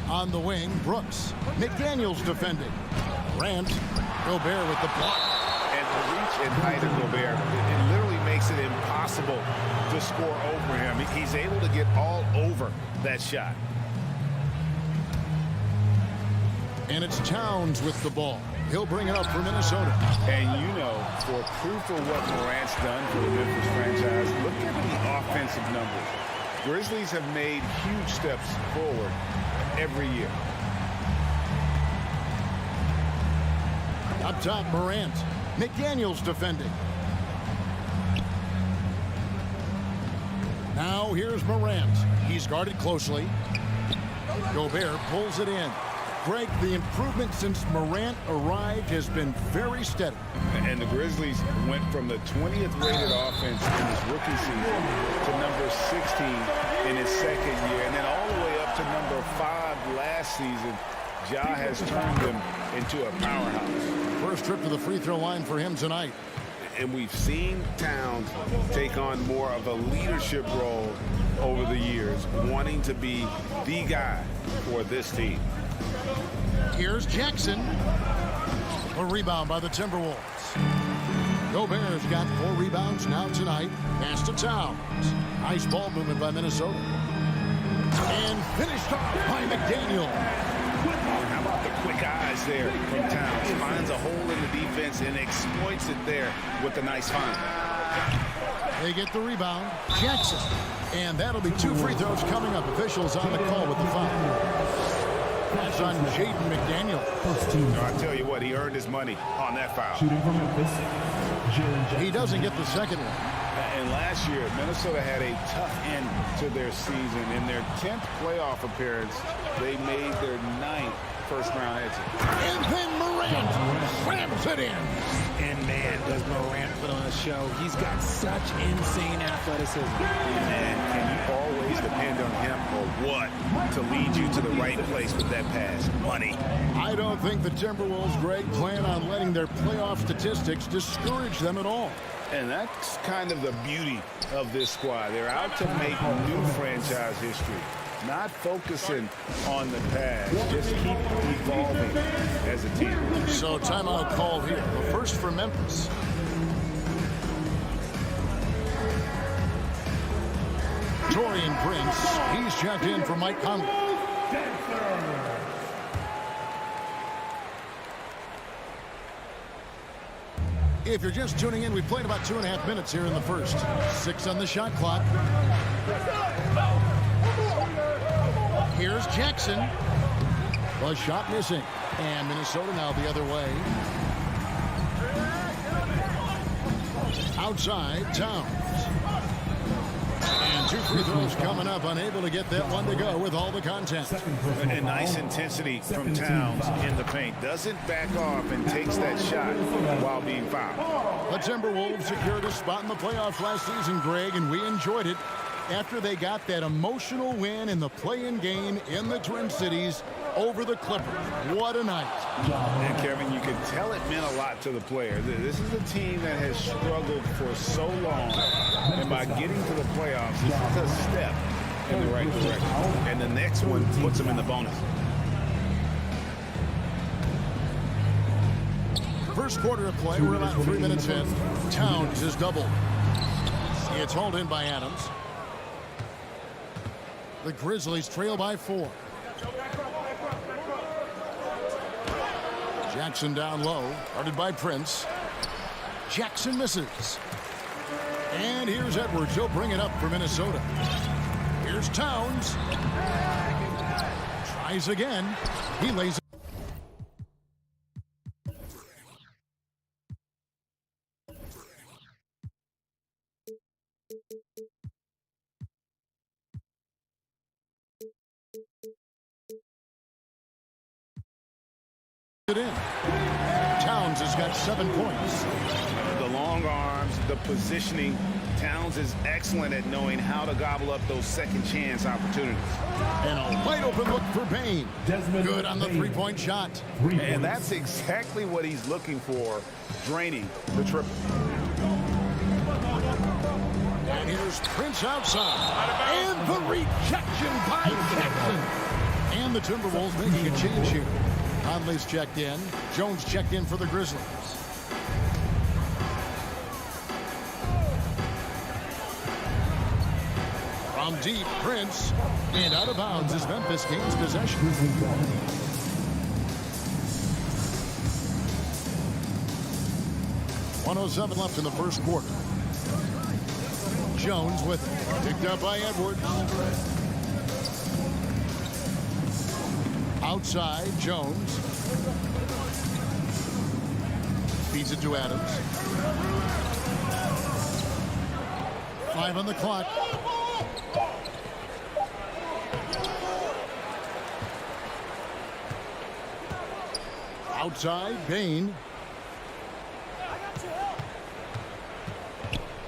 On the wing, Brooks. McDaniels defending. Morant, Gobert with the block. And the reach and height of Gobert, it literally makes it impossible to score over him. He's able to get all over that shot. And it's Towns with the ball. He'll bring it up for Minnesota. And you know, for proof of what Morant's done for the Memphis franchise, look at the offensive numbers. Grizzlies have made huge steps forward every year. Up top, Morant. McDaniels defending. Now here's Morant. He's guarded closely. Gobert pulls it in. Greg, the improvement since Morant arrived has been very steady. And the Grizzlies went from the 20th rated offense in his rookie season to number 16 in his second year, and then all the way up to number 5 last season. Ja has turned them into a powerhouse. First trip to the free throw line for him tonight. And we've seen Towns take on more of a leadership role over the years, wanting to be the guy for this team. Here's Jackson. A rebound by the Timberwolves. Gobert's got 4 rebounds now tonight. Pass to Towns. Nice ball movement by Minnesota. And finished off by McDaniel. How about the quick eyes there from Towns? Finds a hole in the defense and exploits it there with a nice find. They get the rebound. Jackson. And that'll be 2 free throws coming up. Officials on the call with the foul. That's on Jaden McDaniel. I tell you what, he earned his money on that foul. Shooting from Memphis, he doesn't get the second one. And last year, Minnesota had a tough end to their season. In their 10th playoff appearance, they made their 9th first-round exit. And then Morant slams it in. And man, does Morant put on a show. He's got such insane athleticism. And can you always depend on him or what to lead you to the right place with that pass? Money. I don't think the Timberwolves, Greg, plan on letting their playoff statistics discourage them at all. And that's kind of the beauty of this squad. They're out to make new franchise history. Not focusing on the past, just keep evolving as a team. So timeout call here. The first for Memphis. Torian Prince, he's checked in for Mike Conley. If you're just tuning in, we played about 2.5 minutes here in the first. 6 on the shot clock. Here's Jackson. The shot missing. And Minnesota now the other way. Outside, Towns. And 2 free throws coming up. Unable to get that one to go with all the content. And nice intensity from Towns in the paint. Doesn't back off and takes that shot while being fouled. The Timberwolves secured a spot in the playoffs last season, Greg, and we enjoyed it after they got that emotional win in the play-in game in the Twin Cities over the Clippers. What a night. And Kevin, you can tell it meant a lot to the players. This is a team that has struggled for so long, and by getting to the playoffs, this is a step in the right direction. And the next one puts them in the bonus. First quarter of play, we're about 3 minutes in. Towns is doubled. It's hauled in by Adams. The Grizzlies trail by 4. Jackson down low, guarded by Prince. Jackson misses. And here's Edwards. He'll bring it up for Minnesota. Here's Towns. Tries again. He lays it in. Towns has got 7 points. The long arms, the positioning. Towns is excellent at knowing how to gobble up those second chance opportunities. And a wide open look for Bain. Good on the three-point shot. And that's exactly what he's looking for, draining the triple. And here's Prince outside. And the rejection by Jackson. And the Timberwolves making a change here. Conley's checked in. Jones checked in for the Grizzlies. From deep, Prince. And out of bounds as Memphis gains possession. 1:07 left in the first quarter. Jones with it. Picked up by Edwards. Outside, Jones. Feeds it to Adams. 5 on the clock. Outside, Bain.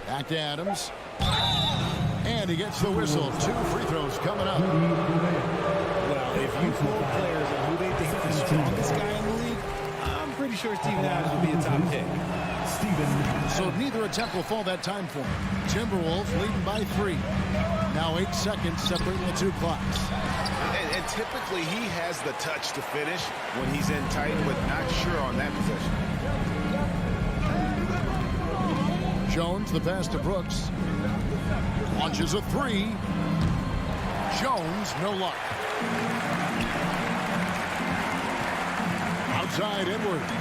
Back to Adams. And he gets the whistle. 2 free throws coming up. Well, if you pull players and who they think is the strongest guy in the league, I'm pretty sure Steven Adams will be a top pick. So neither attempt will fall that time for him. Timberwolves leading by 3. Now 8 seconds separating the 2 clocks. And typically he has the touch to finish when he's in tight, but not sure on that possession. Jones, the pass to Brooks. Launches a 3. Jones, no luck. Outside, Edwards.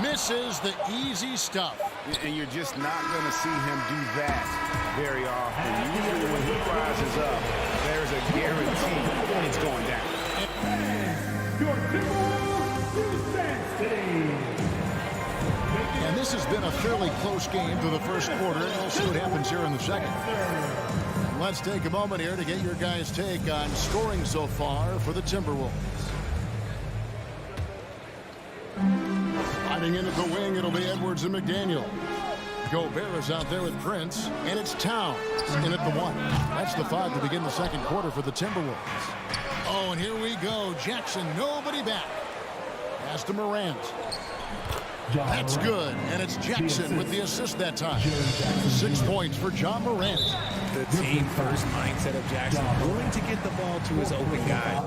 Misses the easy stuff. And you're just not going to see him do that very often. Usually when he rises up, there's a guarantee it's going down. Your Timberwolves defense today. And this has been a fairly close game through the first quarter, and we'll see what happens here in the second. Let's take a moment here to get your guys' take on scoring so far for the Timberwolves. Sliding into the wing, it'll be Edwards and McDaniel. Gobert is out there with Prince, and it's Towns in at the 1. That's the 5 to begin the second quarter for the Timberwolves. Oh, and here we go. Jackson, nobody back. Pass to Morant. That's good, and it's Jackson with the assist that time. 6 points for John Morant. The team-first mindset of Jackson, willing to get the ball to his open guy.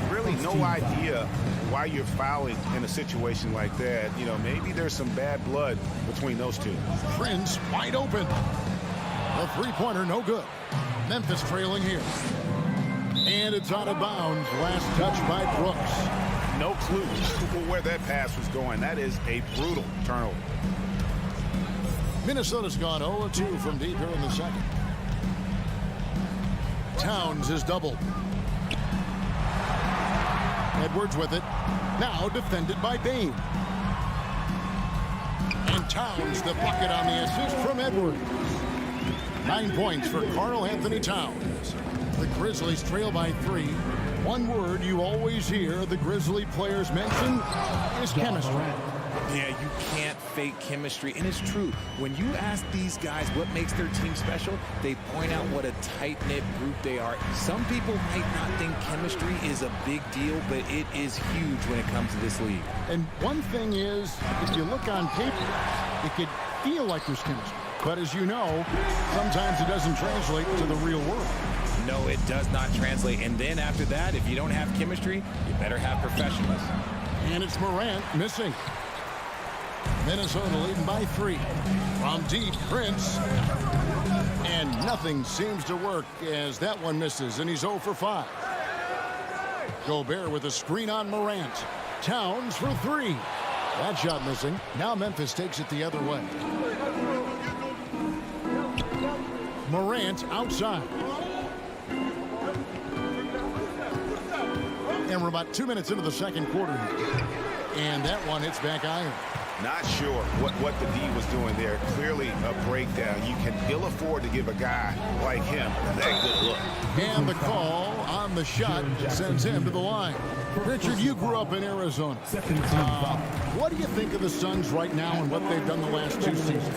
Really no idea why you're fouling in a situation like that. You know, maybe there's some bad blood between those two. Prince wide open. A three-pointer, no good. Memphis trailing here. And it's out of bounds. Last touch by Brooks. No clue where that pass was going. That is a brutal turnover. Minnesota's gone 0-2 from deep here in the second. Towns is doubled. Edwards with it. Now defended by Bain. And Towns the bucket on the assist from Edwards. 9 points for Karl Anthony Towns. The Grizzlies trail by 3. One word you always hear the Grizzly players mention is chemistry. Yeah, you can't fake chemistry, and it's true. When you ask these guys what makes their team special, they point out what a tight-knit group they are. Some people might not think chemistry is a big deal, but it is huge when it comes to this league. And one thing is, if you look on paper, it could feel like there's chemistry. But as you know, sometimes it doesn't translate to the real world. No, it does not translate. And then after that, if you don't have chemistry, you better have professionalism. And it's Morant missing. Minnesota leading by 3. From deep, Prince. And nothing seems to work as that one misses, and he's 0 for 5. Gobert with a screen on Morant. Towns for three. That shot missing. Now Memphis takes it the other way. Morant outside. And we're about 2 minutes into the second quarter here. And that one hits back iron. Not sure what the D was doing there. Clearly a breakdown. You can ill afford to give a guy like him that good look. And the call on the shot sends him to the line. Richard, you grew up in Arizona. What do you think of the Suns right now and what they've done the last 2 seasons?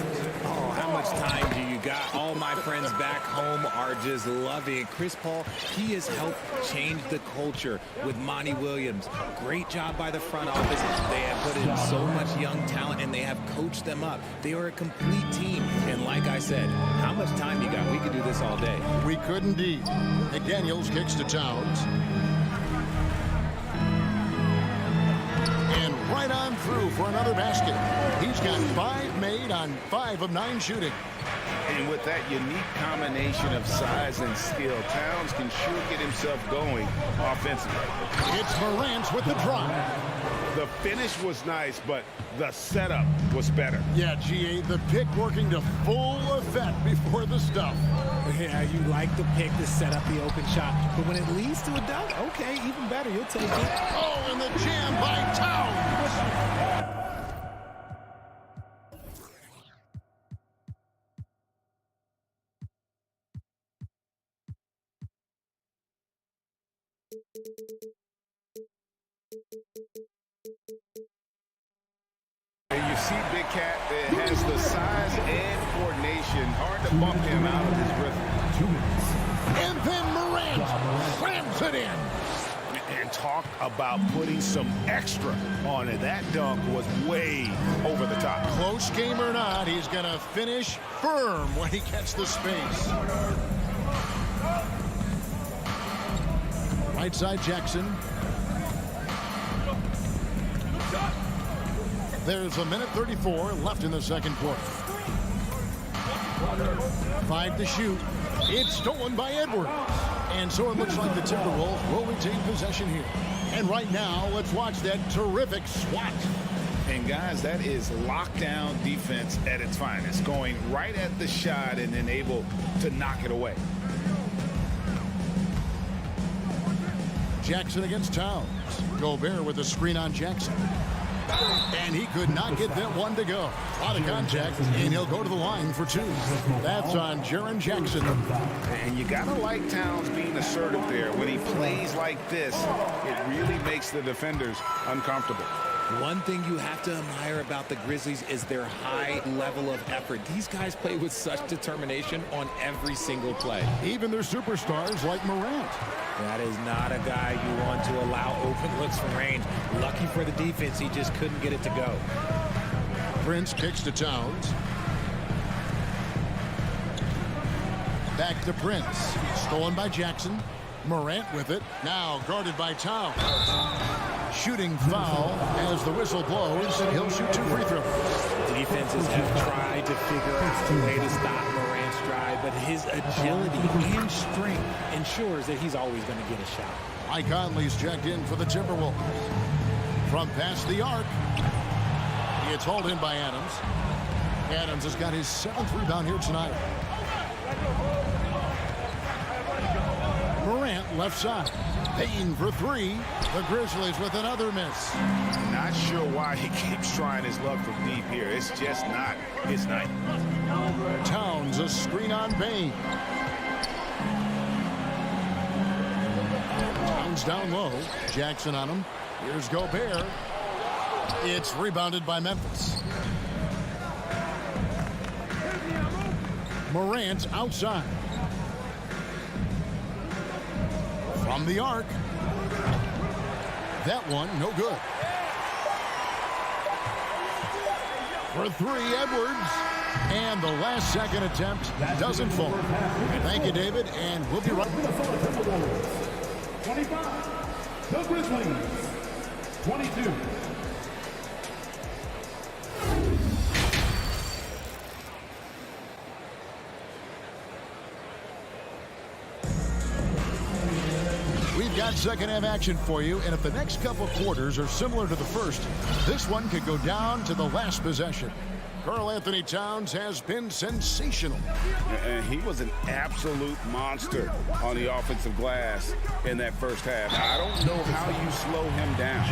Oh, how much time do you got? All my friends back home are just loving it. Chris Paul, he has helped change the culture with Monty Williams. Great job by the front office. They have put in so much young talent, and they have coached them up. They are a complete team. And like I said, how much time you got? We could do this all day. We could indeed. McDaniels kicks to Towns. And right on through for another basket. He's got 5 made on 5 of 9 shooting. And with that unique combination of size and skill, Towns can sure get himself going offensively. It's Morant with the drive. The finish was nice, but the setup was better. Yeah, GA, the pick working to full effect before the stuff. Yeah, you like the pick to set up the open shot, but when it leads to a dunk, okay, even better, you'll take it. Oh, and the jam by Towns. And you see Big Cat that has the size and coordination. Hard to bump him out of his rhythm. 2 minutes. And then Morant slams it in. And talk about putting some extra on it. That dunk was way over the top. Close game or not, he's going to finish firm when he gets the space. Right side Jackson. There's 1:34 left in the second quarter. 5 to shoot. It's stolen by Edwards. And so it looks like the Timberwolves will retain possession here. And right now, let's watch that terrific swat. And guys, that is lockdown defense at its finest. Going right at the shot and then able to knock it away. Jackson against Towns. Gobert with a screen on Jackson. And he could not get that one to go. A lot of contact, and he'll go to the line for 2. That's on Jaren Jackson. And you gotta like Towns being assertive there. When he plays like this, it really makes the defenders uncomfortable. One thing you have to admire about the Grizzlies is their high level of effort. These guys play with such determination on every single play. Even their superstars like Morant. That is not a guy you want to allow open looks from range. Lucky for the defense, he just couldn't get it to go. Prince kicks to Towns. Back to Prince. Stolen by Jackson. Morant with it. Now guarded by Towns. Shooting foul as the whistle blows. He'll shoot 2 free throws. Defenses have tried to figure out a way to stop Morant's drive, but his agility and strength ensures that he's always going to get a shot. Mike Conley's checked in for the Timberwolves. From past the arc. It's hauled in by Adams. Adams has got his 7th rebound here tonight. Morant left side. Payton for 3. The Grizzlies with another miss. Not sure why he keeps trying his luck from deep here. It's just not his night. Towns a screen on Payne. Towns down low. Jackson on him. Here's Gobert. It's rebounded by Memphis. Morant outside. From the arc. That one, no good. For 3, Edwards. And the last second attempt doesn't fall. Thank you, David, and we'll be right back. 25. The Grizzlies. 22. We've We've got second half action for you, and if the next couple quarters are similar to the first, this one could go down to the last possession. Karl Anthony Towns has been sensational. And he was an absolute monster on the offensive glass in that first half. I don't know how you slow him down.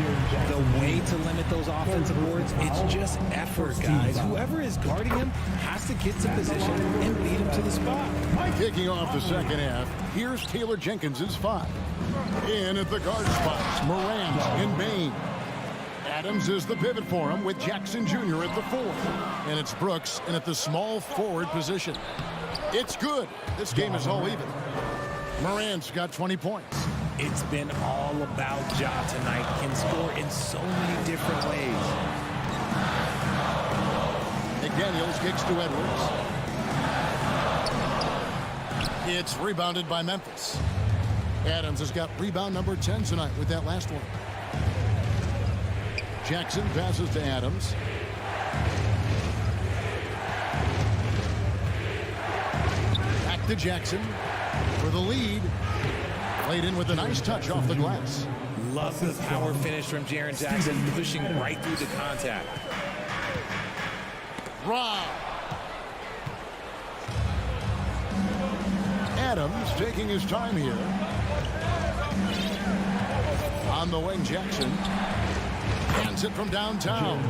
The way to limit those offensive boards, it's just effort, guys. Whoever is guarding him has to get to position and lead him to the spot. Kicking off the second half, here's Taylor Jenkins's 5. In at the guard spots, Morant and Bain. Adams is the pivot for him with Jackson Jr. at the 4. And it's Brooks in at the small forward position. It's good. This game is all even. Morant's got 20 points. It's been all about Ja tonight. Can score in so many different ways. McDaniels kicks to Edwards. It's rebounded by Memphis. Adams has got rebound number 10 tonight with that last one. Jackson passes to Adams. Back to Jackson for the lead. Laid in with a nice touch off the glass. Love the power finish from Jaren Jackson, pushing right through the contact. Rob. Adams taking his time here. On the wing, Jackson. Hands it from downtown.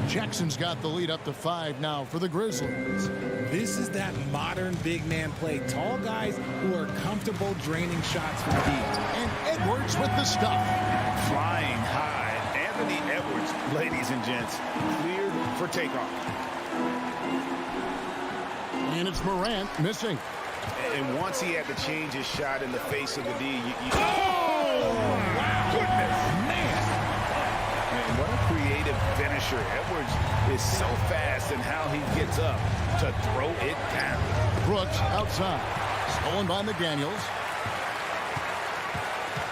Jackson's got the lead up to 5 now for the Grizzlies. This is that modern big man play. Tall guys who are comfortable draining shots from deep. And Edwards with the stuff. Flying high. Anthony Edwards, ladies and gents, cleared for takeoff. And it's Morant missing. And once he had to change his shot in the face of the D, oh, wow. Goodness. Man. And what a creative finisher. Edwards is so fast in how he gets up to throw it down. Brooks outside. Stolen by McDaniels.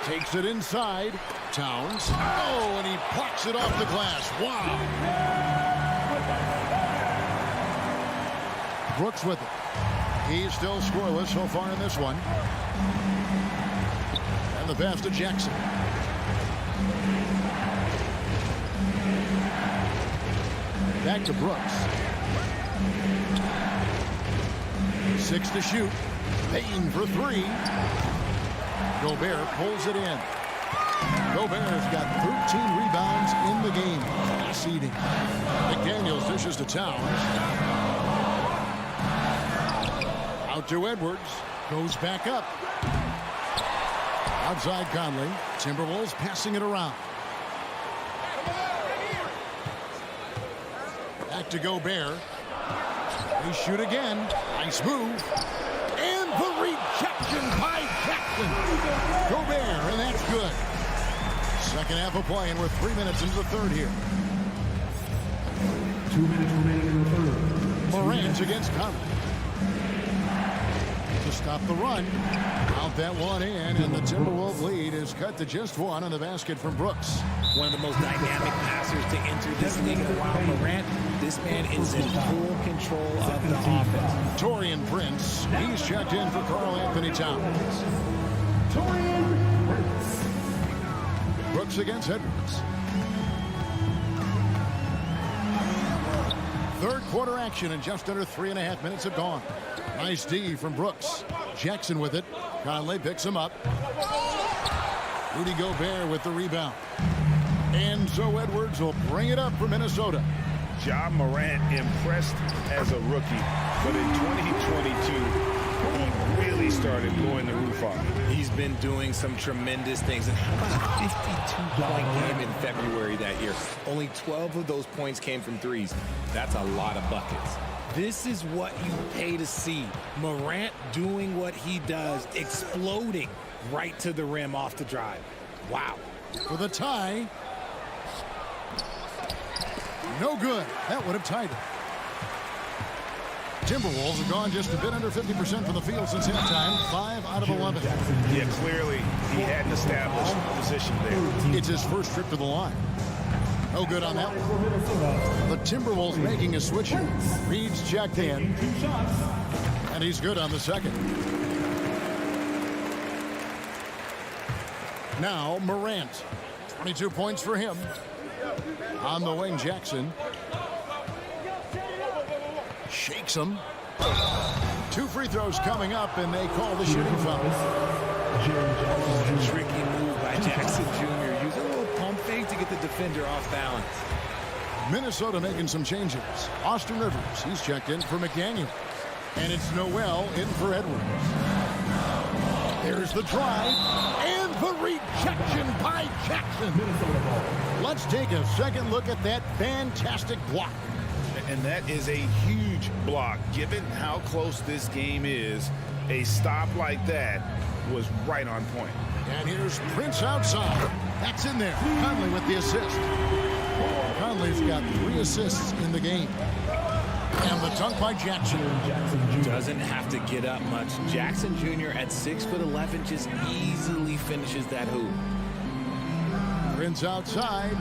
Takes it inside. Towns. Oh, and he plucks it off the glass. Wow. Brooks with it. He's still scoreless so far in this one. And the pass to Jackson. Back to Brooks. 6 to shoot. Payton for 3. Gobert pulls it in. Gobert has got 13 rebounds in the game. Seeding. McDaniels dishes to Towns. Out to Edwards. Goes back up. Outside Conley. Timberwolves passing it around. Back to Gobert. They shoot again. Nice move. And the rejection by Jackson. Gobert, and that's good. Second half of play, and we're 3 minutes into the third here. 2 minutes remaining in the third. Morant against Conley. To stop the run. Out that one in, and the Timberwolves lead is cut to just 1 on the basket from Brooks. One of the most dynamic passers to enter this league in a while. Morant, this man is in full control of the offense. Taurean Prince, he's checked in for Karl Anthony Towns. Taurean Prince. Brooks against Edwards. Third quarter action, and just under 3.5 minutes have gone. Nice D from Brooks. Jackson with it. Conley picks him up. Rudy Gobert with the rebound. And so Edwards will bring it up for Minnesota. Ja Morant impressed as a rookie, but in 2022, he really started blowing the roof off. He's been doing some tremendous things. And how about a 52-point game in February that year? Only 12 of those points came from threes. That's a lot of buckets. This is what you pay to see. Morant doing what he does, exploding right to the rim off the drive. Wow. For the tie. No good. That would have tied it. Timberwolves have gone just a bit under 50% from the field since halftime. 5 out of 11. Yeah, clearly he hadn't established a position there. It's his first trip to the line. No good on that one. The Timberwolves making a switch. Reed's checked in. And he's good on the second. Now Morant. 22 points for him. On the wing, Jackson. Shakes him. 2 free throws coming up, and they call the shooting foul. Tricky move by Jackson Jr. Using a little pump fake to get the defender off balance. Minnesota making some changes. Austin Rivers, he's checked in for McDaniel. And it's Noel in for Edwards. There's the drive and the rejection by Jackson. Let's take a second look at that fantastic block. And that is a huge block. Given how close this game is, a stop like that was right on point. And here's Prince outside. That's in there. Conley with the assist. Conley's got 3 assists in the game. And the dunk by Jackson. Doesn't have to get up much. Jackson Jr. at 6'11" just easily finishes that hoop. Prince outside.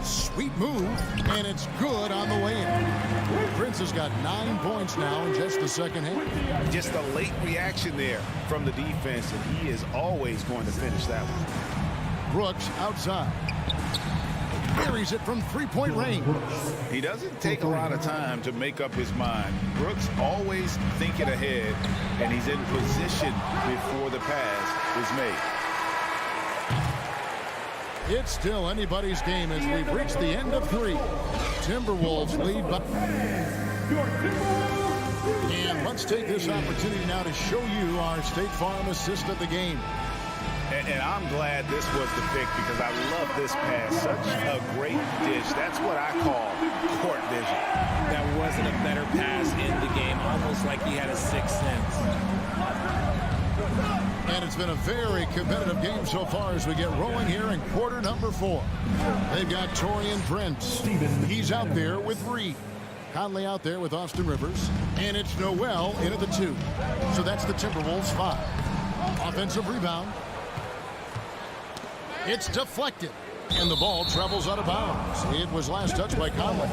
Sweet move, and it's good on the way in. Prince has got 9 points now in just the second half. Just a late reaction there from the defense, and he is always going to finish that one. Brooks outside. Buries it from 3-point range. He doesn't take a lot of time to make up his mind. Brooks always thinking ahead, and he's in position before the pass is made. It's still anybody's game as we've reached the end of 3. Timberwolves lead by... And let's take this opportunity now to show you our State Farm assist of the game. And I'm glad this was the pick because I love this pass. Such a great dish. That's what I call court vision. That wasn't a better pass in the game. Almost like he had a 6th sense. And it's been a very competitive game so far as we get rolling here in quarter number 4. They've got Taurean Prince. He's out there with Reed. Conley out there with Austin Rivers. And it's Noel in at the 2. So that's the Timberwolves 5. Offensive rebound. It's deflected. And the ball travels out of bounds. It was last touched by Conley.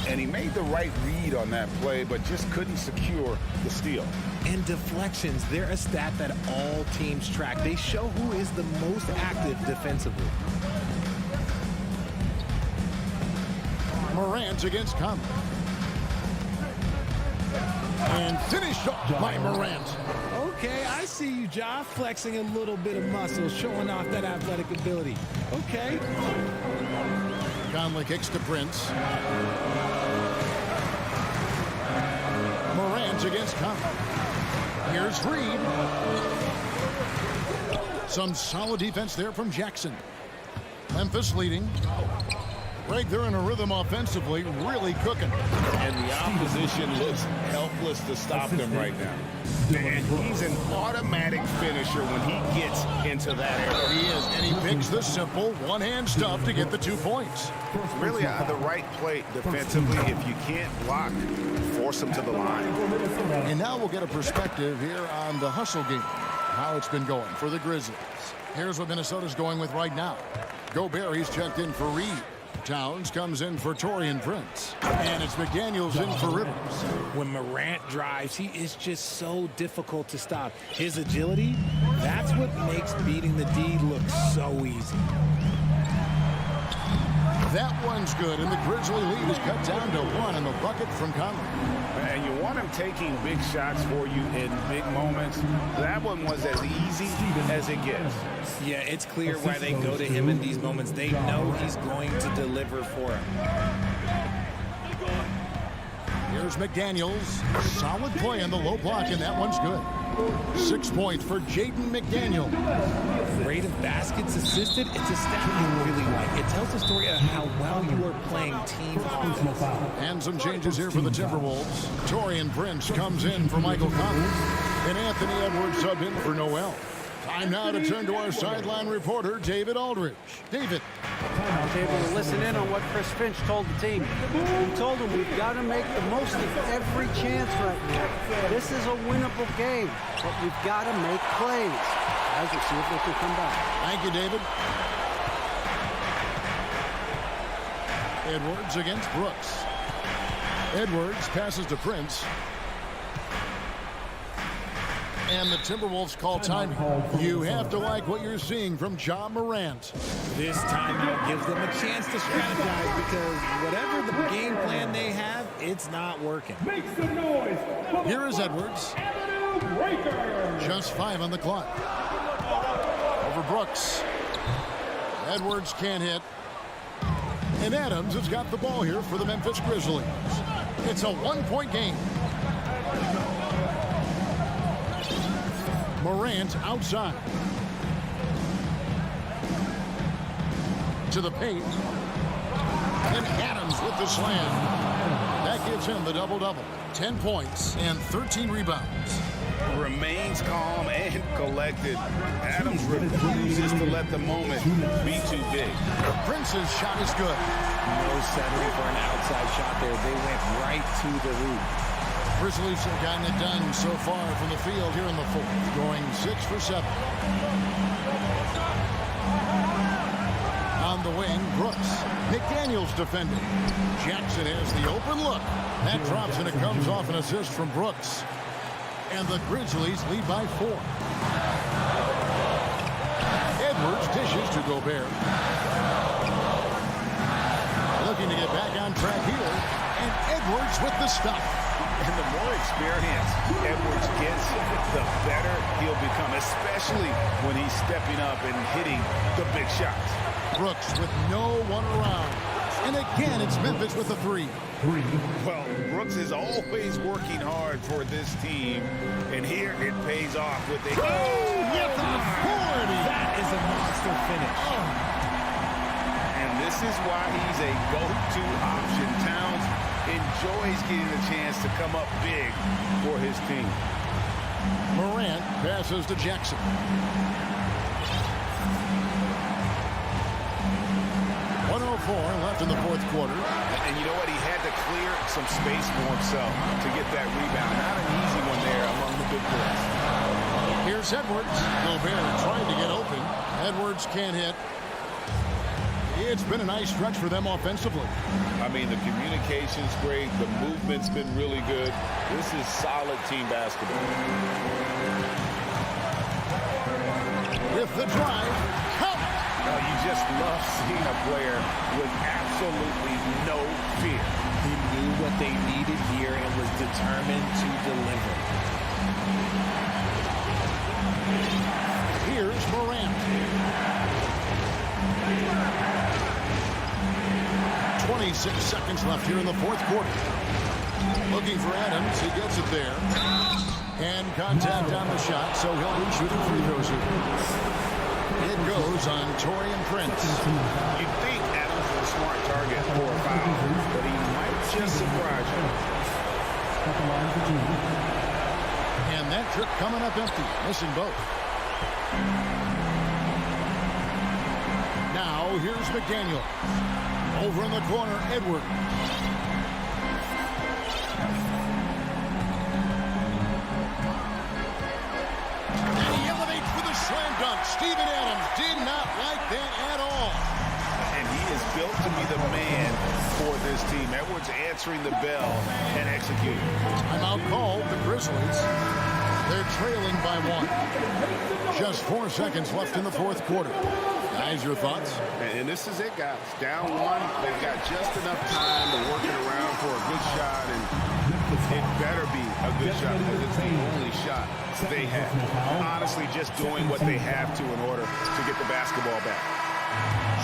And he made the right read on that play, but just couldn't secure the steal. And deflections, they're a stat that all teams track. They show who is the most active defensively. Morant against Conley. And finished off by Morant. Okay, I see you, Ja, flexing a little bit of muscle, showing off that athletic ability. Okay. Conley kicks to Prince. Morant against Conley. Here's Reed. Some solid defense there from Jackson. Memphis leading. Right, they're in a rhythm offensively, really cooking. And the opposition looks helpless to stop them right now. And he's an automatic finisher when he gets into that area. He is, and he picks the simple one-hand stuff to get the 2 points. Really the right play defensively. If you can't block, force him to the line. And now we'll get a perspective here on the hustle game, how it's been going for the Grizzlies. Here's what Minnesota's going with right now. Gobert, he's checked in for Reed. Towns comes in for Taurean Prince. And it's McDaniels in for Rivers. When Morant drives, he is just so difficult to stop. His agility, that's what makes beating the D look so easy. That one's good, and the Grizzly lead is cut down to 1 in the bucket from Conley. And you want him taking big shots for you in big moments. That one was as easy as it gets. Yeah, it's clear why they go to him in these moments. They know he's going to deliver for him. Here's McDaniels. Solid play on the low block, and that one's good. 6 points for Jaden McDaniel. Rate of baskets assisted, it's a stat I really like. It tells the story of how well you are playing team offense. And some changes here for the Timberwolves. Taurean Prince comes in for Michael Conley. And Anthony Edwards subbed in for Noel. Time now to turn to our sideline reporter, David Aldridge. David. I was able to listen in on what Chris Finch told the team. He told them we've got to make the most of every chance right now. This is a winnable game, but we've got to make plays. Guys, let's see if they can come back. Thank you, David. Edwards against Brooks. Edwards passes to Prince. And the Timberwolves call time. You have to like what you're seeing from Ja Morant. This timeout gives them a chance to strategize because whatever the game plan they have, it's not working. Make some noise. Here is Edwards. Just 5 on the clock. Over Brooks. Edwards can't hit. And Adams has got the ball here for the Memphis Grizzlies. It's a 1-point game. Morant outside. To the paint. And Adams with the slam. That gives him the double-double. 10 points and 13 rebounds. Remains calm and collected. Adams refuses to let the moment be too big. Prince's shot is good. No settling for an outside shot there. They went right to the hoop. Grizzlies have gotten it done so far from the field here in the fourth, going 6 for 7. On the wing, Brooks. McDaniels defending. Jackson has the open look. That drops and it comes off an assist from Brooks. And the Grizzlies lead by 4. Edwards dishes to Gobert. Looking to get back on track here. And Edwards with the stop. And the more experience Edwards gets, the better he'll become, especially when he's stepping up and hitting the big shots. Brooks with no one around. And again, it's Memphis with the 3. Well, Brooks is always working hard for this team, and here it pays off with a... with authority! That is a monster finish. And this is why he's a go-to option. Towns enjoys getting the chance to come up big for his team. Morant passes to Jackson. Left in the fourth quarter. And you know what? He had to clear some space for himself to get that rebound. Not an easy one there among the big boys. Here's Edwards. Gobert trying to get open. Edwards can't hit. It's been a nice stretch for them offensively. I mean, the communication's great. The movement's been really good. This is solid team basketball. With the drive. You just love seeing a player with absolutely no fear. He knew what they needed here and was determined to deliver. Here's Morant. 26 seconds left here in the fourth quarter. Looking for Adams. He gets it there. And contact on the shot, so he'll be shooting free throws here. It goes on Taurean Prince. You'd think Adams is a smart target for a foul, but he might just surprise you. And that trip coming up empty, missing both. Now here's McDaniel. Over in the corner, Edwards. Slam dunk. Steven Adams did not like that at all. And he is built to be the man for this team. Edwards answering the bell and executing. Timeout called the Grizzlies. They're trailing by 1. Just 4 seconds left in the fourth quarter. Guys, your thoughts? And this is it, guys. Down 1. They've got just enough time to work it around for a good shot, and it better be a good shot because it's the only shot they have. Honestly, just doing what they have to in order to get the basketball back.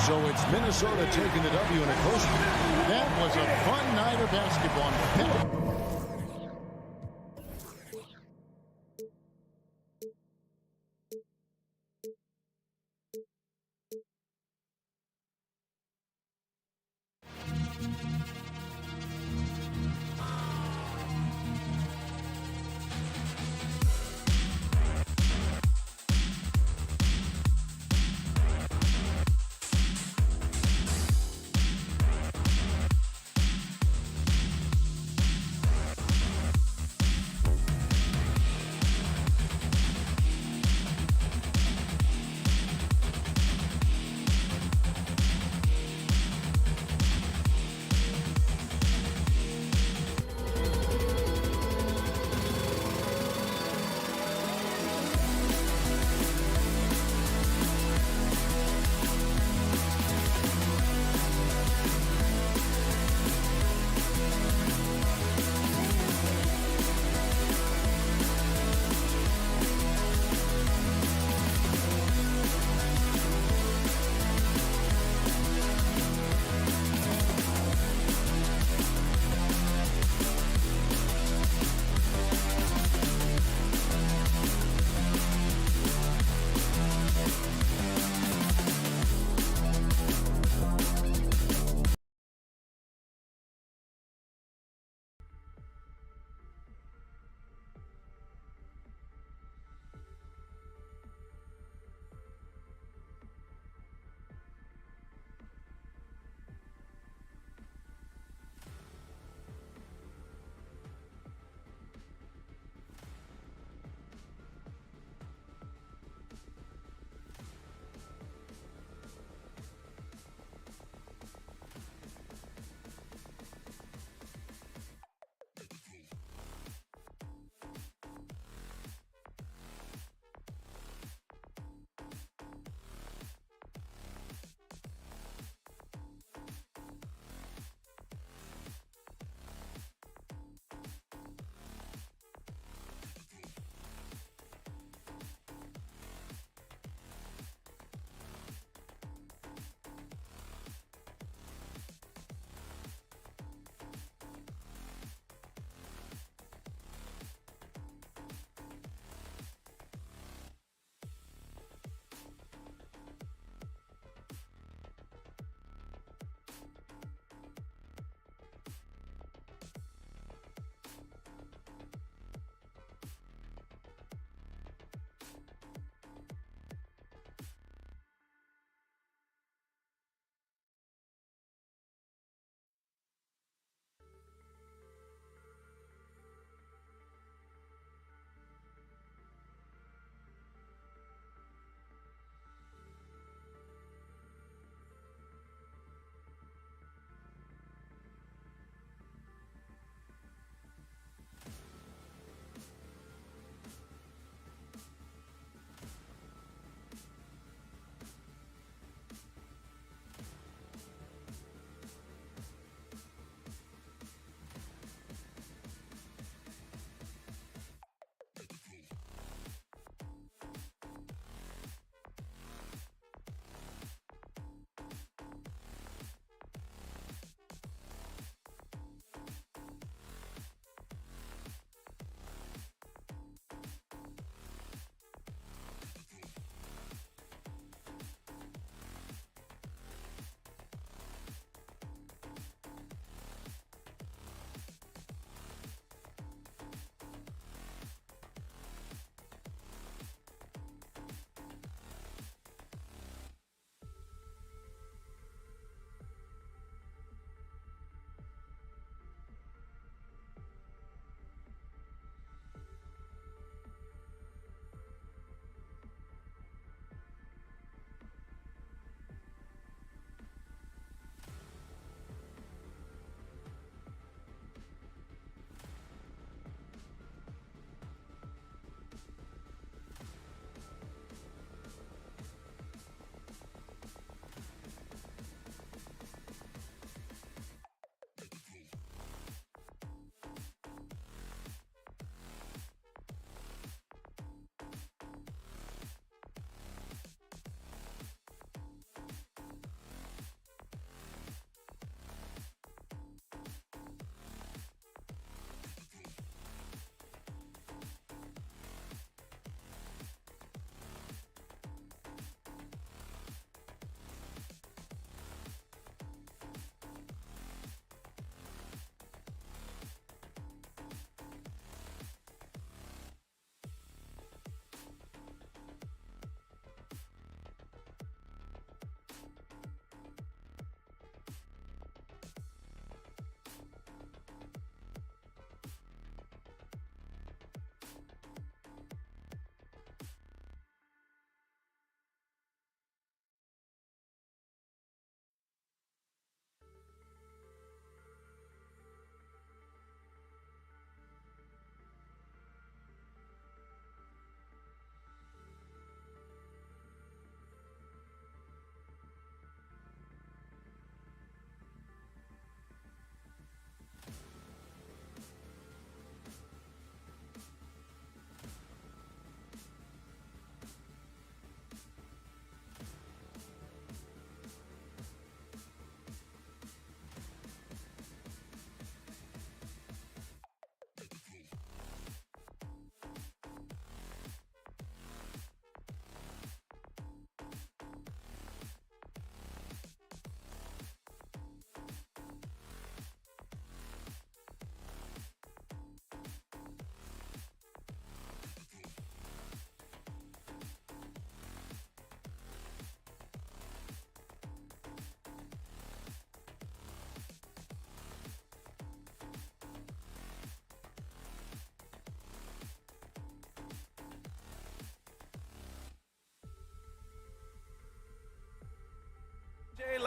So it's Minnesota taking the W in a close one. That was a fun night of basketball.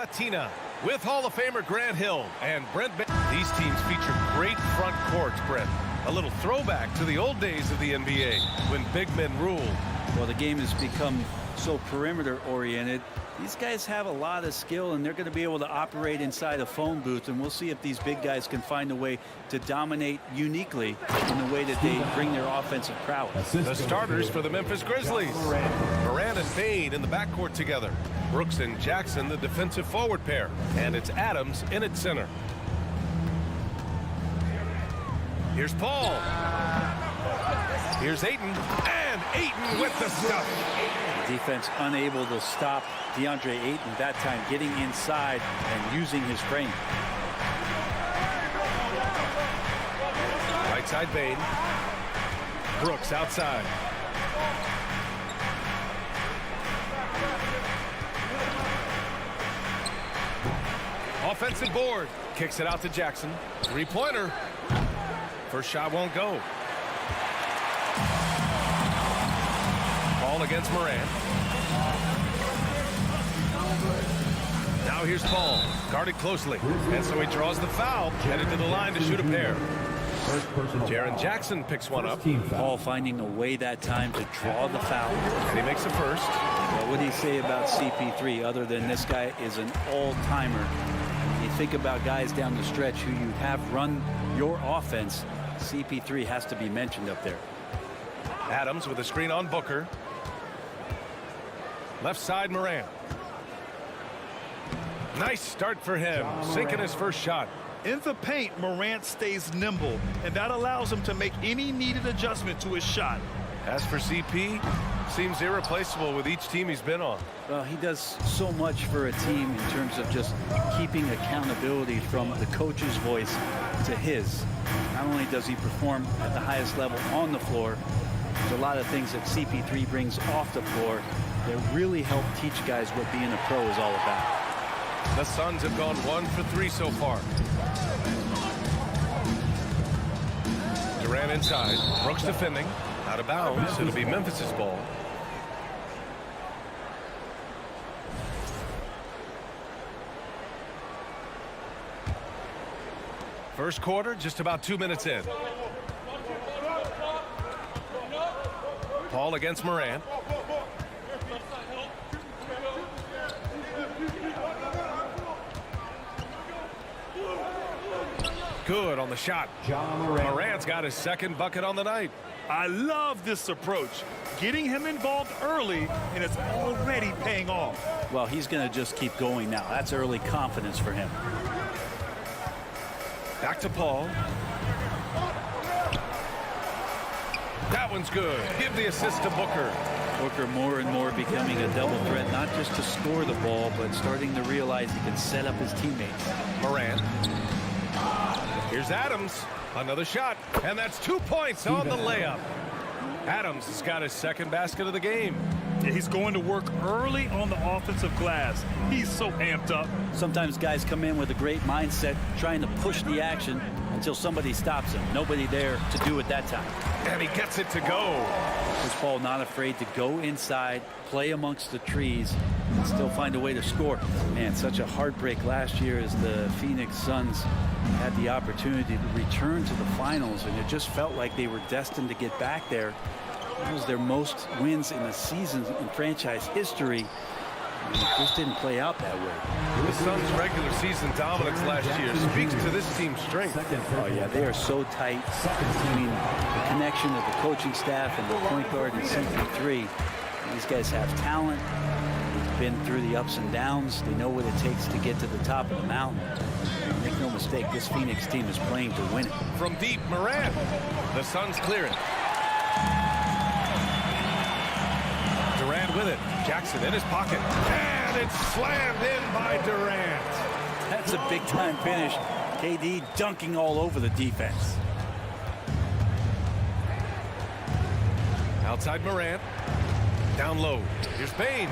Latina with Hall of Famer Grant Hill and Brent. These teams feature great front courts, Brent. A little throwback to the old days of the NBA when big men ruled. Well, the game has become so perimeter oriented. These guys have a lot of skill, and they're going to be able to operate inside a phone booth, and we'll see if these big guys can find a way to dominate uniquely in the way that they bring their offensive prowess. The starters for the Memphis Grizzlies. Morant and Bane in the backcourt together. Brooks and Jackson, the defensive forward pair. And it's Adams in at center. Here's Paul. Here's Ayton. And Ayton with the stuff. Defense unable to stop DeAndre Ayton that time, getting inside and using his frame. Right side Bane. Brooks outside. Offensive board. Kicks it out to Jackson. Three-pointer. First shot won't go. Ball against Morant. Now here's Paul. Guarded closely. And so he draws the foul. Headed to the line to shoot a pair. Jaren Jackson picks one up. Paul finding a way that time to draw the foul. And he makes the first. Well, what do you say about CP3 other than this guy is an all-timer? When you think about guys down the stretch who you have run your offense, CP3 has to be mentioned up there. Adams with a screen on Booker. Left side Morant. Nice start for him. Sinking his first shot. In the paint, Morant stays nimble, and that allows him to make any needed adjustment to his shot. As for CP, seems irreplaceable with each team he's been on. Well, he does so much for a team in terms of just keeping accountability from the coach's voice to his. Not only does he perform at the highest level on the floor, there's a lot of things that CP3 brings off the floor that really help teach guys what being a pro is all about. The Suns have gone 1 for 3 so far. Durant inside. Brooks defending. Out of bounds. It'll be Memphis's ball. First quarter, just about 2 minutes in. Paul against Morant. Good on the shot. Morant's got his second bucket on the night. I love this approach. Getting him involved early, and it's already paying off. Well, he's going to just keep going now. That's early confidence for him. Back to Paul. That one's good. Give the assist to Booker. Booker more and more becoming a double threat, not just to score the ball, but starting to realize he can set up his teammates. Morant. Here's Adams. Another shot. And that's 2 points on the layup. Adams has got his second basket of the game. Yeah, he's going to work early on the offensive glass. He's so amped up. Sometimes guys come in with a great mindset, trying to push the action until somebody stops him. Nobody there to do it that time. And he gets it to go. Chris Paul not afraid to go inside, play amongst the trees, and still find a way to score. Man, such a heartbreak last year as the Phoenix Suns had the opportunity to return to the finals, and it just felt like they were destined to get back there. It was their most wins in a season in franchise history. And it just didn't play out that way. The Suns' regular season dominance last year speaks to this team's strength. Oh, yeah, they are so tight. I mean, the connection of the coaching staff and the point guard and CP3. These guys have talent. They've been through the ups and downs. They know what it takes to get to the top of the mountain. Make no mistake, this Phoenix team is playing to win it. From deep, Morant. The Suns clear it. Durant with it. Jackson in his pocket. And it's slammed in by Durant. That's a big-time finish. KD dunking all over the defense. Outside Morant. Down low. Here's Bane.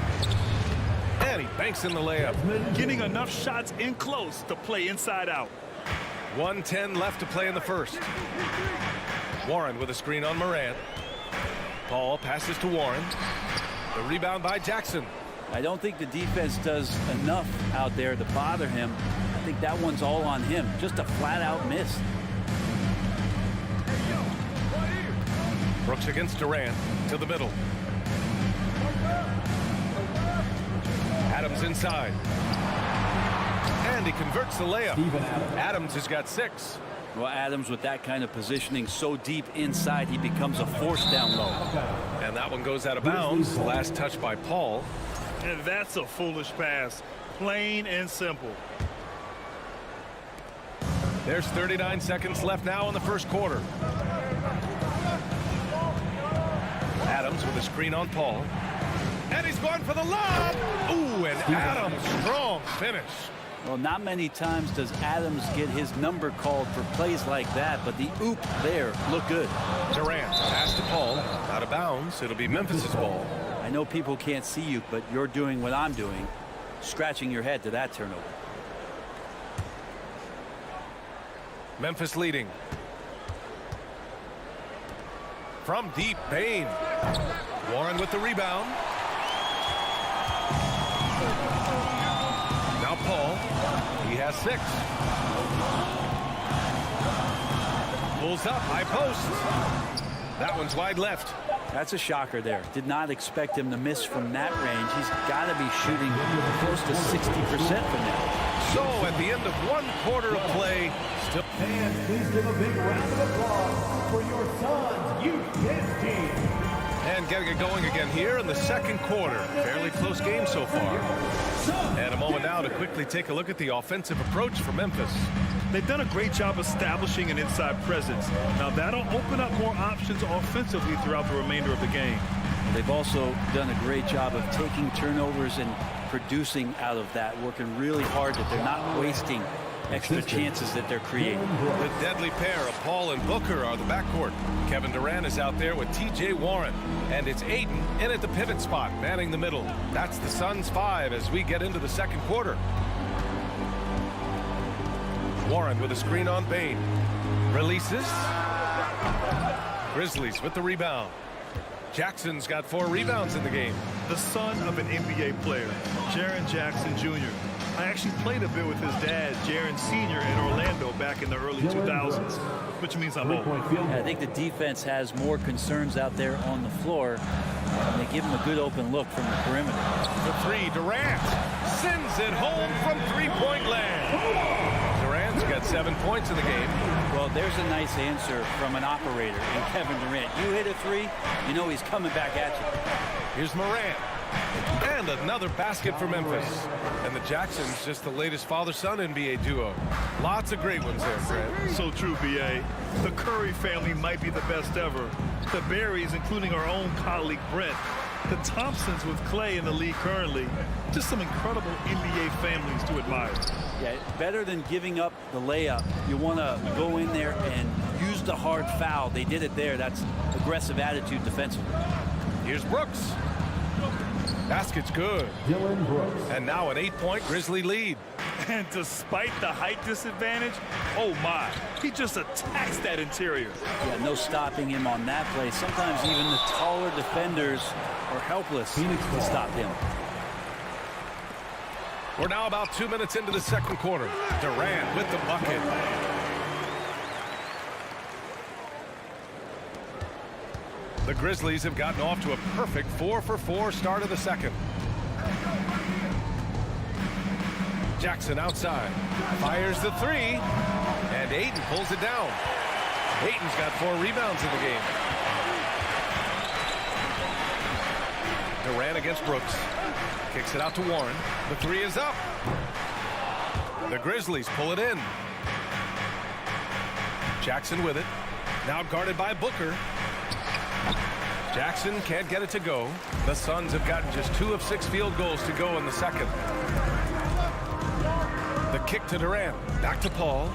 And he banks in the layup. Getting enough shots in close to play inside out. 1:10 left to play in the first. Warren with a screen on Morant. Paul passes to Warren. The rebound by Jackson. I don't think the defense does enough out there to bother him. I think that one's all on him. Just a flat-out miss. Brooks against Durant to the middle. Adams inside. And he converts the layup. Adams has got 6. Well, Adams with that kind of positioning so deep inside, he becomes a force down low. And that one goes out of bounds. Last touch by Paul. And that's a foolish pass. Plain and simple. There's 39 seconds left now in the first quarter. Adams with a screen on Paul. And he's going for the lob. Ooh, and Adams, strong finish. Well, not many times does Adams get his number called for plays like that, but the oop there looked good. Durant, pass to Paul, out of bounds. It'll be Memphis's ball. I know people can't see you, but you're doing what I'm doing, scratching your head to that turnover. Memphis leading. From deep, Bain. Warren with the rebound. Now Paul. He has 6. Pulls up, high post. That one's wide left. That's a shocker there. Did not expect him to miss from that range. He's got to be shooting close to 60% from that. So at the end of 1 quarter of play, still. And please give a big round of applause for your son's youth team. And getting it going again here in the second quarter. Fairly close game so far. And a moment now to quickly take a look at the offensive approach for Memphis. They've done a great job establishing an inside presence. Now that'll open up more options offensively throughout the remainder of the game. They've also done a great job of taking turnovers and producing out of that, working really hard that they're not wasting extra chances that they're creating. The deadly pair of Paul and Booker are the backcourt. Kevin Durant is out there with T.J. Warren. And it's Ayton in at the pivot spot, manning the middle. That's the Suns' 5 as we get into the second quarter. Warren with a screen on Bain. Releases. Grizzlies with the rebound. Jackson's got 4 rebounds in the game. The son of an NBA player, Jaren Jackson Jr. I actually played a bit with his dad, Jaren Sr. in Orlando back in the early 2000s, which means I'm old. I think the defense has more concerns out there on the floor. And they give him a good open look from the perimeter. The 3, Durant sends it home from 3-point land. Durant's got 7 points in the game. Well, there's a nice answer from an operator in Kevin Durant. You hit a 3, you know he's coming back at you. Here's Morant. And another basket for Memphis. And the Jacksons, just the latest father-son NBA duo. Lots of great ones there, Fred. So true, B.A. The Curry family might be the best ever. The Berries, including our own colleague Brent. The Thompsons with Clay in the league currently. Just some incredible NBA families to admire. Yeah, better than giving up the layup. You want to go in there and use the hard foul. They did it there. That's aggressive attitude defensively. Here's Brooks. Basket's good. Dylan Brooks. And now an 8-point Grizzly lead. And despite the height disadvantage, oh my, he just attacks that interior. Yeah, no stopping him on that play. Sometimes even the taller defenders are helpless to stop him. We're now about 2 minutes into the second quarter. Durant with the bucket. The Grizzlies have gotten off to a perfect 4-for-4 start of the second. Jackson outside. Fires the 3. And Ayton pulls it down. Ayton's got 4 rebounds in the game. Durant against Brooks. Kicks it out to Warren. The 3 is up. The Grizzlies pull it in. Jackson with it. Now guarded by Booker. Jackson can't get it to go. The Suns have gotten just 2 of 6 field goals to go in the second. The kick to Durant. Back to Paul.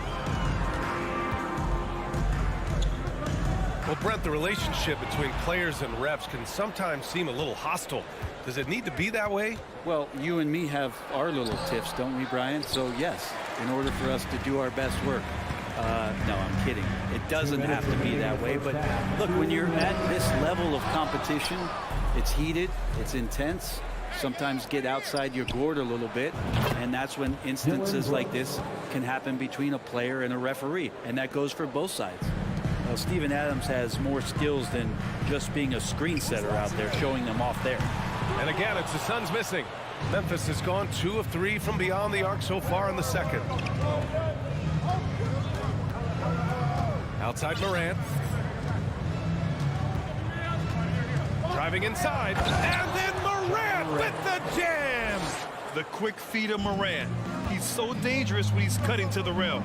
Well, Brent, the relationship between players and refs can sometimes seem a little hostile. Does it need to be that way? Well, you and me have our little tips, don't we, Brian? So, yes, in order for us to do our best work. No, I'm kidding. It doesn't have to be that way. But look, when you're at this level of competition, it's heated, it's intense. sometimes get outside your gourd a little bit, and that's when instances like this can happen between a player and a referee, and that goes for both sides. Well, Steven Adams has more skills than just being a screen setter out there, showing them off there. And again, it's the Suns missing. Memphis has gone 2 of 3 from beyond the arc so far in the second. Outside Morant. Driving inside. And then Morant with the jam. The quick feed of Morant. He's so dangerous when he's cutting to the rim.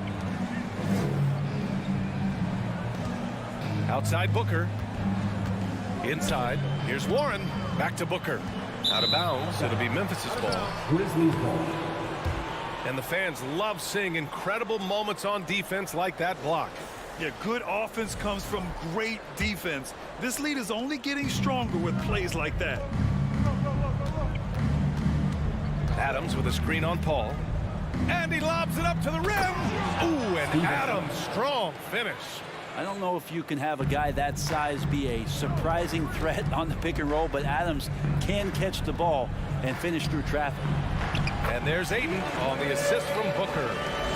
Outside Booker. Inside. Here's Warren. Back to Booker. Out of bounds. It'll be Memphis's ball. Grizzlies ball. And the fans love seeing incredible moments on defense like that block. Yeah, good offense comes from great defense. This lead is only getting stronger with plays like that. Adams with a screen on Paul. And he lobs it up to the rim. Ooh, and Adams, strong finish. I don't know if you can have a guy that size be a surprising threat on the pick and roll, but Adams can catch the ball and finish through traffic. And there's Ayton on the assist from Booker.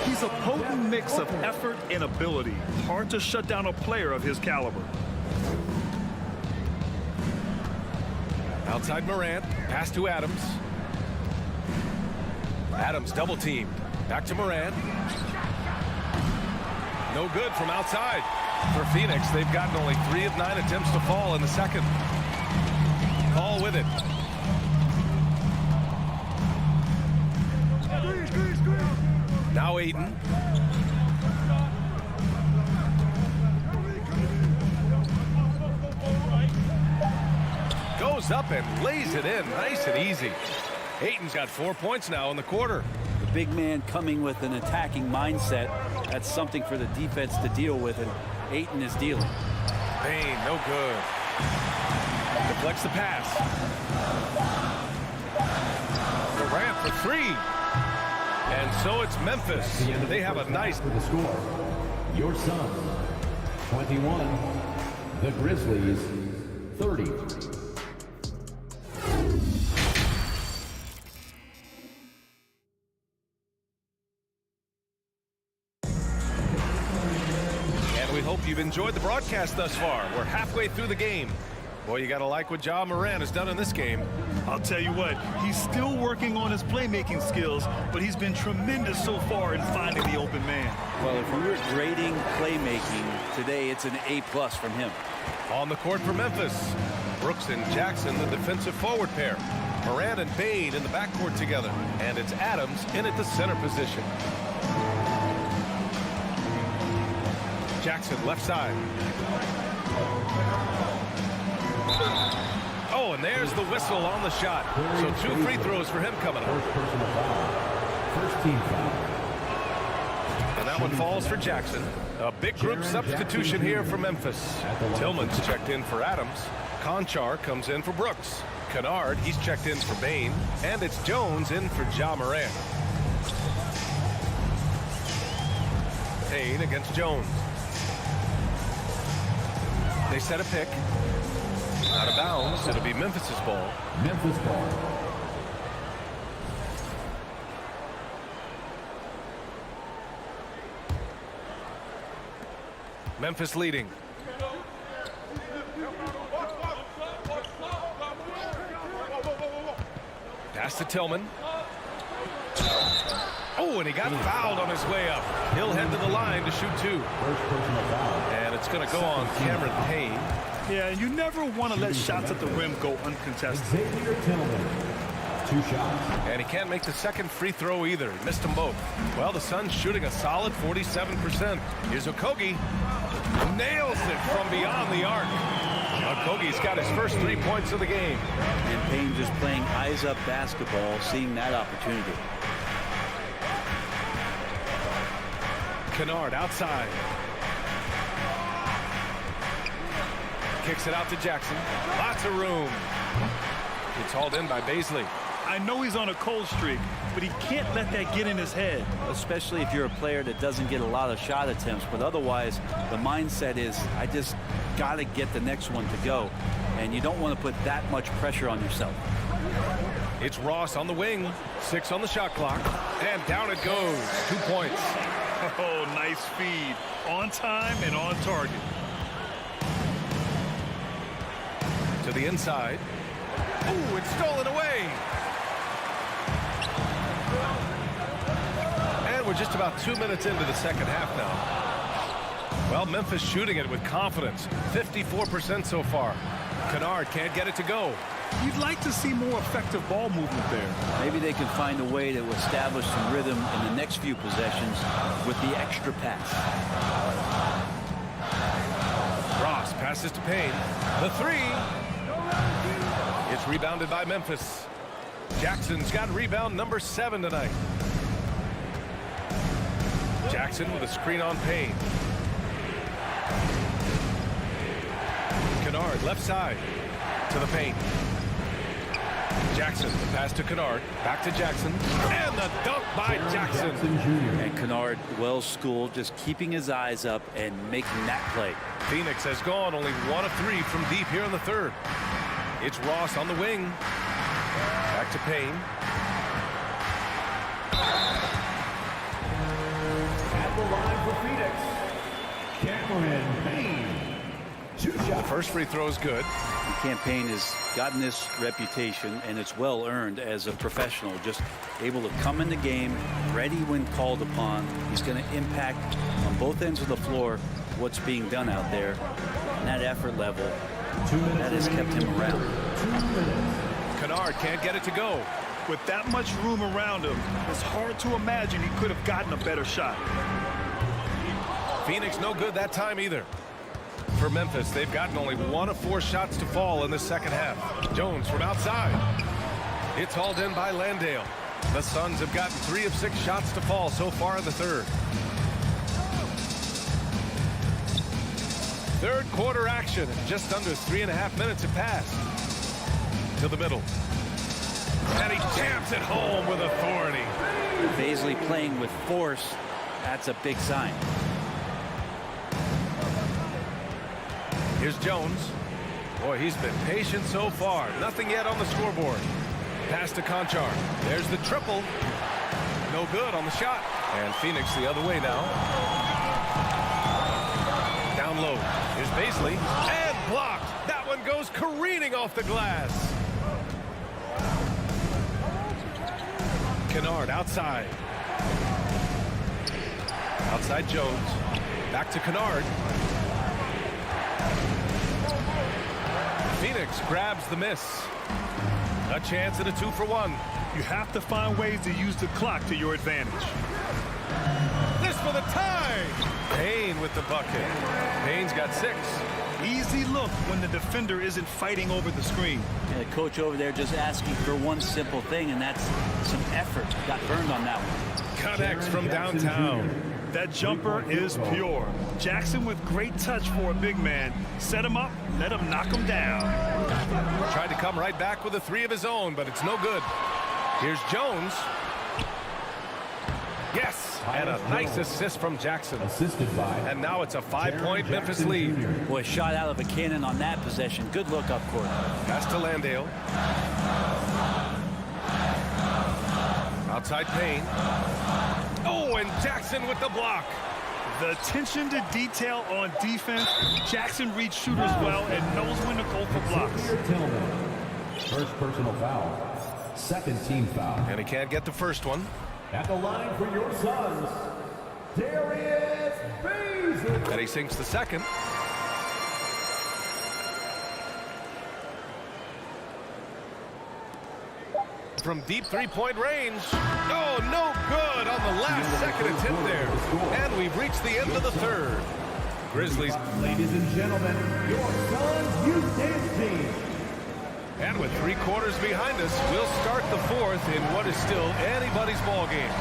He's a potent mix of effort and ability. Hard to shut down a player of his caliber. Outside Morant, pass to Adams. Adams double teamed. Back to Morant. No good from outside. For Phoenix, they've gotten only 3 of 9 attempts to fall in the second. Paul with it. Now Ayton. Goes up and lays it in. Nice and easy. Ayton's got 4 points now in the quarter. The big man coming with an attacking mindset. That's something for the defense to deal with, and Ayton is dealing. Payne, no good. Deflects the pass. Durant for 3. And so it's Memphis. They have a nice... For the score, your Suns, 21. The Grizzlies, 30. Hope you've enjoyed the broadcast thus far. We're halfway through the game. Boy, you got to like what Ja Morant has done in this game. I'll tell you what, he's still working on his playmaking skills, but he's been tremendous so far in finding the open man. Well, if we were grading playmaking today, it's an A+ from him. On the court for Memphis, Brooks and Jackson, the defensive forward pair. Morant and Bane in the backcourt together. And it's Adams in at the center position. Jackson left side. Oh, and there's the whistle on the shot. So 2 free throws for him coming up. First team foul. And that one falls for Jackson. A big group substitution here for Memphis. Tillman's checked in for Adams. Conchar comes in for Brooks. Kennard, he's checked in for Bane. And it's Jones in for Ja Morant. Payne against Jones. They set a pick. Out of bounds. It'll be Memphis's ball. Memphis ball. Memphis leading. Pass to Tillman. Oh, and he got fouled on his way up. He'll head to the line to shoot 2. And it's going to go on Cameron Payne. Yeah, and you never want to let shots at the rim go uncontested. Xavier Tillman, 2 shots. And he can't make the second free throw either. He missed them both. Well, the Suns shooting a solid 47%. Here's Okogie. Nails it from beyond the arc. Okogie's got his first 3 points of the game. And Payne just playing eyes-up basketball, seeing that opportunity. Kennard outside. Kicks it out to Jackson. Lots of room. It's hauled in by Baisley. I know he's on a cold streak, but he can't let that get in his head. Especially if you're a player that doesn't get a lot of shot attempts. But otherwise, the mindset is, I just got to get the next one to go. And you don't want to put that much pressure on yourself. It's Ross on the wing. 6 on the shot clock. And down it goes. 2 points. Oh, nice feed. On time and on target. To the inside. Ooh, it's stolen away. And we're just about 2 minutes into the second half now. Well, Memphis shooting it with confidence. 54% so far. Kennard can't get it to go. You'd like to see more effective ball movement there. Maybe they can find a way to establish some rhythm in the next few possessions with the extra pass. Ross passes to Payne. The 3. It's rebounded by Memphis. Jackson's got rebound number 7 tonight. Jackson with a screen on Payne. Kennard left side to the paint. Jackson, the pass to Kennard, back to Jackson, and the dunk by Jackson. And Kennard, well schooled, just keeping his eyes up and making that play. Phoenix has gone only 1 of 3 from deep here in the third. It's Ross on the wing. Back to Payne. At the line for Phoenix, Cameron Payne. 2 shots. The first free throw is good. Payne has gotten this reputation, and it's well earned as a professional, just able to come in the game ready when called upon. He's going to impact on both ends of the floor what's being done out there, and that effort level that has kept him around. Kennard can't get it to go. With that much room around him, it's hard to imagine he could have gotten a better shot. Phoenix no good that time either. For Memphis, they've gotten only 1 of 4 shots to fall in the second half. Jones from outside. It's hauled in by Landale. The Suns have gotten 3 of 6 shots to fall so far in the third. Third quarter action. Just under 3.5 minutes have passed. To the middle. And he jams it home with authority. Baisley playing with force. That's a big sign. Here's Jones. Boy, he's been patient so far. Nothing yet on the scoreboard. Pass to Conchar. There's the triple. No good on the shot. And Phoenix the other way now. Down low. Here's Baisley. And blocked. That one goes careening off the glass. Kennard outside. Outside Jones. Back to Kennard. Phoenix grabs the miss. A chance at a 2-for-1. You have to find ways to use the clock to your advantage. This for the tie. Payne with the bucket. Payne's got 6. Easy look when the defender isn't fighting over the screen. And the coach over there just asking for one simple thing, and that's some effort. Got burned on that one. Connects from downtown. That jumper is pure. Jackson with great touch for a big man. Set him up, let him knock him down. Tried to come right back with a 3 of his own, but it's no good. Here's Jones. Yes, and a nice assist from Jackson. Assisted by. And now it's a 5-point Memphis lead. Boy, shot out of a cannon on that possession. Good look up court. Pass to Landale. Outside Payne. Oh, and Jackson with the block. The attention to detail on defense. Jackson reads shooters well and knows when to go for blocks. First personal foul. Second team foul. And he can't get the first one. At the line for your Suns, Darius Baisley. And he sinks the second. From deep 3-point range. Oh, no good on the last second attempt there. And we've reached the end of the third. Grizzlies. Ladies and gentlemen, your Suns youth dance team. And with 3 quarters behind us, we'll start the fourth in what is still anybody's ball game.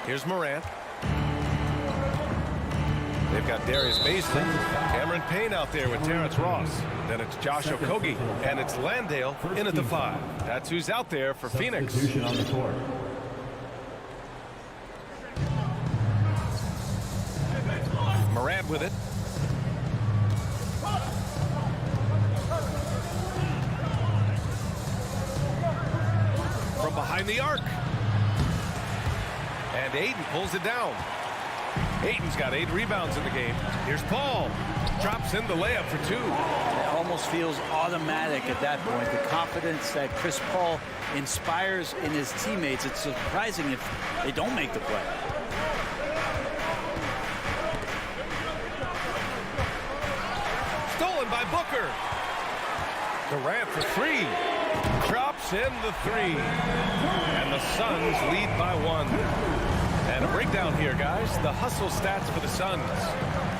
Here's Morant. They've they've got Darius Baisley, Cameron Payne out there with Terrence Ross. Then it's Josh Okogie, and it's Landale in at the 5. That's who's out there for Phoenix. On the court. Morant with it. From behind the arc. And Ayton pulls it down. Ayton's got 8 rebounds in the game. Here's Paul. Drops in the layup for 2. It almost feels automatic at that point. The confidence that Chris Paul inspires in his teammates. It's surprising if they don't make the play. Stolen by Booker. Durant for 3. Drops in the 3. And the Suns lead by 1. And a breakdown here, guys. The hustle stats for the Suns.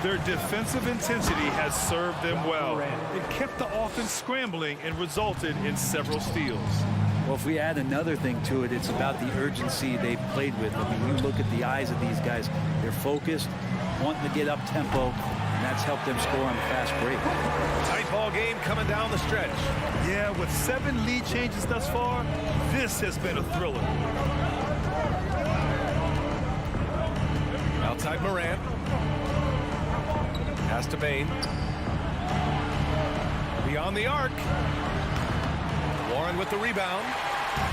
Their defensive intensity has served them well. It kept the offense scrambling and resulted in several steals. Well, if we add another thing to it, it's about the urgency they've played with. I mean, you look at the eyes of these guys. They're focused, wanting to get up tempo, and that's helped them score on a fast break. Tight ball game coming down the stretch. Yeah, with 7 lead changes thus far, this has been a thriller. Outside Morant. Pass to Bane. Beyond the arc. Warren with the rebound.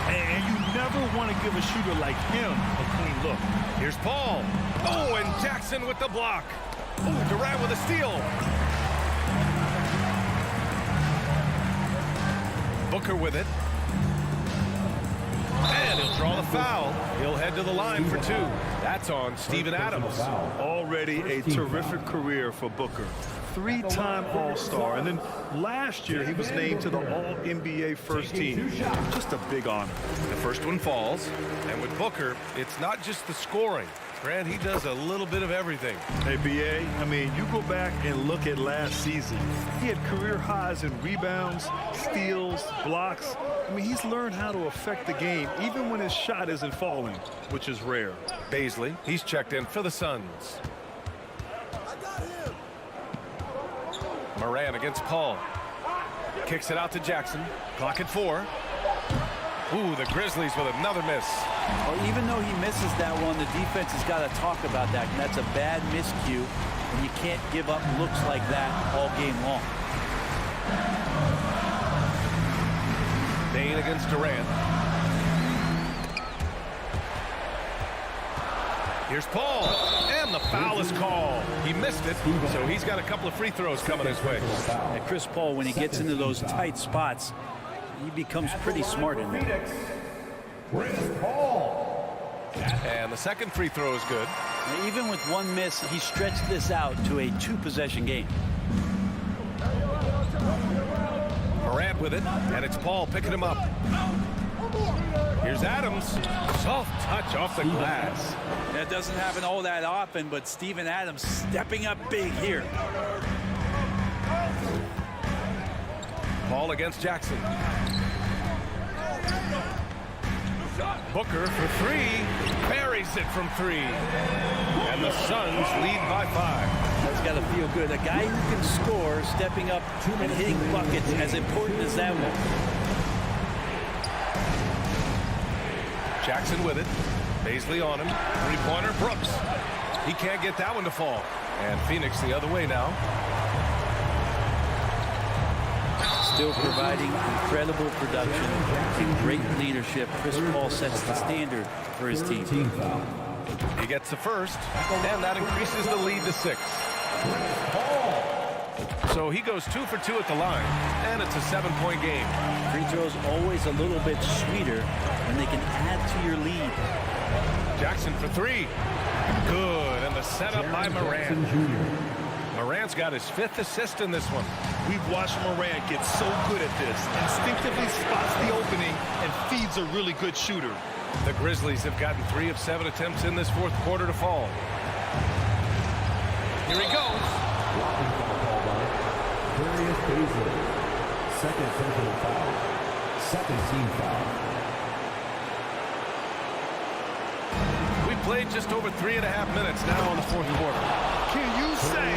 And you never want to give a shooter like him a clean look. Here's Paul. Oh, and Jackson with the block. Oh, Durant with a steal. Booker with it. And he'll draw the foul. He'll head to the line for 2. That's on Steven Adams. Already a terrific career for Booker. 3-time All-Star. And then last year, he was named to the All-NBA first team. Just a big honor. The first one falls. And with Booker, it's not just the scoring. Grant, he does a little bit of everything. Hey, B.A., I mean, you go back and look at last season. He had career highs in rebounds, steals, blocks. I mean, he's learned how to affect the game, even when his shot isn't falling, which is rare. Baisley, he's checked in for the Suns. Morant against Paul. Kicks it out to Jackson. Clock at 4. Ooh, the Grizzlies with another miss. Well, even though he misses that one, the defense has got to talk about that. And that's a bad miscue, and you can't give up looks like that all game long. Bane against Durant. Here's Paul, and the foul is called. He missed it, so he's got a couple of free throws coming his way. And Chris Paul, when he gets into those tight spots, he becomes pretty smart in there. And the second free throw is good. And even with one miss, he stretched this out to a 2-possession game. Morant with it, and it's Paul picking him up. Here's Adams. Soft touch off the glass. That doesn't happen all that often, but Steven Adams stepping up big here. Paul against Jackson. Booker for 3. Buries it from 3. And the Suns lead by 5. That's got to feel good. A guy who can score, stepping up and hitting buckets, as important as that one. Jackson with it. Baisley on him. 3-pointer, Brooks. He can't get that one to fall. And Phoenix the other way now. Still providing incredible production and great leadership. Chris Paul sets the standard for his team. He gets the first, and that increases the lead to 6. So he goes 2 for 2 at the line, and it's a 7-point game. Free throws always a little bit sweeter when they can add to your lead. Jackson for 3. Good, and the setup by Morant. Morant's got his 5th assist in this one. We've watched Morant get so good at this. Instinctively spots the opening and feeds a really good shooter. The Grizzlies have gotten 3 of 7 attempts in this 4th quarter to fall. Here he goes. Second personal foul. Second team foul. We played just over 3.5 minutes now in the 4th quarter. Can you say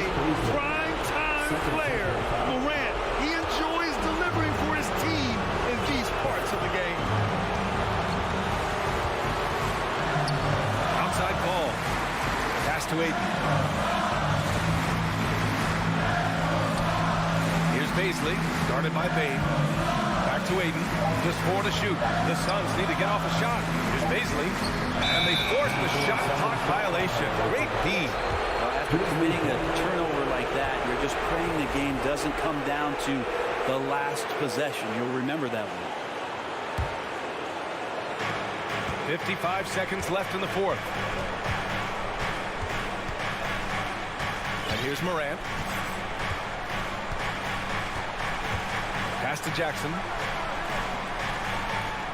flair. Morant, he enjoys delivering for his team in these parts of the game. Outside ball. Pass to Aiden. Here's Baisley, guarded by Bane. Back to Aiden. Just 4 to shoot. The Suns need to get off a shot. Here's Baisley. And they force the shot clock violation. Great D. After committing a turnover like that, you're just praying the game doesn't come down to the last possession. You'll remember that one. 55 seconds left in the fourth. And here's Morant. Pass to Jackson.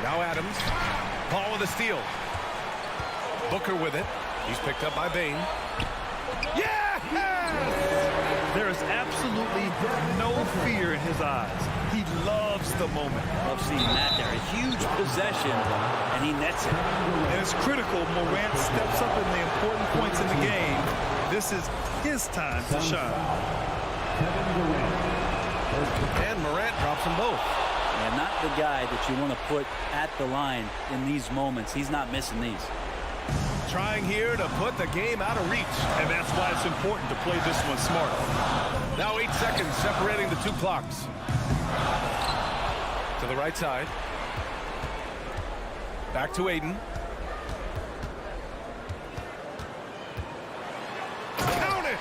Now Adams. Paul with a steal. Booker with it. He's picked up by Bane. Yes! There is absolutely no fear in his eyes. He loves the moment. Love seeing that there. A huge possession, and he nets it. And it's critical. Morant steps up in the important points in the game. This is his time to shine. And Morant drops them both. And not the guy that you want to put at the line in these moments. He's not missing these. Trying here to put the game out of reach. And that's why it's important to play this one smart. Now 8 seconds separating the two clocks. To the right side. Back to Aiden. Count it!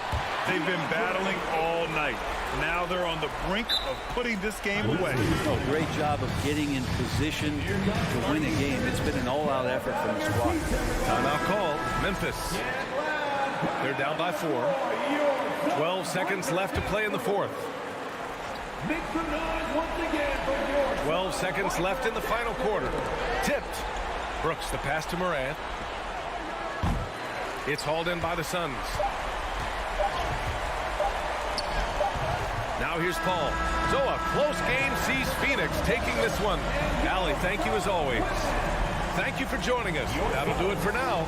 They've been battling all night. Now they're on the brink of putting this game away. Oh, great job of getting in position to win a game. It's been an all-out effort from the squad. Timeout call. Memphis. They're down by 4. 12 seconds left to play in the fourth. 12 seconds left in the final quarter. Tipped. Brooks the pass to Morant. It's hauled in by the Suns. Now here's Paul. So a close game sees Phoenix taking this one. Allie, thank you as always. Thank you for joining us. That'll do it for now.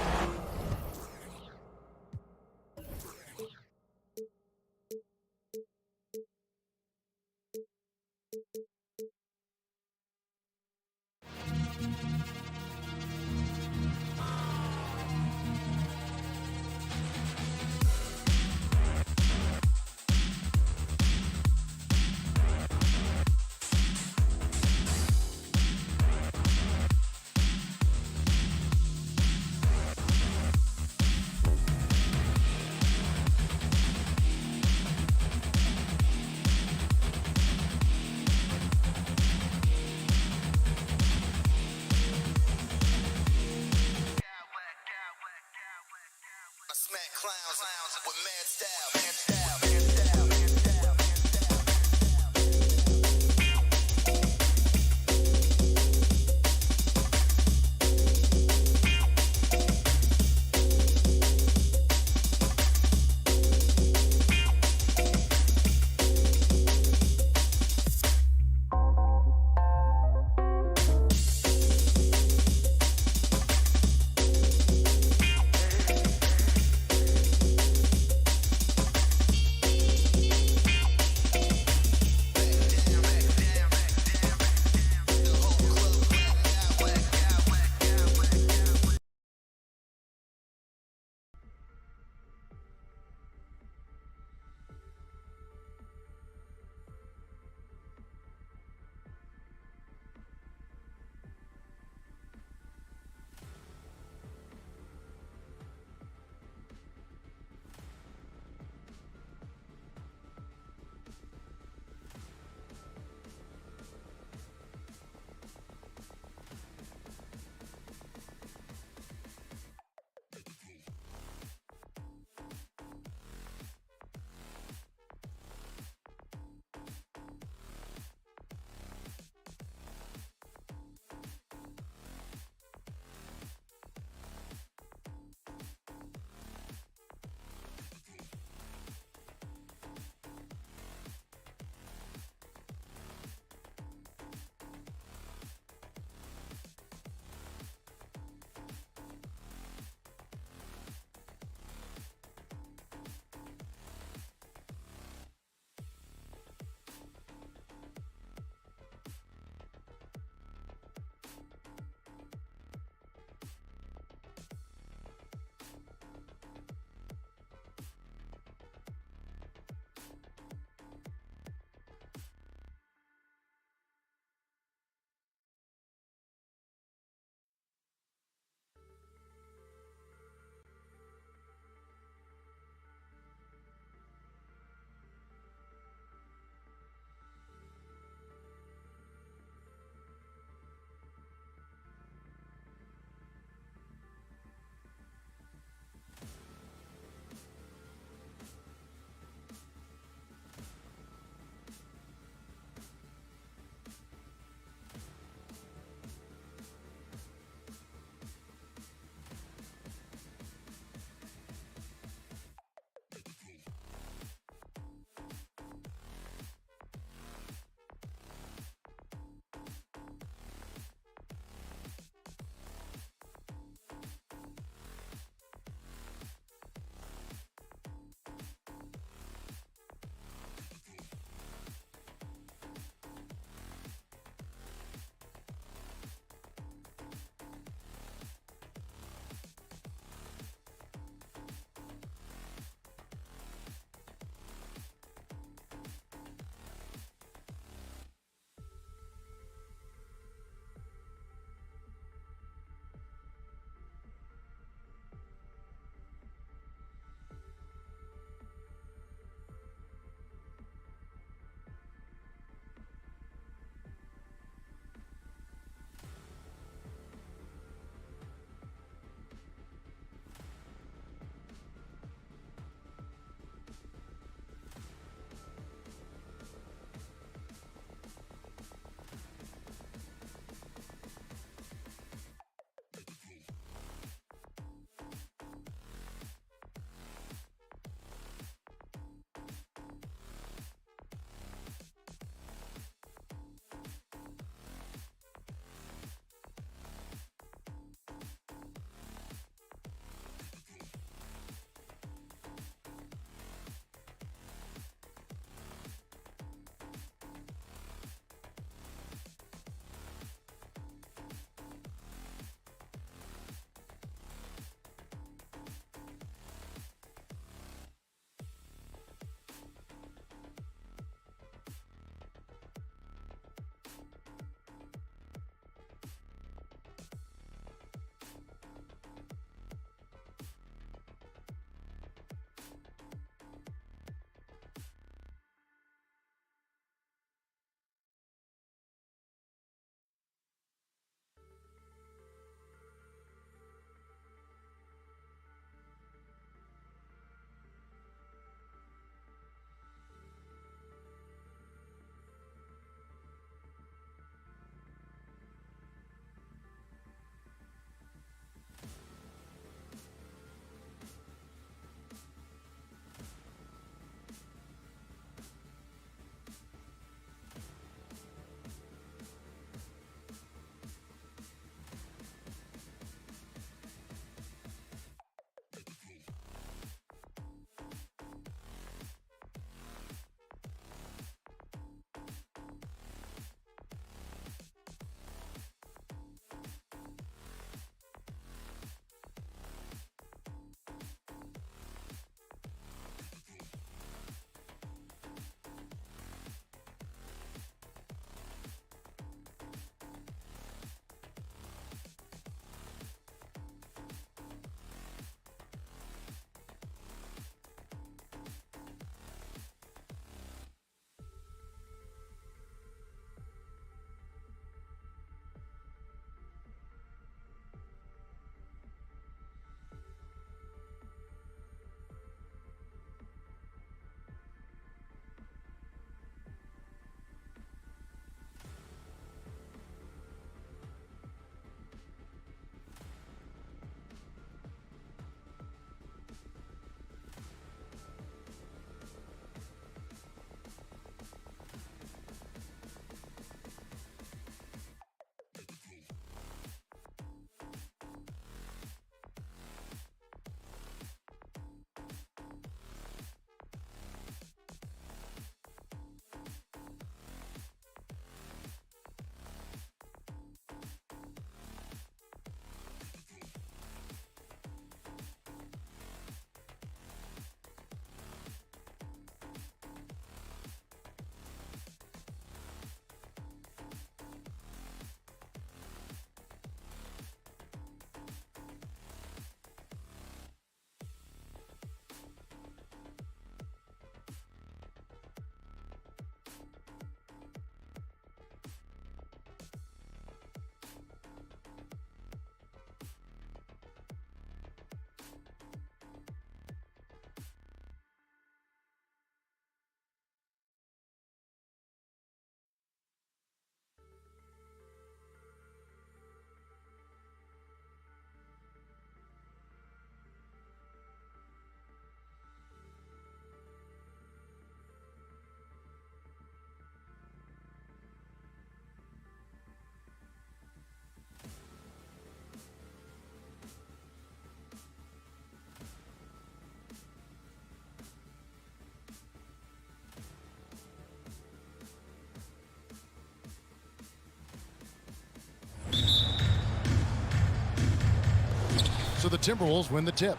Timberwolves win the tip.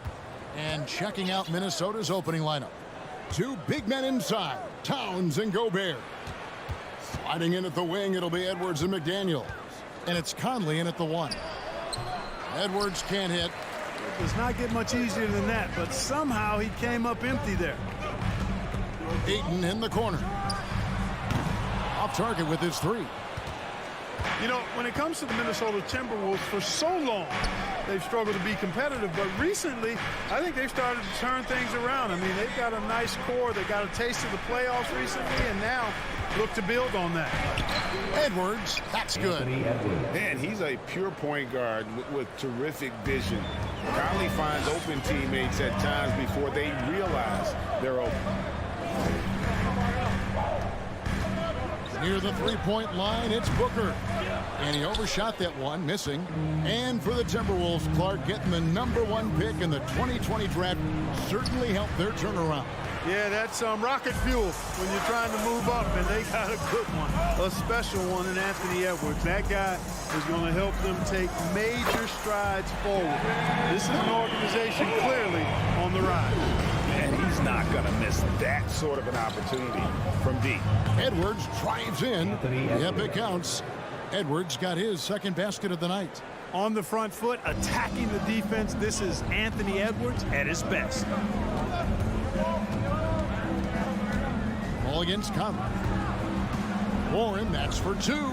And checking out Minnesota's opening lineup. Two big men inside, Towns and Gobert. Sliding in at the wing, it'll be Edwards and McDaniels. And it's Conley in at the 1. Edwards can't hit. It does not get much easier than that, but somehow he came up empty there. Ayton in the corner. Off target with his 3. You know, when it comes to the Minnesota Timberwolves, for so long, they've struggled to be competitive. But recently, I think they've started to turn things around. I mean, they've got a nice core. They got a taste of the playoffs recently, and now look to build on that. Edwards, that's good. Man, he's a pure point guard with terrific vision. Conley finds open teammates at times before they realize they're open. Near the three-point line, it's Booker. And he overshot that one, missing. And for the Timberwolves, Clark getting the #1 pick in the 2020 draft certainly helped their turnaround. Yeah, that's rocket fuel when you're trying to move up, and they got a good one, a special one in Anthony Edwards. That guy is going to help them take major strides forward. This is an organization clearly on the rise. And he's not going to miss that sort of an opportunity from deep. Edwards drives in. Yep, it counts. Edwards got his second basket of the night. On the front foot, attacking the defense. This is Anthony Edwards at his best. Ball against Conley. Warren, that's for 2.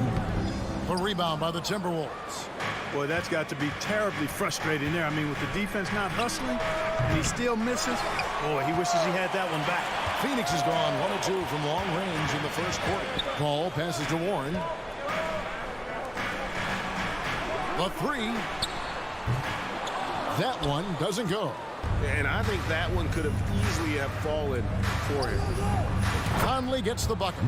A rebound by the Timberwolves. Boy, that's got to be terribly frustrating there. I mean, with the defense not hustling, and he still misses. Boy, he wishes he had that one back. Phoenix has gone 1 of 2 from long range in the first quarter. Ball passes to Warren. The 3. That one doesn't go. And I think that one could have easily have fallen for him. Conley gets the bucket.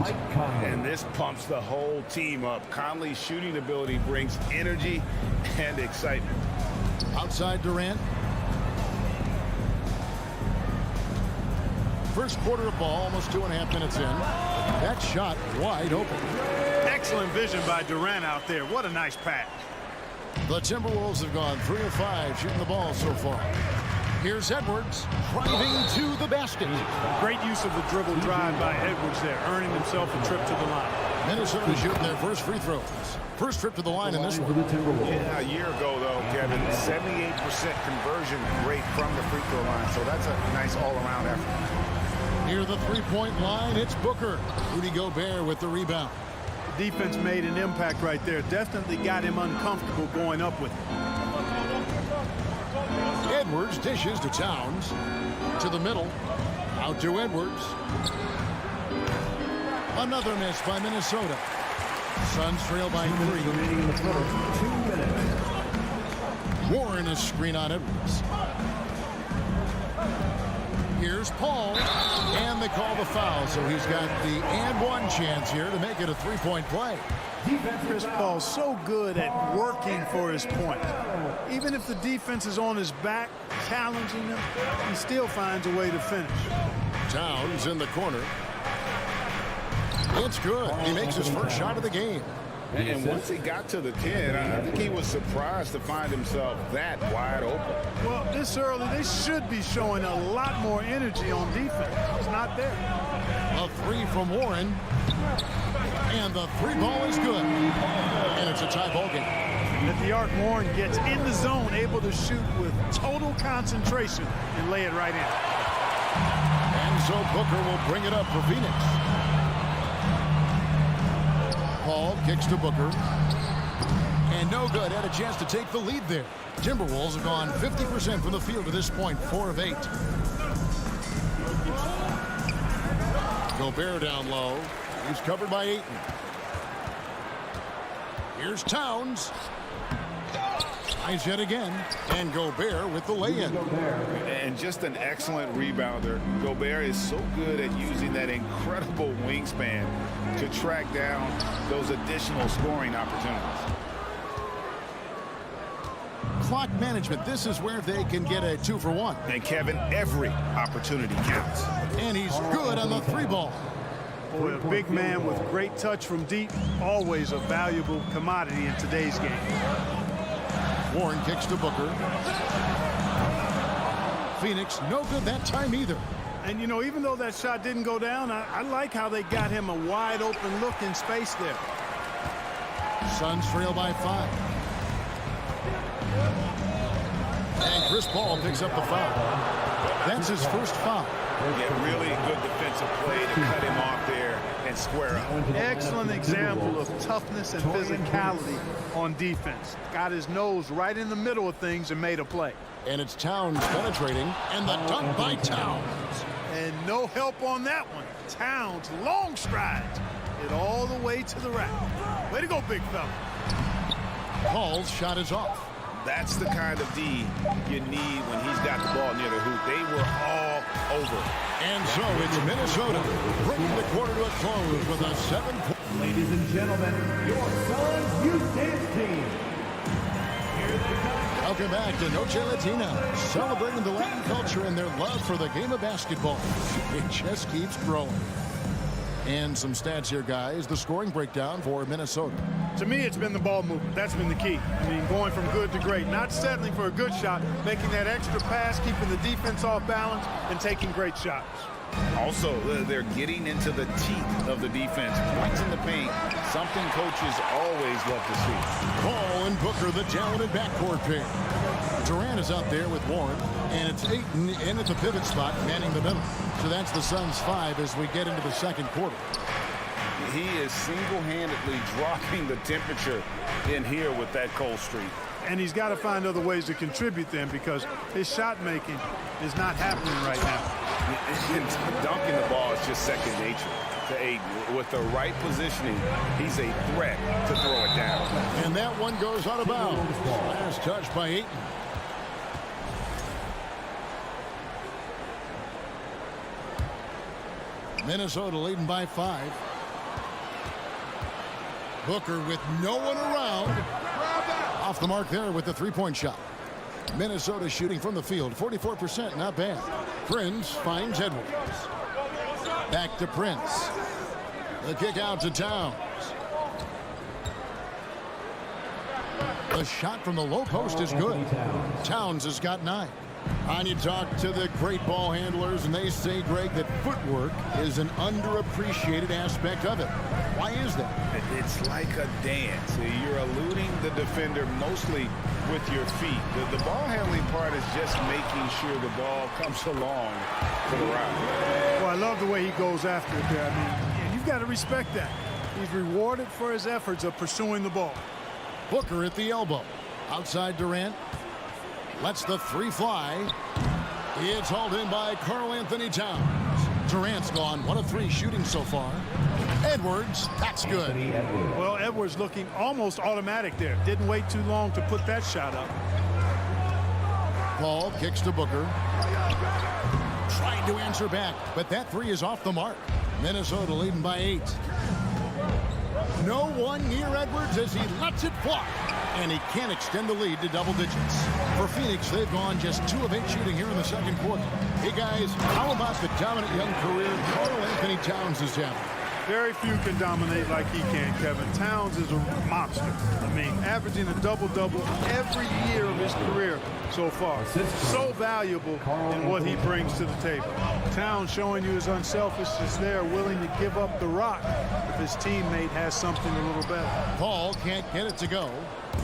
And this pumps the whole team up. Conley's shooting ability brings energy and excitement. Outside Durant. First quarter of ball, almost 2.5 minutes in. That shot wide open. Excellent vision by Durant out there. What a nice pass. The Timberwolves have gone 3 of 5 shooting the ball so far. Here's Edwards driving to the basket. Great use of the dribble drive by Edwards there, earning himself a trip to the line. Minnesota shooting their first free throws. First trip to the line in this one. Yeah, a year ago, though, Kevin, 78% conversion rate from the free throw line. So that's a nice all-around effort. Near the three-point line, it's Booker. Rudy Gobert with the rebound. The defense made an impact right there. Definitely got him uncomfortable going up with it. Edwards dishes to Towns. To the middle. Out to Edwards. Another miss by Minnesota. Suns trail by 3. Warren is screen on Edwards. Here's Paul. And they call the foul, so he's got the and-one chance here to make it a three-point play. Chris Paul's so good at working for his point. Even if the defense is on his back, challenging him, he still finds a way to finish. Towns in the corner. It's good. He makes his first shot of the game. And once he got to the 10, I think he was surprised to find himself that wide open. Well, this early, they should be showing a lot more energy on defense. It's not there. A 3 from Warren. And the 3 ball is good. And it's a tie ball game. At the arc, Warren gets in the zone, able to shoot with total concentration and lay it right in. And so Booker will bring it up for Phoenix. Paul kicks to Booker. And no good. Had a chance to take the lead there. Timberwolves have gone 50% from the field to this point, 4 of 8. Gobert down low. He's covered by Ayton. Here's Towns. Tries yet again. And Gobert with the lay-in. And just an excellent rebounder. Gobert is so good at using that incredible wingspan to track down those additional scoring opportunities. Clock management. This is where they can get a 2 for 1. And Kevin, every opportunity counts. And he's good on the 3 ball. Boy, a big man with great touch from deep, always a valuable commodity in today's game. Warren kicks to Booker. Phoenix, no good that time either. And, you know, even though that shot didn't go down, I like how they got him a wide open look in space there. Suns trail by 5. And Chris Paul picks up the foul. That's his first foul. Yeah, really good defensive play to cut him off there and square up. Excellent example of toughness and physicality on defense. Got his nose right in the middle of things and made a play. And it's Towns penetrating, and the dunk by Towns. And no help on that one. Towns, long strides. It all the way to the rack. Way to go, big fella. Paul's shot is off. That's the kind of D you need when he's got the ball near the hoop. They were all over. And so it's Minnesota bringing the quarter to a close with a 7-point. Ladies and gentlemen, your Suns Youth Dance Team. Welcome back to Noche Latina, celebrating the Latin culture and their love for the game of basketball. It just keeps growing. And some stats here, guys. The scoring breakdown for Minnesota. To me, it's been the ball movement. That's been the key. I mean, going from good to great. Not settling for a good shot, making that extra pass, keeping the defense off balance, and taking great shots. Also, they're getting into the teeth of the defense. Points in the paint, something coaches always love to see. Paul and Booker, the talented backcourt pair. Durant is out there with Warren, and it's Ayton in at the pivot spot, manning the middle. So that's the Suns' 5 as we get into the second quarter. He is single-handedly dropping the temperature in here with that cold streak. And he's got to find other ways to contribute then, because his shot making is not happening right now. Dunking the ball is just second nature to Ayton. With the right positioning, he's a threat to throw it down. And that one goes out of bounds. Last touch by Ayton. Minnesota leading by 5. Booker with no one around. Off the mark there with the three-point shot. Minnesota shooting from the field, 44%, not bad. Prince finds Edwards. Back to Prince. The kick out to Towns. The shot from the low post is good. Towns has got 9. And you talk to the great ball handlers, and they say, Greg, that footwork is an underappreciated aspect of it. Why is that? It's like a dance. You're eluding the defender mostly with your feet. The ball handling part is just making sure the ball comes along for the round. Well, I love the way he goes after it there. I mean, you've got to respect that. He's rewarded for his efforts of pursuing the ball. Booker at the elbow. Outside Durant. Lets the 3 fly. It's hauled in by Karl-Anthony Towns. Durant's gone 1 of 3 shooting so far. Edwards, that's good. Well, Edwards looking almost automatic there. Didn't wait too long to put that shot up. Paul kicks to Booker. Tried to answer back, but that 3 is off the mark. Minnesota leading by 8. No one near Edwards as he lets it fly. And he can't extend the lead to double digits. For Phoenix, they've gone just 2 of 8 shooting here in the second quarter. Hey, guys, how about the dominant young career Karl-Anthony Towns is having? Very few can dominate like he can, Kevin. Towns is a monster. I mean, averaging a double-double every year of his career so far. So valuable in what he brings to the table. Towns showing you his unselfishness there, willing to give up the rock if his teammate has something a little better. Paul can't get it to go.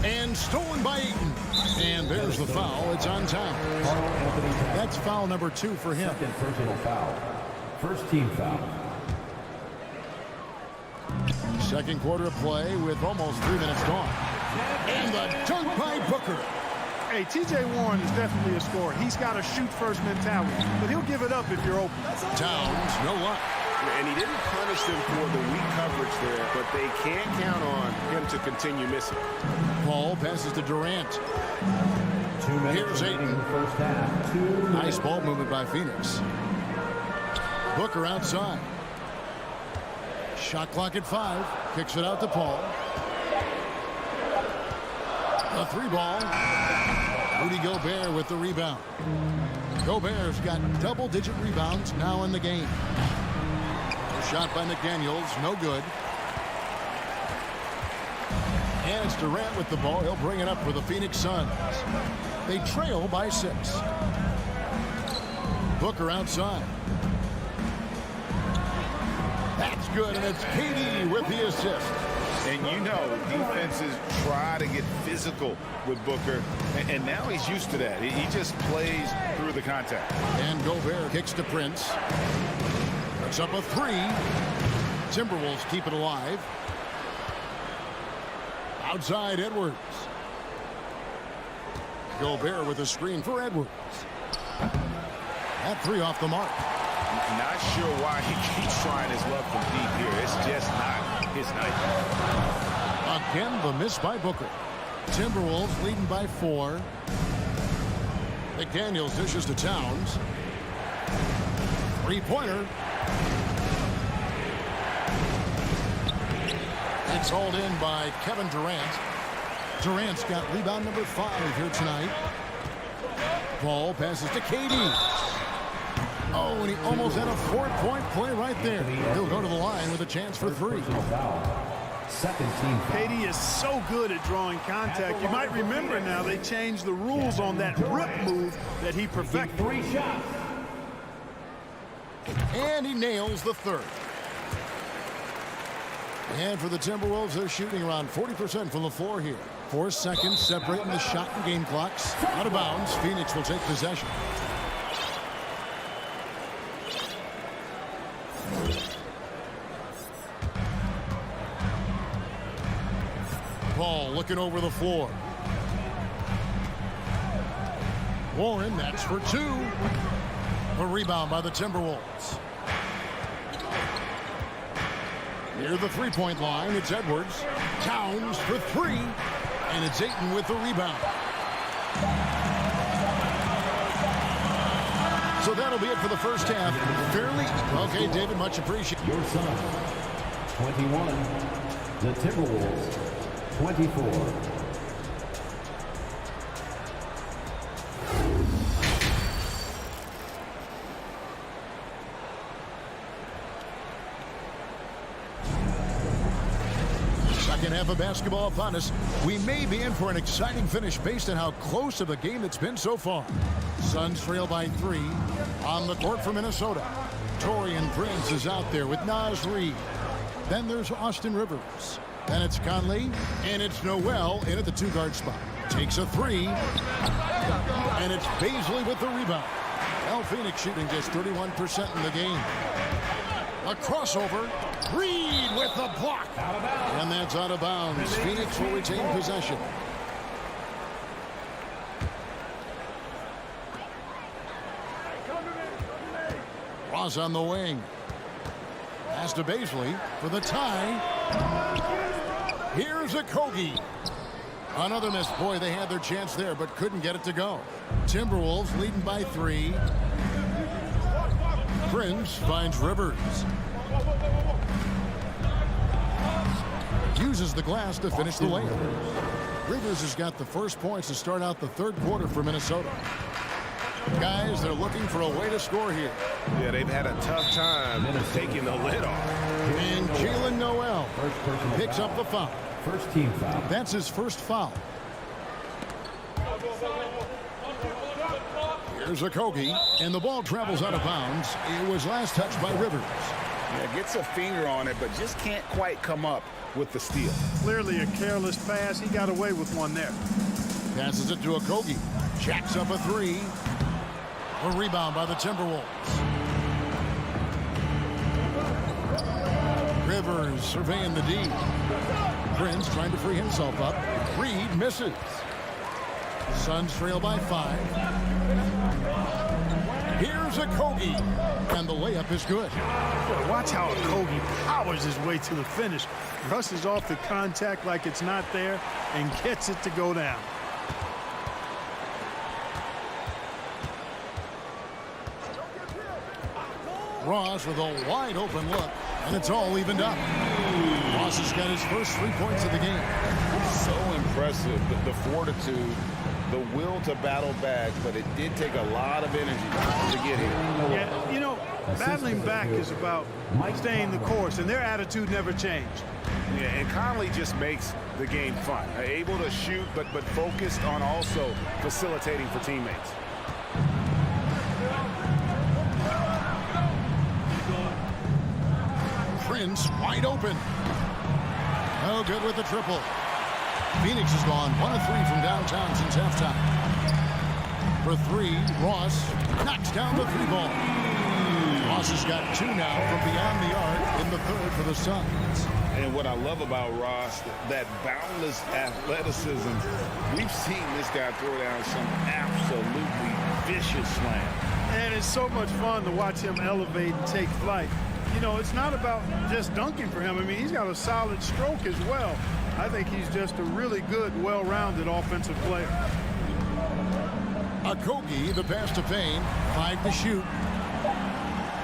And stolen by Ayton. And there's the foul. It's on Towns. That's foul number 2 for him. Second personal foul. First team foul. Second quarter of play with almost 3 minutes gone. And the dunk by Booker. Hey, T.J. Warren is definitely a scorer. He's got a shoot-first mentality, but he'll give it up if you're open. Towns, no luck. And he didn't punish them for the weak coverage there, but they can't count on him to continue missing. Paul passes to Durant. 2 minutes Here's Ayton. in the first half. Nice ball movement by Phoenix. Booker outside. Shot clock at 5. Kicks it out to Paul. A 3 ball. Rudy Gobert with the rebound. Gobert's got double-digit rebounds now in the game. Shot by McDaniels, no good. And it's Durant with the ball. He'll bring it up for the Phoenix Suns. They trail by 6. Booker outside. That's good, and it's KD with the assist. And you know, defenses try to get physical with Booker, and now he's used to that. He just plays through the contact. And Gobert kicks to Prince. Puts up a three. Timberwolves keep it alive. Outside Edwards. Gobert with a screen for Edwards. That three off the mark. Not sure why he keeps trying his luck from deep here. It's just not his night. Again, the miss by Booker. Timberwolves leading by 4. McDaniels dishes to Towns. Three-pointer. It's hauled in by Kevin Durant. Durant's got rebound number 5 here tonight. Ball passes to KD. Oh, and he almost had a 4-point play right there. He'll go to the line with a chance for 3. KD is so good at drawing contact. You might remember now they changed the rules on that rip move that he perfected. 3 shots. And he nails the third. And for the Timberwolves, they're shooting around 40% from the floor here. 4 seconds separating the shot and game clocks. Out of bounds, Phoenix will take possession. Ball looking over the floor. Warren, that's for 2. A rebound by the Timberwolves. Near the three-point line, it's Edwards. Towns for 3. And it's Ayton with the rebound. So that'll be it for the first half. Fairly. Okay, David, much appreciated. Your Suns, 21. The Timberwolves, 24. Second half of basketball upon us. We may be in for an exciting finish based on how close of a game it's been so far. Suns trail by 3. On the court for Minnesota, Taurean Prince is out there with Naz Reid. Then there's Austin Rivers. Then it's Conley, and it's Noel in at the 2-guard spot. Takes a 3. And it's Baisley with the rebound. Well, Phoenix shooting just 31% in the game. A crossover. Reed with the block. And that's out of bounds. Phoenix will retain possession. Ross on the wing. Pass to Baisley for the tie. Here's a Kogi. Another miss. Boy, they had their chance there, but couldn't get it to go. Timberwolves leading by 3. Prince finds Rivers. Uses the glass to finish the layup. Rivers has got the first points to start out the third quarter for Minnesota. Guys, they're looking for a way to score here. Yeah, they've had a tough time taking the lid off. And Jalen Noel picks up the foul. First team foul. That's his first foul. Here's a Kogi, and the ball travels out of bounds. It was last touched by Rivers. Yeah, gets a finger on it, but just can't quite come up with the steal. Clearly a careless pass. He got away with one there. Passes it to a Kogi. Jacks up a 3. A rebound by the Timberwolves. Rivers surveying the D. Prince trying to free himself up. Reed misses. Suns trail by 5. Here's a Kogi. And the layup is good. Boy, watch how a Kogi powers his way to the finish. Rushes off the contact like it's not there and gets it to go down. Ross with a wide open look, and it's all evened up. Ross has got his first 3 points of the game. So impressive, the fortitude, the will to battle back, but it did take a lot of energy to get here. Yeah, you know, battling back is about staying the course, and their attitude never changed. Yeah, and Conley just makes the game fun. Able to shoot, but focused on also facilitating for teammates. Prince wide open. No good with the triple. Phoenix has gone 1 of 3 from downtown since halftime. For 3, Ross knocks down the 3-ball. Ross has got 2 now from beyond the arc in the third for the Suns. And what I love about Ross, that boundless athleticism. We've seen this guy throw down some absolutely vicious slam. And it's so much fun to watch him elevate and take flight. You know, it's not about just dunking for him. I mean, he's got a solid stroke as well. I think he's just a really good, well-rounded offensive player. Okogie, the pass to Payne. 5 to shoot.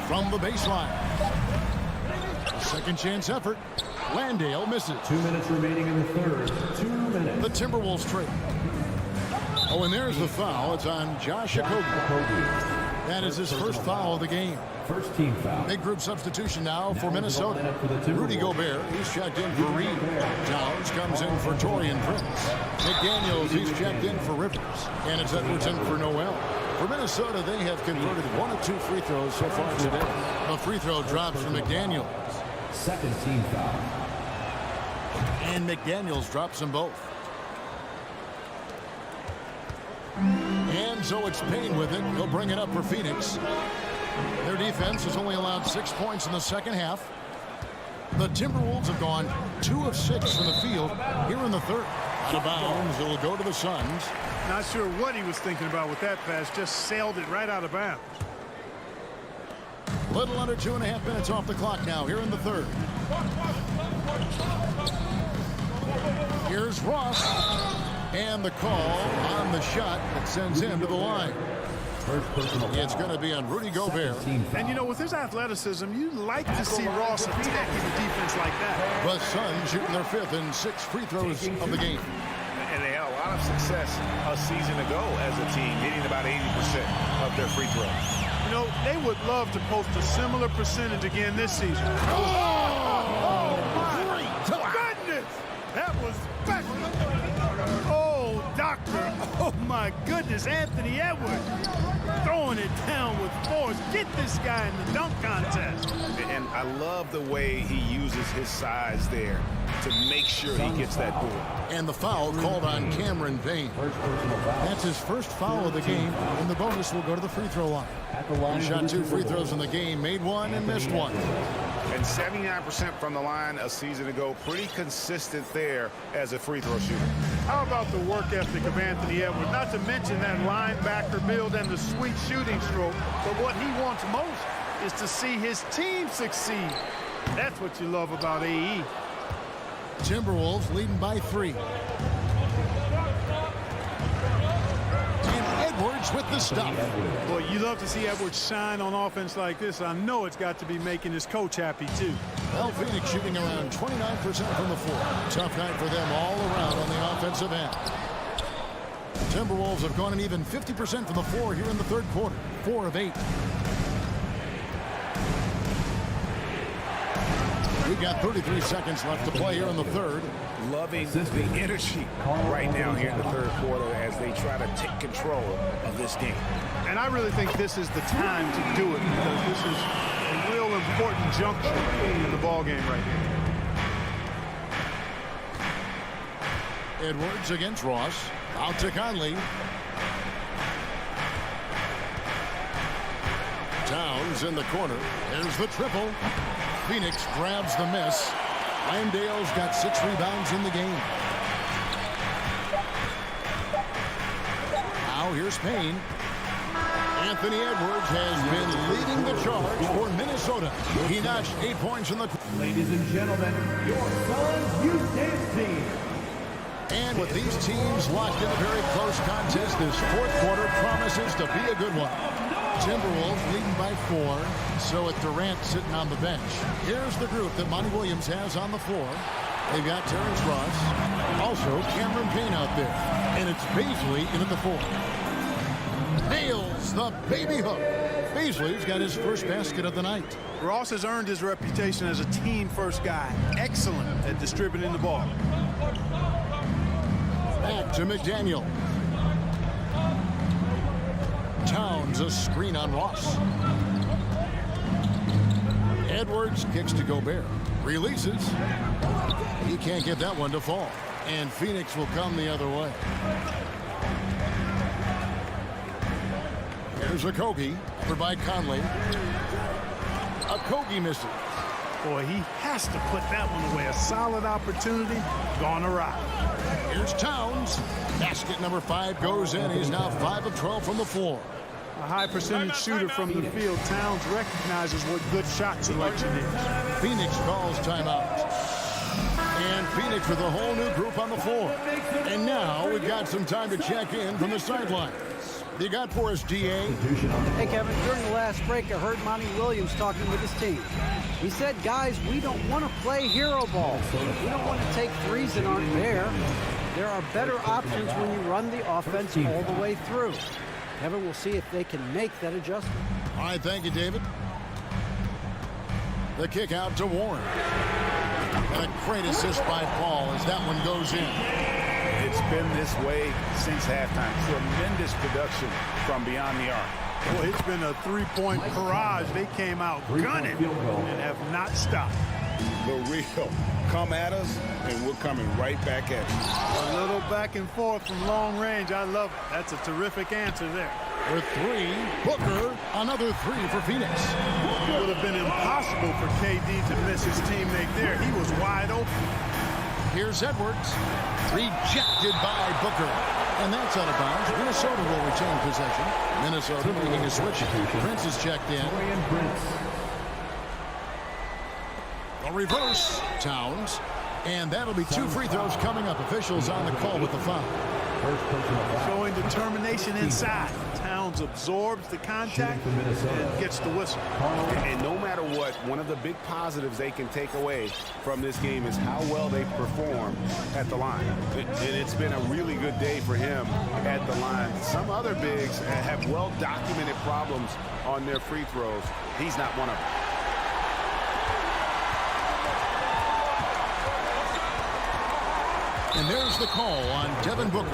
From the baseline. Second chance effort. Landale misses. 2 minutes remaining in the third. 2 minutes. The Timberwolves trade. Oh, and there's the foul. It's on Josh Okogie. That is his first foul of the game. First team foul. Big group substitution now for Minnesota. Rudy Gobert, he's checked in for Reed. Towns comes in for Torian Prince. McDaniels, he's checked in for Rivers. And it's Edwards in for Noel. For Minnesota, they have converted 1 of 2 free throws so far today. The free throw drops from McDaniels. Second team foul. And McDaniels drops them both. And so it's Payne with it. He'll bring it up for Phoenix. Their defense has only allowed 6 points in the second half. The Timberwolves have gone 2 of 6 from the field here in the third. Out of bounds, it'll go to the Suns. Not sure what he was thinking about with that pass. Just sailed it right out of bounds. Little under 2.5 minutes off the clock now here in the third. Here's Ross. And the call on the shot that sends him to the line. It's going to be on Rudy Gobert. And, you know, with his athleticism, you like to see Ross attacking the defense like that. The Suns shooting their 5th and 6th free throws of the game. And they had a lot of success a season ago as a team, hitting about 80% of their free throws. You know, they would love to post a similar percentage again this season. Oh my goodness! That was special. Doctor, oh my goodness, Anthony Edwards throwing it down with force. Get this guy in the dunk contest. And I love the way he uses his size there to make sure he gets that ball. And the foul called on Cameron Payne. That's his first foul of the game, and the bonus will go to the free throw line. He shot 2 free throws in the game, made 1 and missed 1. And 79% from the line a season ago. Pretty consistent there as a free throw shooter. How about the work ethic of Anthony Edwards? Not to mention that linebacker build and the sweet shooting stroke. But what he wants most is to see his team succeed. That's what you love about AE. Timberwolves leading by 3. Edwards with the stop. Boy, you love to see Edwards shine on offense like this. I know it's got to be making his coach happy, too. Well, Phoenix shooting around 29% from the floor. Tough night for them all around on the offensive end. Timberwolves have gone an even 50% from the floor here in the third quarter. 4 of 8. We've got 33 seconds left to play here in the third. Loving the energy right now here in the third quarter as they try to take control of this game. And I really think this is the time to do it because this is a real important juncture in the ball game right here. Edwards against Ross. Out to Conley. Towns in the corner. There's the triple. Phoenix grabs the miss. Landale's got 6 rebounds in the game. Now here's Payne. Anthony Edwards has been leading the charge for Minnesota. He notched 8 points in the... Ladies and gentlemen, your Suns Youth Dance Team. And with these teams locked in a very close contest, this fourth quarter promises to be a good one. Timberwolves leading by 4. So with Durant sitting on the bench. Here's the group that Monty Williams has on the floor. They've got Terrence Ross. Also Cameron Payne out there. And it's Beasley in at the 4. Nails the baby hook. Beasley's got his first basket of the night. Ross has earned his reputation as a team-first guy. Excellent at distributing the ball. Back to McDaniel. Towns a screen on Ross. Edwards kicks to Gobert. Releases. He can't get that one to fall. And Phoenix will come the other way. Here's Okogie. Over by Conley. Okogie misses. Boy, he has to put that one away. A solid opportunity gone awry. Here's Towns. Basket number 5 goes in. He's now 5 of 12 from the floor. A high percentage shooter from the field. Towns recognizes what good shot selection is. Phoenix calls timeout. And Phoenix with a whole new group on the floor. And now we've got some time to check in from the sideline. You got for us, DA? Hey, Kevin, during the last break, I heard Monty Williams talking with his team. He said, guys, we don't want to play hero ball. We don't want to take threes that aren't there. There are better options when you run the offense all the way through. Kevin, we'll see if they can make that adjustment. All right, thank you, David. The kick out to Warren. And a great assist by Paul as that one goes in. It's been this way since halftime. Tremendous production from beyond the arc. Well, it's been a three-point barrage. They came out gunning and have not stopped. The real. Come at us, and we're coming right back at you. A little back and forth from long range. I love it. That's a terrific answer there. With 3, Booker, another 3 for Phoenix. It would have been impossible for KD to miss his teammate there. He was wide open. Here's Edwards. Rejected by Booker. And that's out of bounds. Minnesota will retain possession. Minnesota making a switch. Prince is checked in. A reverse. Towns. And that'll be 2 free throws coming up. Officials on the call with the foul. Showing determination inside. Towns absorbs the contact and gets the whistle. And no matter what, one of the big positives they can take away from this game is how well they perform at the line. And it's been a really good day for him at the line. Some other bigs have well-documented problems on their free throws. He's not one of them. And there's the call on Devin Booker.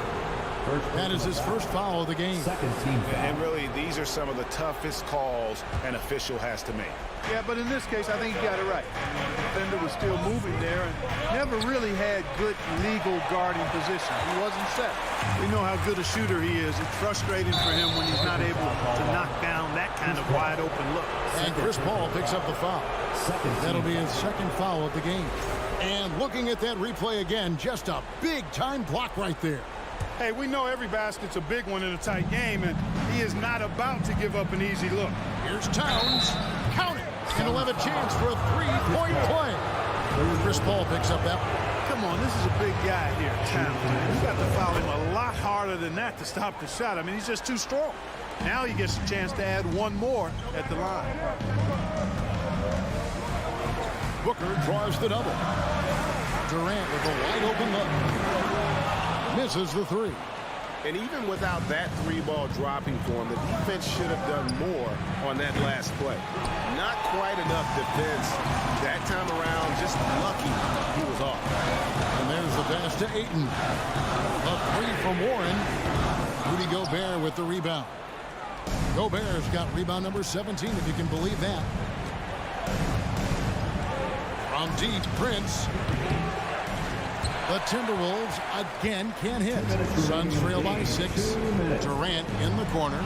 That is his first foul of the game. And really, these are some of the toughest calls an official has to make. Yeah, but in this case, I think he got it right. The defender was still moving there and never really had good legal guarding position. He wasn't set. We know how good a shooter he is. It's frustrating for him when he's not able to knock down that kind of wide open look. And Chris Paul picks up the foul. That'll be his second foul of the game. And looking at that replay again, just a big-time block right there. Hey, we know every basket's a big one in a tight game, and he is not about to give up an easy look. Here's Towns. Count it. And he'll have a chance for a three-point play. Chris Paul picks up that one. Come on, this is a big guy here, Towns. You got to foul him a lot harder than that to stop the shot. I mean, he's just too strong. Now he gets a chance to add one more at the line. Booker draws the double. Durant with a wide open look. Misses the 3. And even without that 3-ball dropping for him, the defense should have done more on that last play. Not quite enough defense that time around. Just lucky he was off. And there's the pass to Ayton. A 3 from Warren. Rudy Gobert with the rebound. Gobert's got rebound number 17, if you can believe that. From deep, Prince. The Timberwolves again can't hit. Suns trail by 6. Durant in the corner.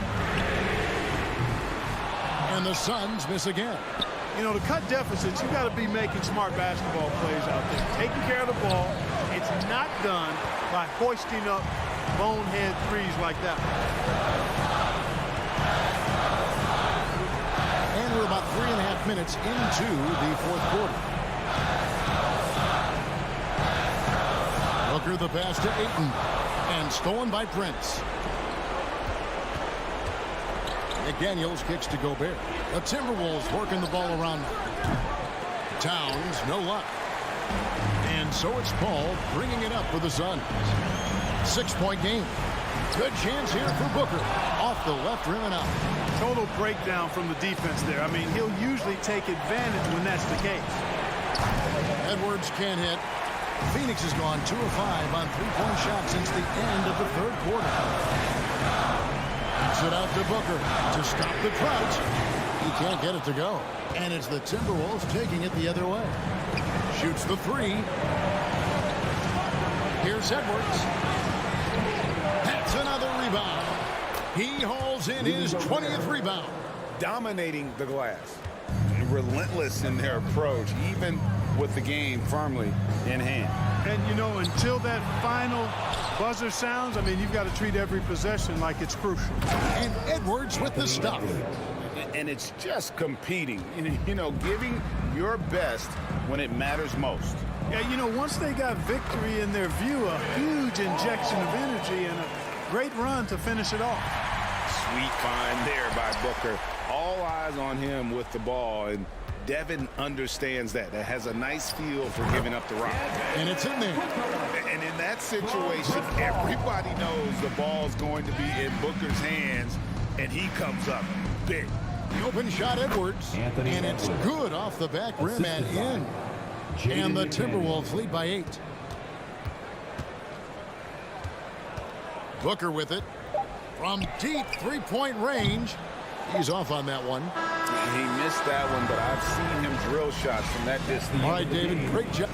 And the Suns miss again. You know, to cut deficits, you got to be making smart basketball plays out there. Taking care of the ball. It's not done by hoisting up bonehead threes like that. And we're about 3.5 minutes into the fourth quarter. Booker the pass to Ayton. And stolen by Prince. McDaniels kicks to Gobert. The Timberwolves working the ball around. Towns, no luck. And so it's Paul bringing it up for the Suns. 6-point game. Good chance here for Booker. Off the left rim and out. Total breakdown from the defense there. I mean, he'll usually take advantage when that's the case. Edwards can't hit. Phoenix has gone 2 of 5 on 3-point shots since the end of the third quarter. It out to Booker to stop the Trout. He can't get it to go. And it's the Timberwolves taking it the other way. Shoots the three. Here's Edwards. That's another rebound. He hauls in his 20th rebound. Dominating the glass. Relentless in their approach, even with the game firmly in hand. And, you know, until that final buzzer sounds, I mean, you've got to treat every possession like it's crucial. And Edwards with the stop. And it's just competing, you know, giving your best when it matters most. Yeah, you know, once they got victory in their view, a huge injection of energy and a great run to finish it off. Sweet find there by Booker. All eyes on him with the ball, and Devin understands that. That has a nice feel for giving up the rock. And it's in there. And in that situation, everybody knows the ball's going to be in Booker's hands, and he comes up big. The open shot, Edwards, and it's good off the back rim and in. And the Timberwolves lead by 8. Booker with it from deep three-point range. He's off on that one. He missed that one, but I've seen him drill shots from that distance. All right, David, great job.